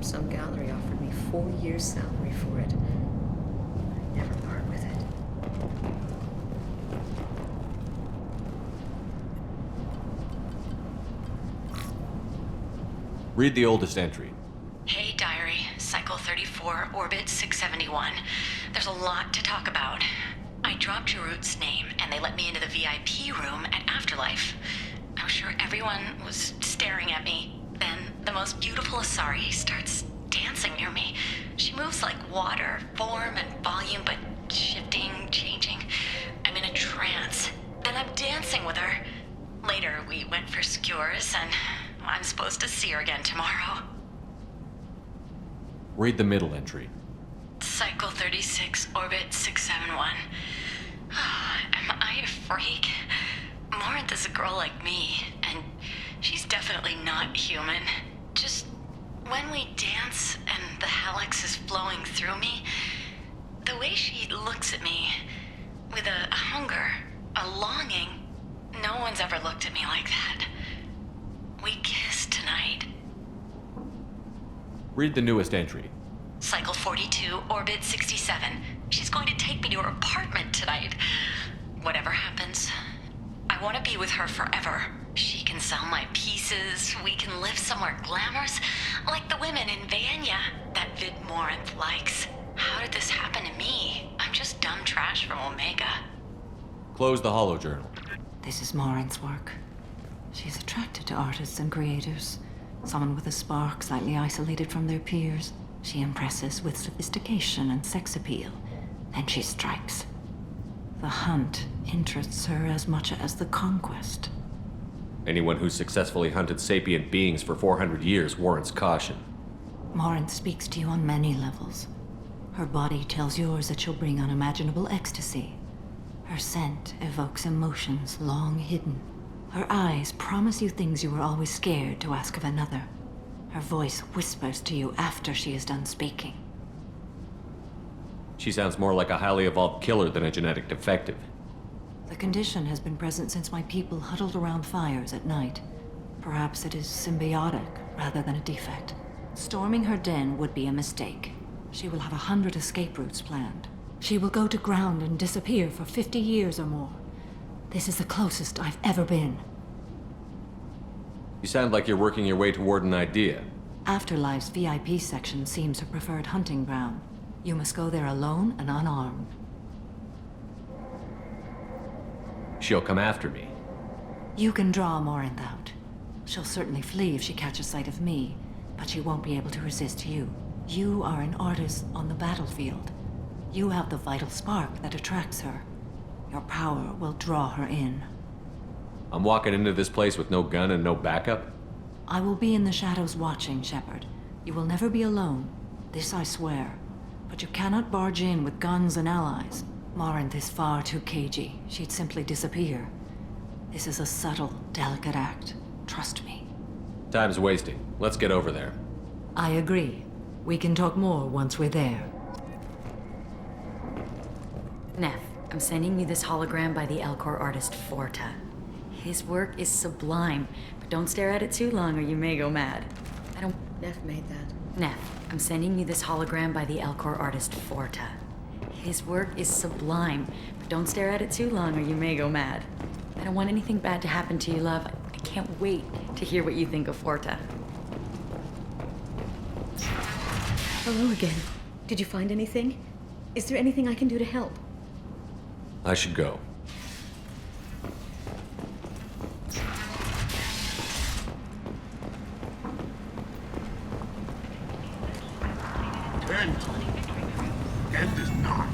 Some gallery offered me 4 years' salary for it. I'd never part with it. Read the oldest entry. Hey, Diary. Cycle 34, Orbit 671. There's a lot to talk about. I dropped Jarut's name, and they let me into the VIP room at Afterlife. I was sure everyone was staring at me. Then, the most beautiful Asari starts dancing near me. She moves like water, form and volume, but shifting, changing. I'm in a trance. Then I'm dancing with her. Later, we went for skewers, and I'm supposed to see her again tomorrow. Read the middle entry. Cycle 36, Orbit 671. Am I a freak? Morinth is a girl like me, and she's definitely not human. Just when we dance and the helix is flowing through me, the way she looks at me with a hunger, a longing, no one's ever looked at me like that. We kissed tonight. Read the newest entry. Cycle 42, Orbit 67. She's going to take me to her apartment tonight. Whatever happens, I want to be with her forever. She can sell my pieces. We can live somewhere glamorous, like the women in Vanya that Vid Morinth likes. How did this happen to me? I'm just dumb trash from Omega. Close the holo journal. This is Morinth's work. She's attracted to artists and creators. Someone with a spark, slightly isolated from their peers. She impresses with sophistication and sex appeal. Then she strikes. The hunt interests her as much as the conquest. Anyone who's successfully hunted sapient beings for 400 years warrants caution. Morinth speaks to you on many levels. Her body tells yours that she'll bring unimaginable ecstasy. Her scent evokes emotions long hidden. Her eyes promise you things you were always scared to ask of another. Her voice whispers to you after she is done speaking. She sounds more like a highly evolved killer than a genetic defective. The condition has been present since my people huddled around fires at night. Perhaps it is symbiotic rather than a defect. Storming her den would be a mistake. She will have 100 escape routes planned. She will go to ground and disappear for 50 years or more. This is the closest I've ever been. You sound like you're working your way toward an idea. Afterlife's VIP section seems her preferred hunting ground. You must go there alone and unarmed. She'll come after me. You can draw Morinth out. She'll certainly flee if she catches sight of me, but she won't be able to resist you. You are an artist on the battlefield. You have the vital spark that attracts her. Your power will draw her in. I'm walking into this place with no gun and no backup? I will be in the shadows watching, Shepard. You will never be alone. This I swear. But you cannot barge in with guns and allies. Morinth is far too cagey. She'd simply disappear. This is a subtle, delicate act. Trust me. Time's wasting. Let's get over there. I agree. We can talk more once we're there. Neff, I'm sending you this hologram by the Elcor artist Forta. His work is sublime, but don't stare at it too long or you may go mad. Neff made that. Neff, I'm sending you this hologram by the Elcor artist Forta. His work is sublime, but don't stare at it too long or you may go mad. I don't want anything bad to happen to you, love. I can't wait to hear what you think of Forta. Hello again. Did you find anything? Is there anything I can do to help? I should go. End is not.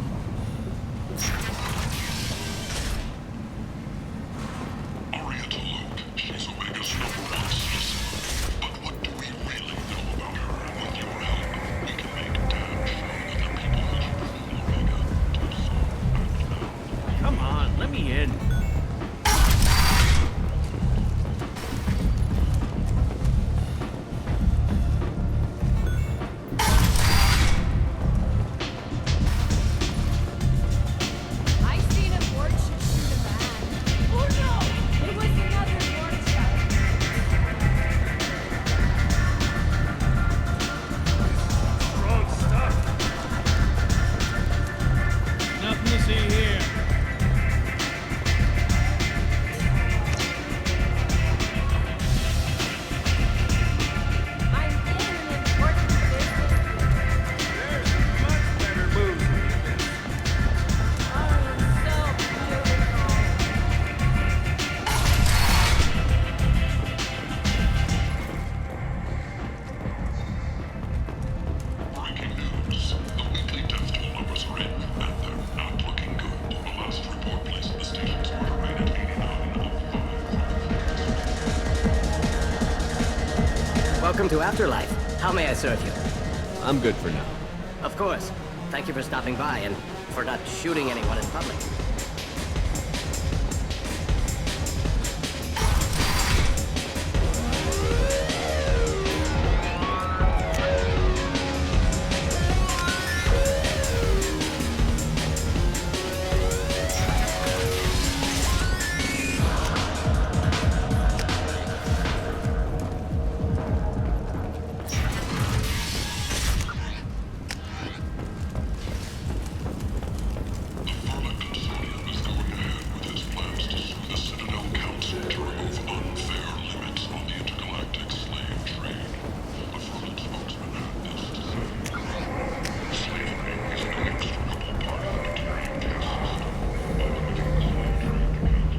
Aria T'Loak, she's Omega's #1 citizen. But what do we really know about her? With your help, we can make damn sure that the people who rule Omega do so. Come on, let me in. Welcome to Afterlife. How may I serve you? I'm good for now. Of course. Thank you for stopping by and for not shooting anyone in public.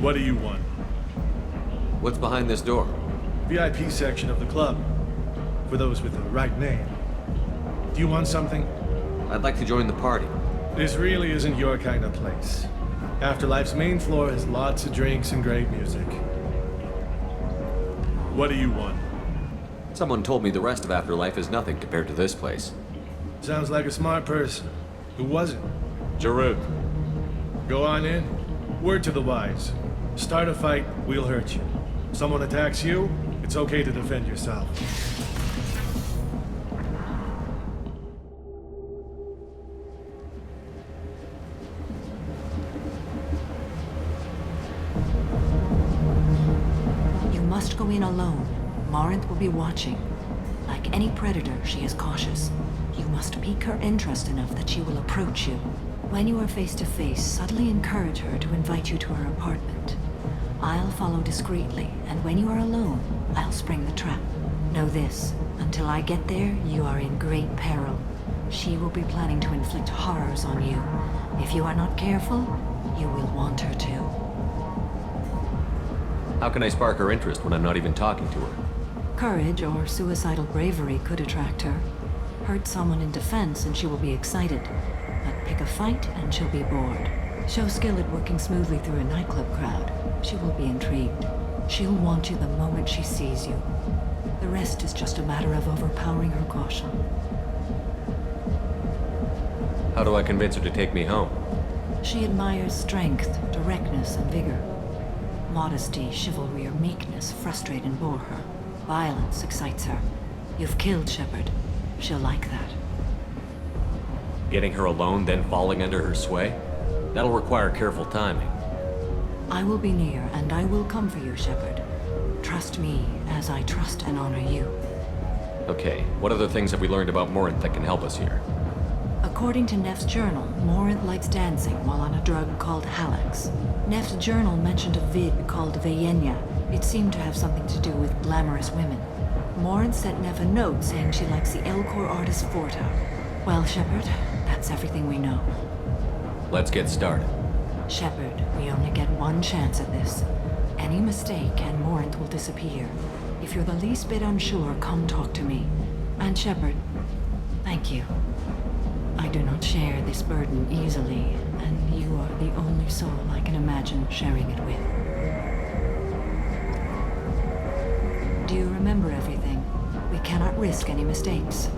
What do you want? What's behind this door? VIP section of the club. For those with the right name. Do you want something? I'd like to join the party. This really isn't your kind of place. Afterlife's main floor has lots of drinks and great music. What do you want? Someone told me the rest of Afterlife is nothing compared to this place. Sounds like a smart person. Who was it? Jarut. Go on in. Word to the wise. Start a fight, we'll hurt you. Someone attacks you, it's okay to defend yourself. You must go in alone. Morinth will be watching. Like any predator, she is cautious. You must pique her interest enough that she will approach you. When you are face to face, subtly encourage her to invite you to her apartment. I'll follow discreetly, and when you are alone, I'll spring the trap. Know this, until I get there, you are in great peril. She will be planning to inflict horrors on you. If you are not careful, you will want her to. How can I spark her interest when I'm not even talking to her? Courage or suicidal bravery could attract her. Hurt someone in defense and she will be excited. But pick a fight and she'll be bored. Show skill at working smoothly through a nightclub crowd. She will be intrigued. She'll want you the moment she sees you. The rest is just a matter of overpowering her caution. How do I convince her to take me home? She admires strength, directness, and vigor. Modesty, chivalry, or meekness frustrate and bore her. Violence excites her. You've killed Shepard. She'll like that. Getting her alone, then falling under her sway? That'll require careful timing. I will be near, and I will come for you, Shepard. Trust me, as I trust and honor you. Okay, what other things have we learned about Morinth that can help us here? According to Neff's journal, Morinth likes dancing while on a drug called Halax. Neff's journal mentioned a vid called Vayenya. It seemed to have something to do with glamorous women. Morinth sent Neff a note saying she likes the Elcor artist Forta. Well, Shepard, that's everything we know. Let's get started. Shepard, we only get one chance at this. Any mistake and Morinth will disappear. If you're the least bit unsure, come talk to me. And Shepard, thank you. I do not share this burden easily, and you are the only soul I can imagine sharing it with. Do you remember everything? We cannot risk any mistakes.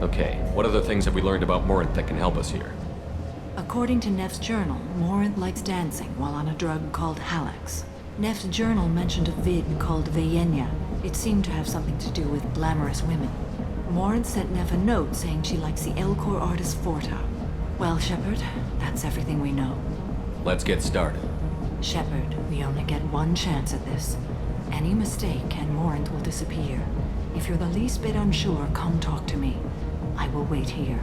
Okay, what other things have we learned about Morinth that can help us here? According to Neff's journal, Morinth likes dancing while on a drug called Halax. Neff's journal mentioned a vid called Vayenya. It seemed to have something to do with glamorous women. Morinth sent Neff a note saying she likes the Elcor artist Forta. Well, Shepard, that's everything we know. Let's get started. Shepard, we only get one chance at this. Any mistake and Morinth will disappear. If you're the least bit unsure, come talk to me. I will wait here.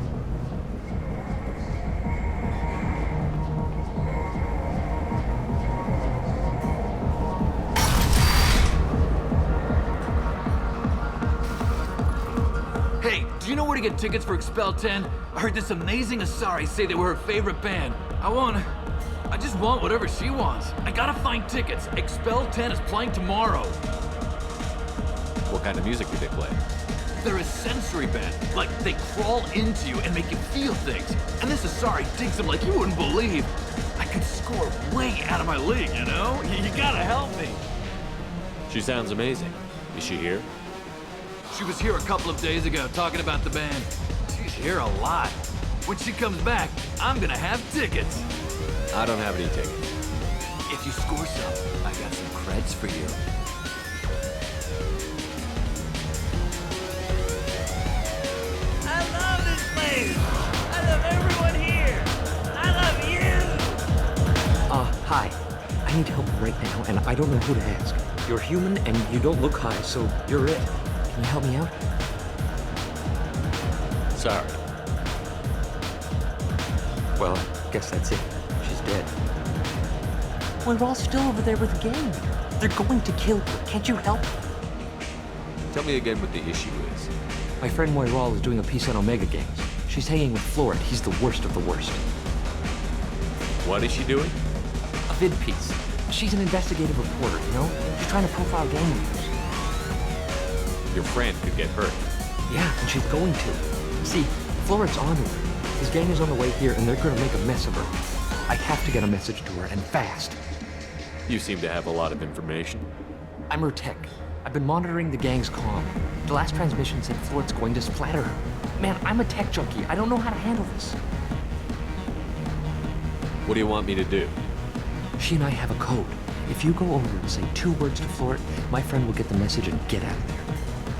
Hey, do you know where to get tickets for Expel 10? I heard this amazing Asari say they were her favorite band. I just want whatever she wants. I gotta find tickets. Expel 10 is playing tomorrow. What kind of music do they play? They're a sensory band. Like, they crawl into you and make you feel things. And this Asari digs them like you wouldn't believe. I could score way out of my league, you know? You gotta help me. She sounds amazing. Is she here? She was here a couple of days ago talking about the band. She's here a lot. When she comes back, I'm gonna have tickets. I don't have any tickets. If you score some, I got some creds for you. I love this place! I love everyone here! I love you! Hi. I need help right now, and I don't know who to ask. You're human, and you don't look high, so you're it. Can you help me out? Sorry. Well, I guess that's it. She's dead. Moiral's still over there with the gang. They're going to kill her. Can't you help? Tell me again what the issue is. My friend Moiral is doing a piece on Omega gangs. She's hanging with Florid. He's the worst of the worst. What is she doing? A vid piece. She's an investigative reporter, you know? She's trying to profile gang leaders. Your friend could get hurt. Yeah, and she's going to. See, Florid's on to her. His gang is on the way here, and they're gonna make a mess of her. I have to get a message to her, and fast. You seem to have a lot of information. I'm her tech. I've been monitoring the gang's comm. The last transmission said Florid's going to splatter her. Man, I'm a tech junkie. I don't know how to handle this. What do you want me to do? She and I have a code. If you go over and say 2 words to Floret, my friend will get the message and get out of there.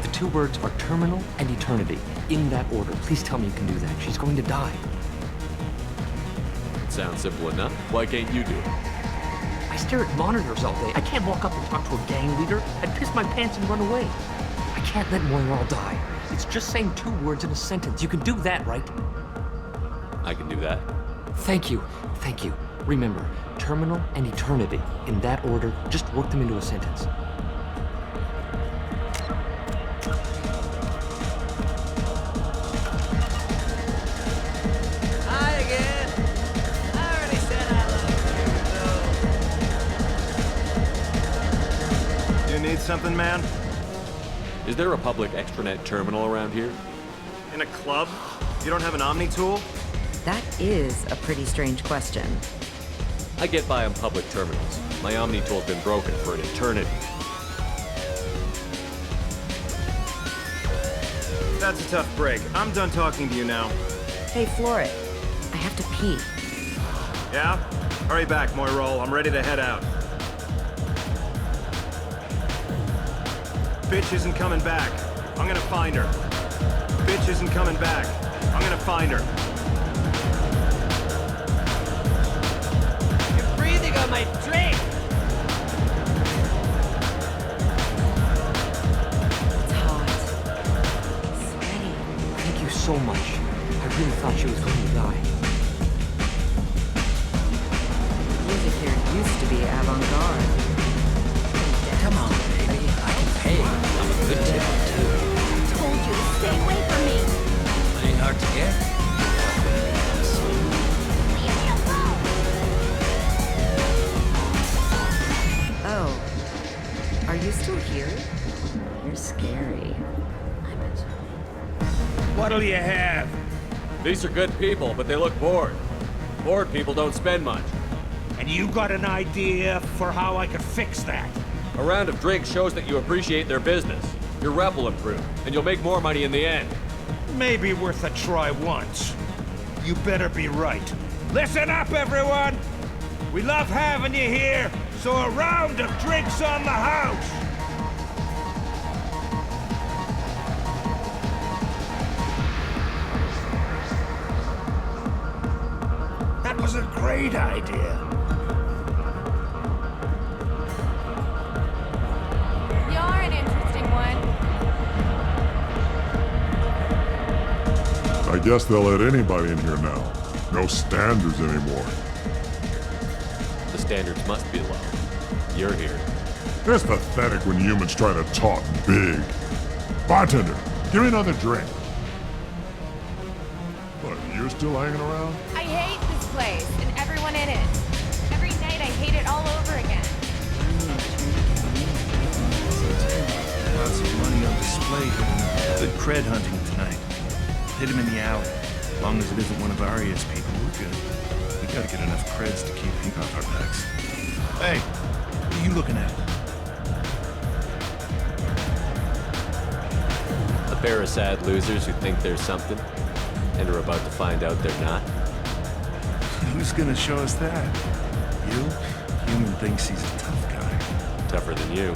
The 2 words are terminal and eternity, in that order. Please tell me you can do that. She's going to die. Sounds simple enough. Why can't you do it? I stare at monitors all day. I can't walk up and talk to a gang leader. I'd piss my pants and run away. I can't let Moira die. It's just saying 2 words in a sentence. You can do that, right? I can do that. Thank you. Thank you. Remember, terminal and eternity. In that order, just work them into a sentence. Hi again. I already said I love you, You need something, man? Is there a public extranet terminal around here? In a club? You don't have an Omni tool? That is a pretty strange question. I get by on public terminals. My Omni tool's been broken for an eternity. That's a tough break. I'm done talking to you now. Hey, Floret, I have to pee. Yeah? Hurry back, Moira. I'm ready to head out. Bitch isn't coming back. I'm gonna find her. Bitch isn't coming back. I'm gonna find her. You're breathing on my drink! It's hot. Sweaty. Thank you so much. I really thought she was going to die. Music here used to be avant-garde. Come on, baby. I can pay. I'm a good tipper, too. I told you to stay away from me. Ain't hard to get. Oh. Are you still here? You're scary. What'll you have? These are good people, but they look bored. Bored people don't spend much. And you got an idea for how I could fix that? A round of drinks shows that you appreciate their business. Your rep will improve, and you'll make more money in the end. Maybe worth a try once. You better be right. Listen up, everyone! We love having you here, so a round of drinks on the house! That was a great idea. You're an interesting one. I guess they'll let anybody in here now. No standards anymore. The standards must be low. You're here. It's pathetic when humans try to talk big. Bartender, give me another drink. What, you're still hanging around? I hate this place and everyone in it. Every night I hate it all over again. Lots of money on display here. Good cred hunting tonight. Hit him in the alley. As long as it isn't one of Arya's people, we're good. We gotta get enough creds to keep ink off our backs. Hey, what are you looking at? A pair of sad losers who think there's something, and are about to find out they're not. Who's gonna show us that? You? Human thinks he's a tough guy. Tougher than you.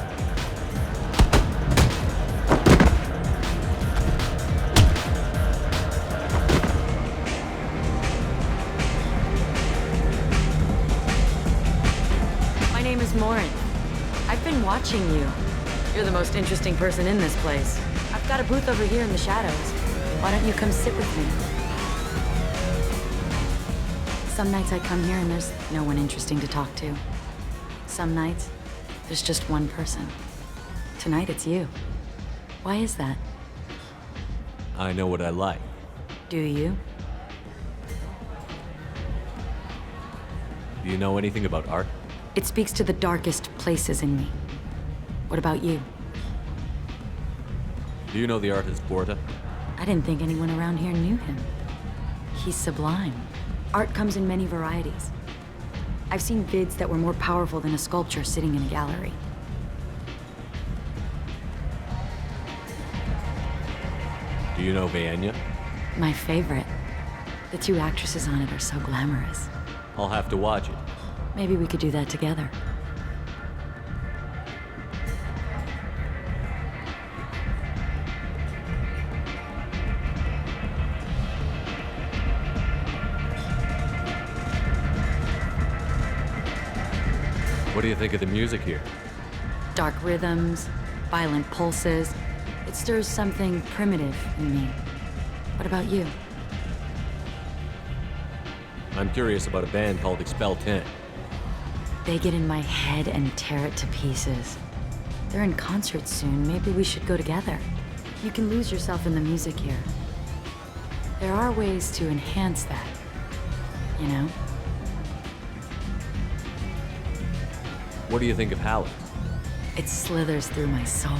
My name is Morin. I've been watching you. You're the most interesting person in this place. I've got a booth over here in the shadows. Why don't you come sit with me? Some nights I come here and there's no one interesting to talk to. Some nights, there's just one person. Tonight it's you. Why is that? I know what I like. Do you? Do you know anything about art? It speaks to the darkest places in me. What about you? Do you know the artist Porta? I didn't think anyone around here knew him. He's sublime. Art comes in many varieties. I've seen vids that were more powerful than a sculpture sitting in a gallery. Do you know Vaenya? My favorite. The two actresses on it are so glamorous. I'll have to watch it. Maybe we could do that together. What do you think of the music here? Dark rhythms, violent pulses. It stirs something primitive in me. What about you? I'm curious about a band called Expel 10. They get in my head and tear it to pieces. They're in concert soon. Maybe we should go together. You can lose yourself in the music here. There are ways to enhance that, you know? What do you think of Hallex? It slithers through my soul.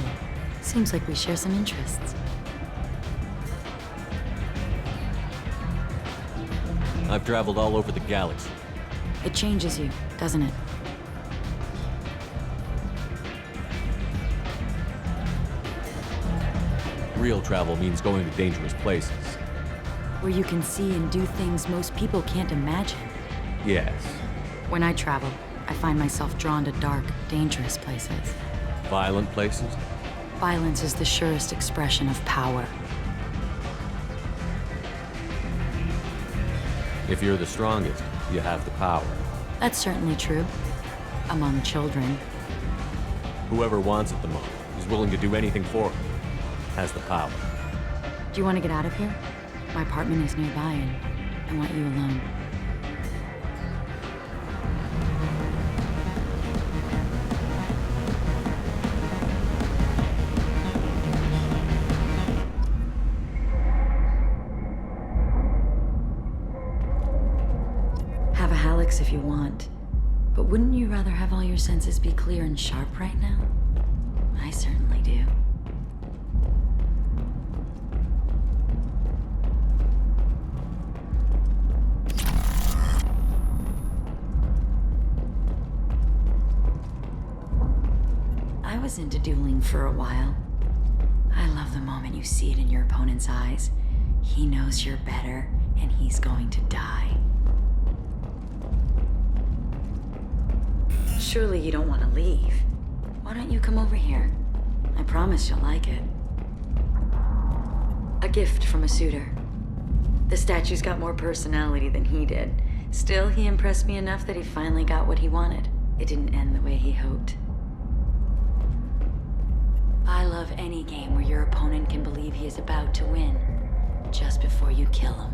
Seems like we share some interests. I've traveled all over the galaxy. It changes you, doesn't it? Real travel means going to dangerous places. Where you can see and do things most people can't imagine. Yes. When I travel, I find myself drawn to dark, dangerous places. Violent places? Violence is the surest expression of power. If you're the strongest, you have the power. That's certainly true. Among children. Whoever wants it the most, is willing to do anything for it, has the power. Do you want to get out of here? My apartment is nearby and I want you alone. Have a Hallex if you want, but wouldn't you rather have all your senses be clear and sharp right now? I certainly do. I was into dueling for a while. I love the moment you see it in your opponent's eyes. He knows you're better, and he's going to die. Surely you don't want to leave. Why don't you come over here? I promise you'll like it. A gift from a suitor. The statue's got more personality than he did. Still, he impressed me enough that he finally got what he wanted. It didn't end the way he hoped. I love any game where your opponent can believe he is about to win, just before you kill him.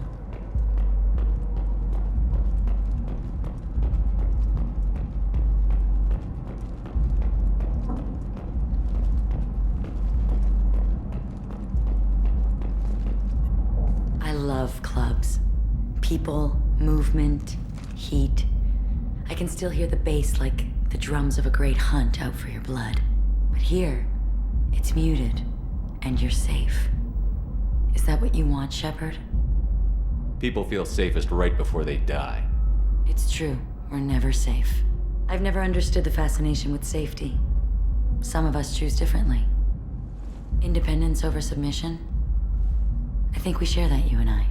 I love clubs. People, movement, heat. I can still hear the bass like the drums of a great hunt out for your blood. But here, it's muted, and you're safe. Is that what you want, Shepard? People feel safest right before they die. It's true. We're never safe. I've never understood the fascination with safety. Some of us choose differently. Independence over submission? I think we share that, you and I.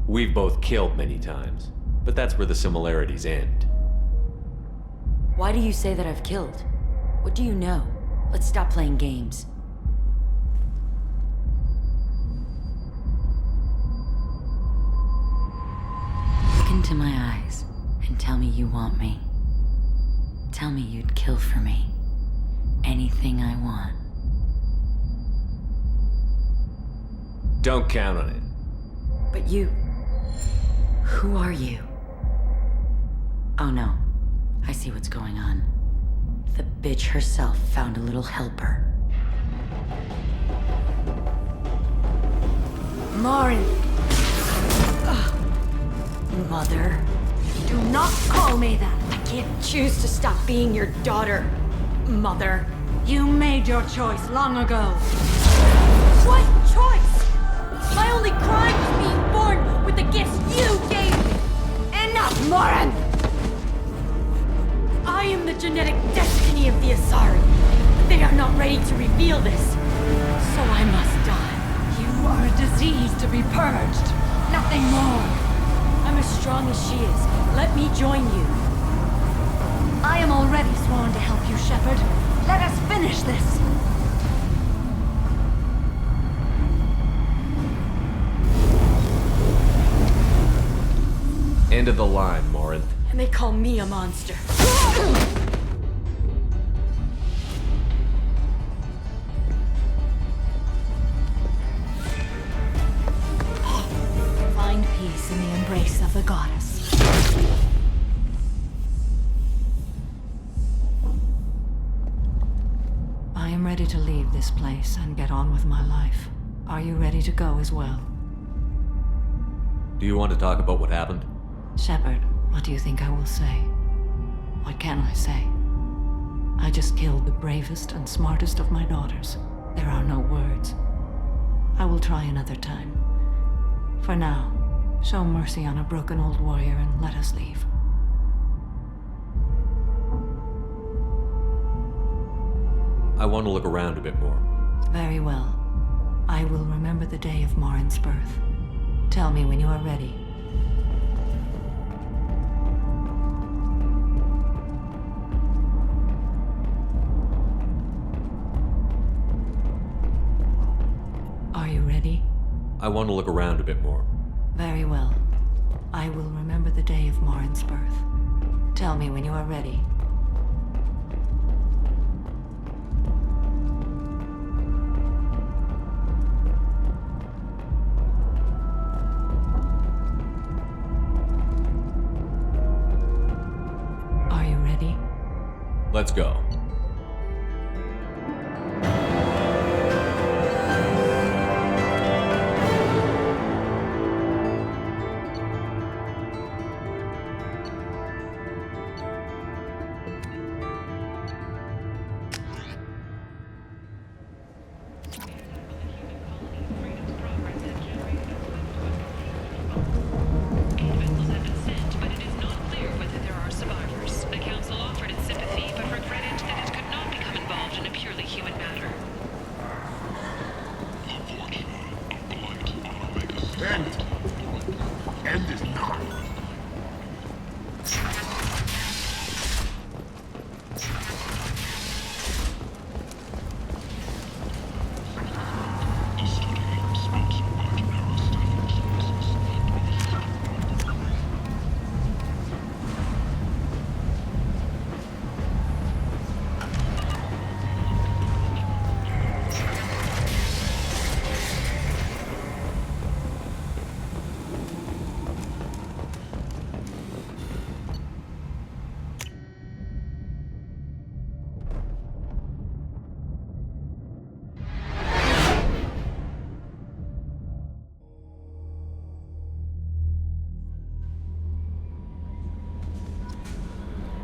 We've both killed many times, but that's where the similarities end. Why do you say that I've killed? What do you know? Let's stop playing games. Look into my eyes and tell me you want me. Tell me you'd kill for me. Anything I want. Don't count on it. But you... who are you? Oh no. I see what's going on. The bitch herself found a little helper. Morin! Mother. Do not call me that! I can't choose to stop being your daughter, Mother. You made your choice long ago. What choice? My only crime was being born with the gifts you gave me! Enough, Morin! I am the genetic destiny of the Asari. But they are not ready to reveal this. So I must die. You are You're a disease to be purged. Nothing more. I'm as strong as she is. Let me join you. I am already sworn to help you, Shepard. Let us finish this. End of the line, Morinth. And they call me a monster. Find peace in the embrace of the goddess. I am ready to leave this place and get on with my life. Are you ready to go as well? Do you want to talk about what happened? Shepard, what do you think I will say? What can I say? I just killed the bravest and smartest of my daughters. There are no words. I will try another time. For now, show mercy on a broken old warrior and let us leave. I want to look around a bit more. Very well. I will remember the day of Morinth's birth. Tell me when you are ready. Are you ready? I want to look around a bit more. Very well. I will remember the day of Morinth's birth. Tell me when you are ready. Are you ready? Let's go. End is nigh.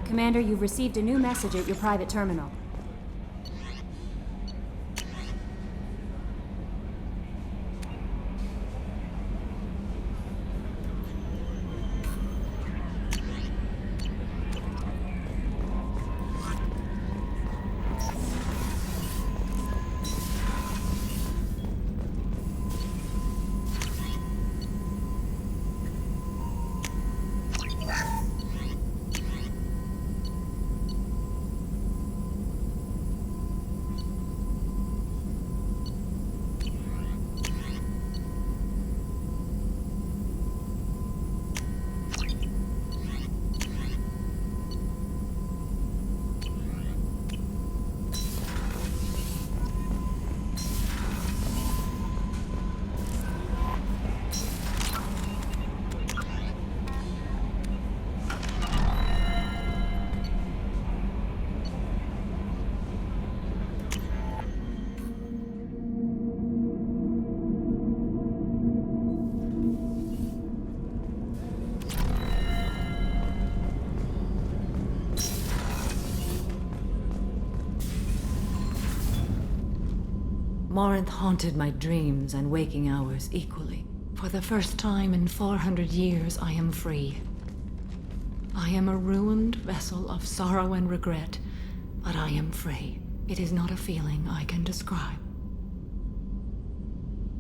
Commander, you've received a new message at your private terminal. Morinth haunted my dreams and waking hours equally. For the first time in 400 years, I am free. I am a ruined vessel of sorrow and regret, but I am free. It is not a feeling I can describe.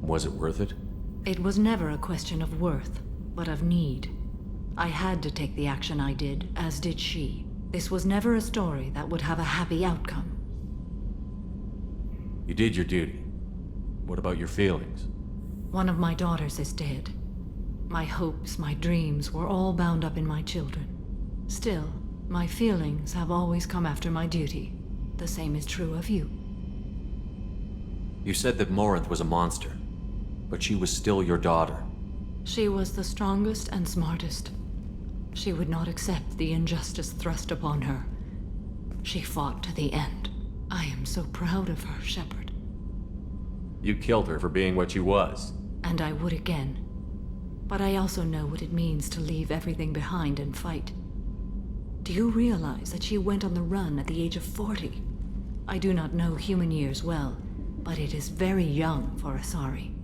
Was it worth it? It was never a question of worth, but of need. I had to take the action I did, as did she. This was never a story that would have a happy outcome. You did your duty. What about your feelings? One of my daughters is dead. My hopes, my dreams were all bound up in my children. Still, my feelings have always come after my duty. The same is true of you. You said that Morinth was a monster, but she was still your daughter. She was the strongest and smartest. She would not accept the injustice thrust upon her. She fought to the end. I am so proud of her, Shepard. You killed her for being what she was. And I would again. But I also know what it means to leave everything behind and fight. Do you realize that she went on the run at the age of 40? I do not know human years well, but it is very young for Asari.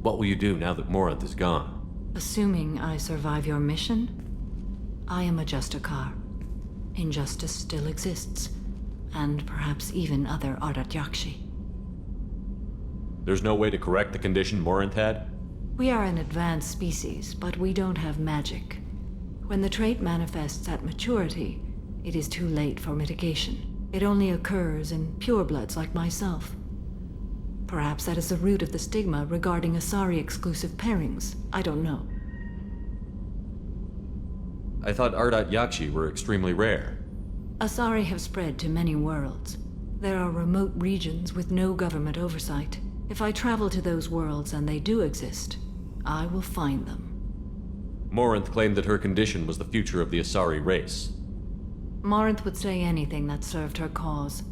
What will you do now that Morinth is gone? Assuming I survive your mission, I am a Justicar. Injustice still exists, and perhaps even other Ardat Yakshi. There's no way to correct the condition Morinth had? We are an advanced species, but we don't have magic. When the trait manifests at maturity, it is too late for mitigation. It only occurs in purebloods like myself. Perhaps that is the root of the stigma regarding Asari-exclusive pairings. I don't know. I thought Ardat Yakshi were extremely rare. Asari have spread to many worlds. There are remote regions with no government oversight. If I travel to those worlds and they do exist, I will find them. Morinth claimed that her condition was the future of the Asari race. Morinth would say anything that served her cause.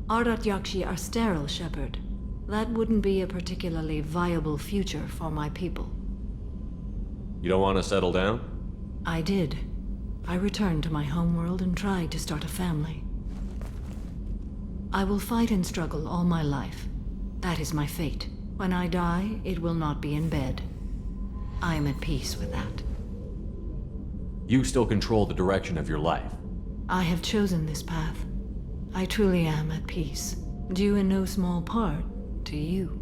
Ardat Yakshi are sterile, Shepard. That wouldn't be a particularly viable future for my people. You don't want to settle down? I did. I returned to my homeworld and tried to start a family. I will fight and struggle all my life. That is my fate. When I die, it will not be in bed. I am at peace with that. You still control the direction of your life. I have chosen this path. I truly am at peace, due in no small part to you.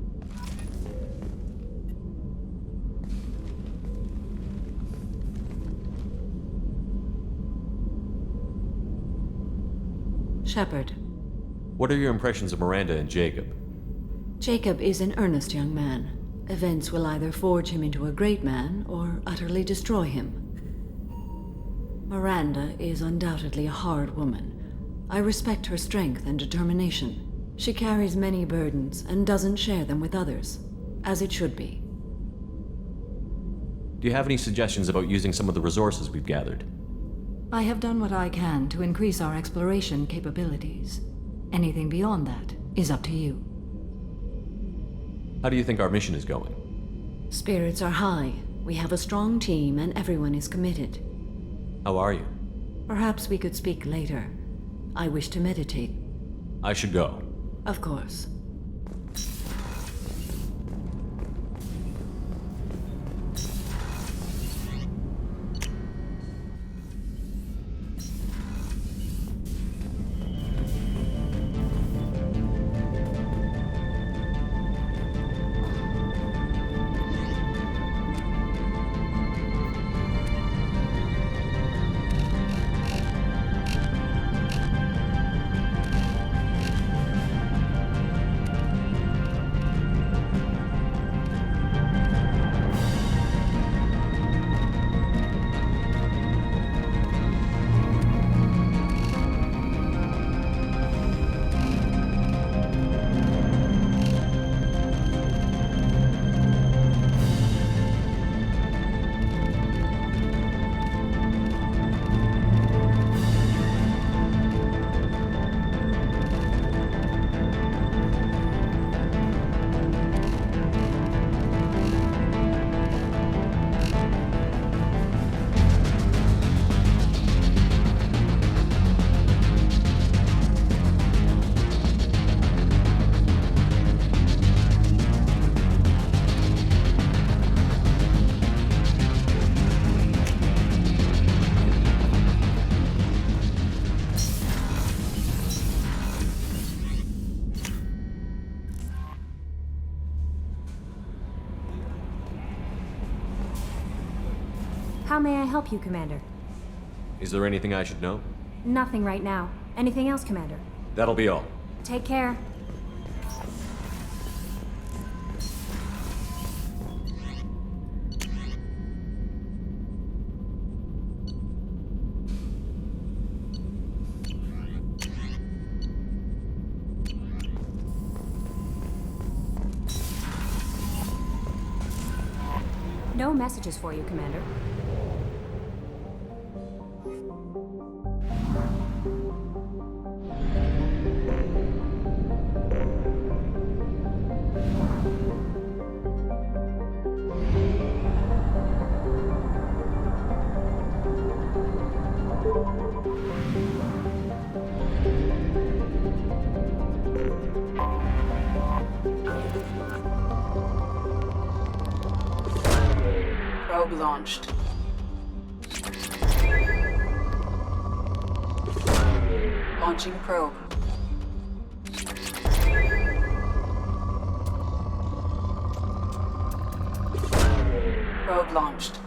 Shepard. What are your impressions of Miranda and Jacob? Jacob is an earnest young man. Events will either forge him into a great man or utterly destroy him. Miranda is undoubtedly a hard woman. I respect her strength and determination. She carries many burdens and doesn't share them with others, as it should be. Do you have any suggestions about using some of the resources we've gathered? I have done what I can to increase our exploration capabilities. Anything beyond that is up to you. How do you think our mission is going? Spirits are high. We have a strong team and everyone is committed. How are you? Perhaps we could speak later. I wish to meditate. I should go. Of course. How may I help you, Commander? Is there anything I should know? Nothing right now. Anything else, Commander? That'll be all. Take care. No messages for you, Commander. Probe launched. Launching probe. Probe launched.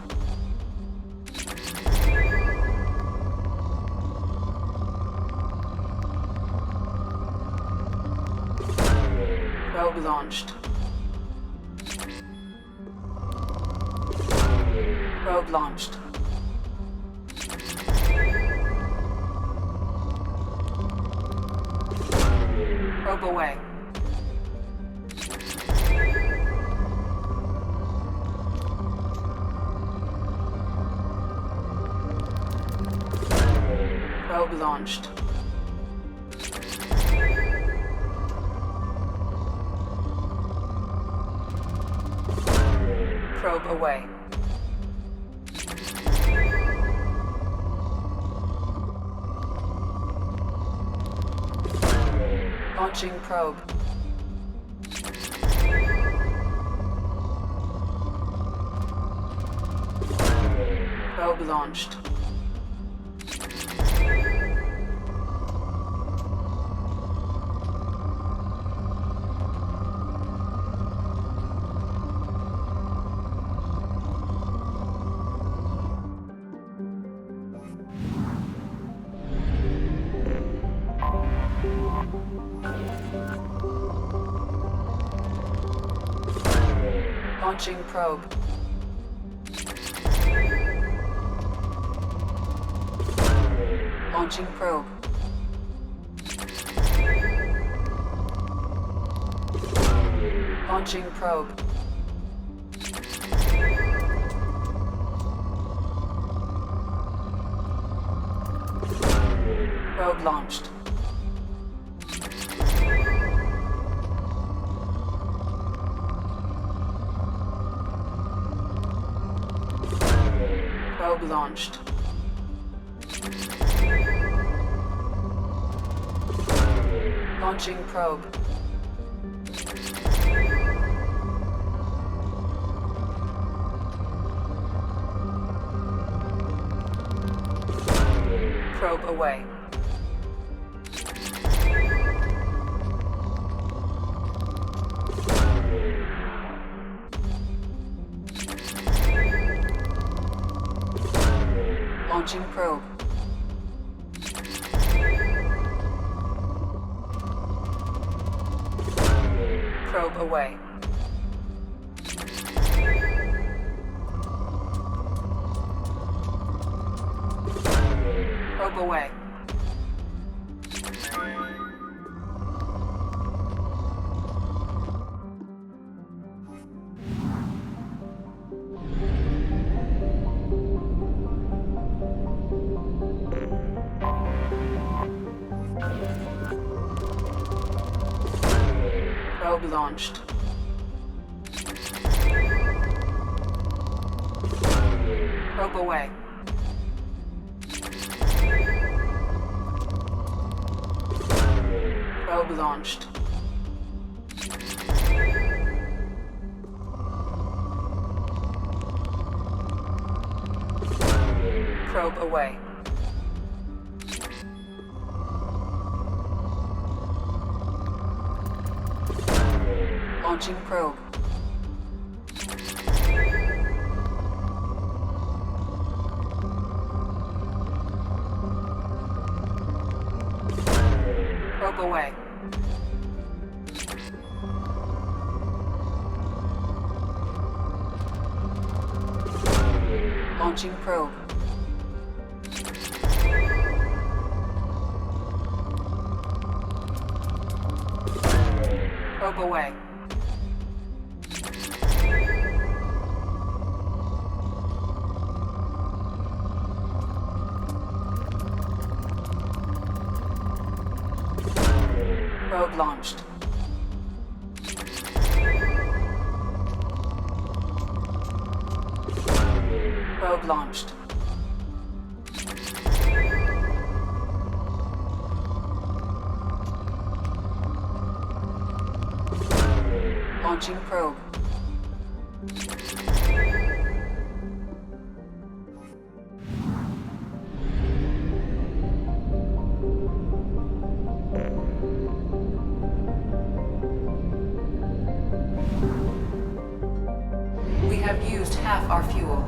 Probe launched. Probe launched. Probe away. Probe launched. Probe away. Launching probe. Probe launched. Launching probe. Launching probe. Launching probe. Probe launched. Probe launched. Launching probe. Probe away. Launching probe. Probe away. Probe away. Probe launched. Probe away. Probe launched. Probe away. Launching probe. Probe away. Launching probe. Probe away. Probe launched. Probe launched. Launching probe. We have used half our fuel.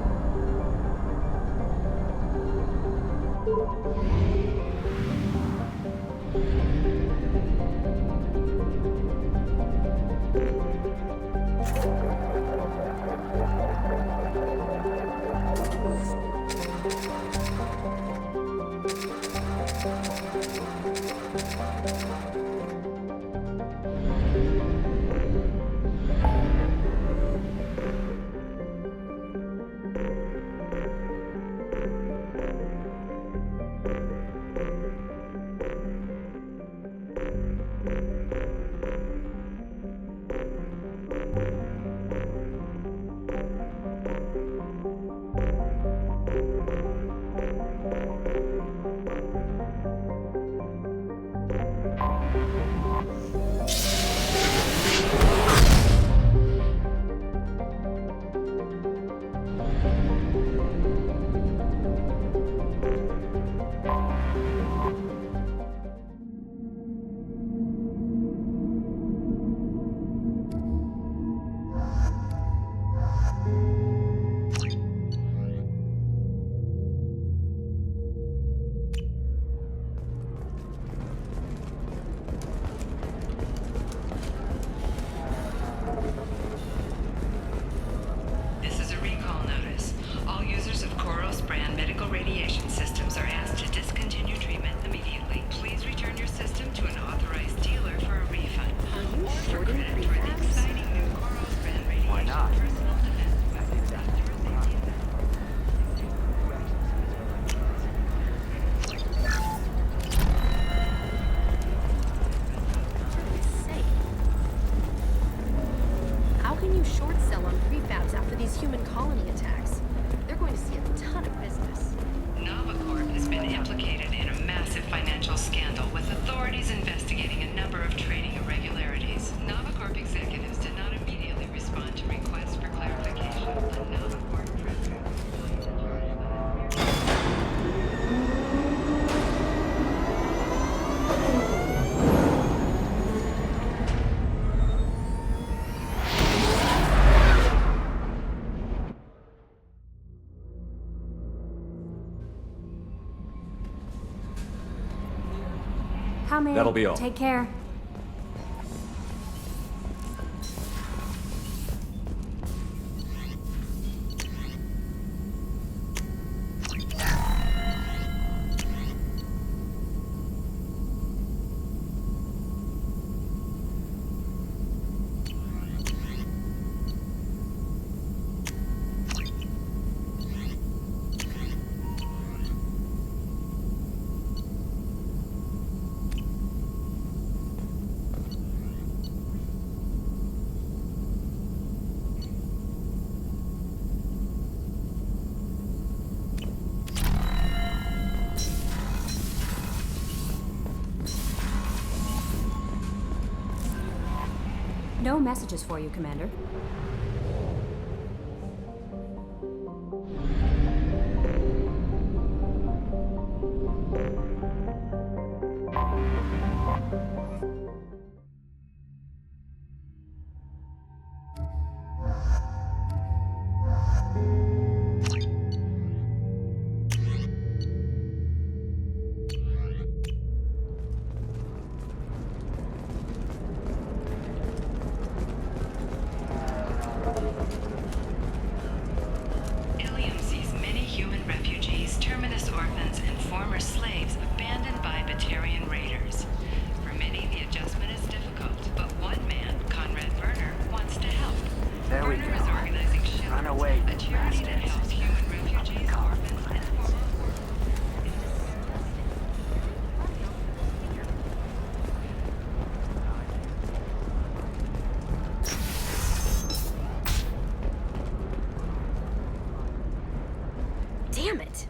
Come in. That'll be all. Take care. No messages for you, Commander. Damn it!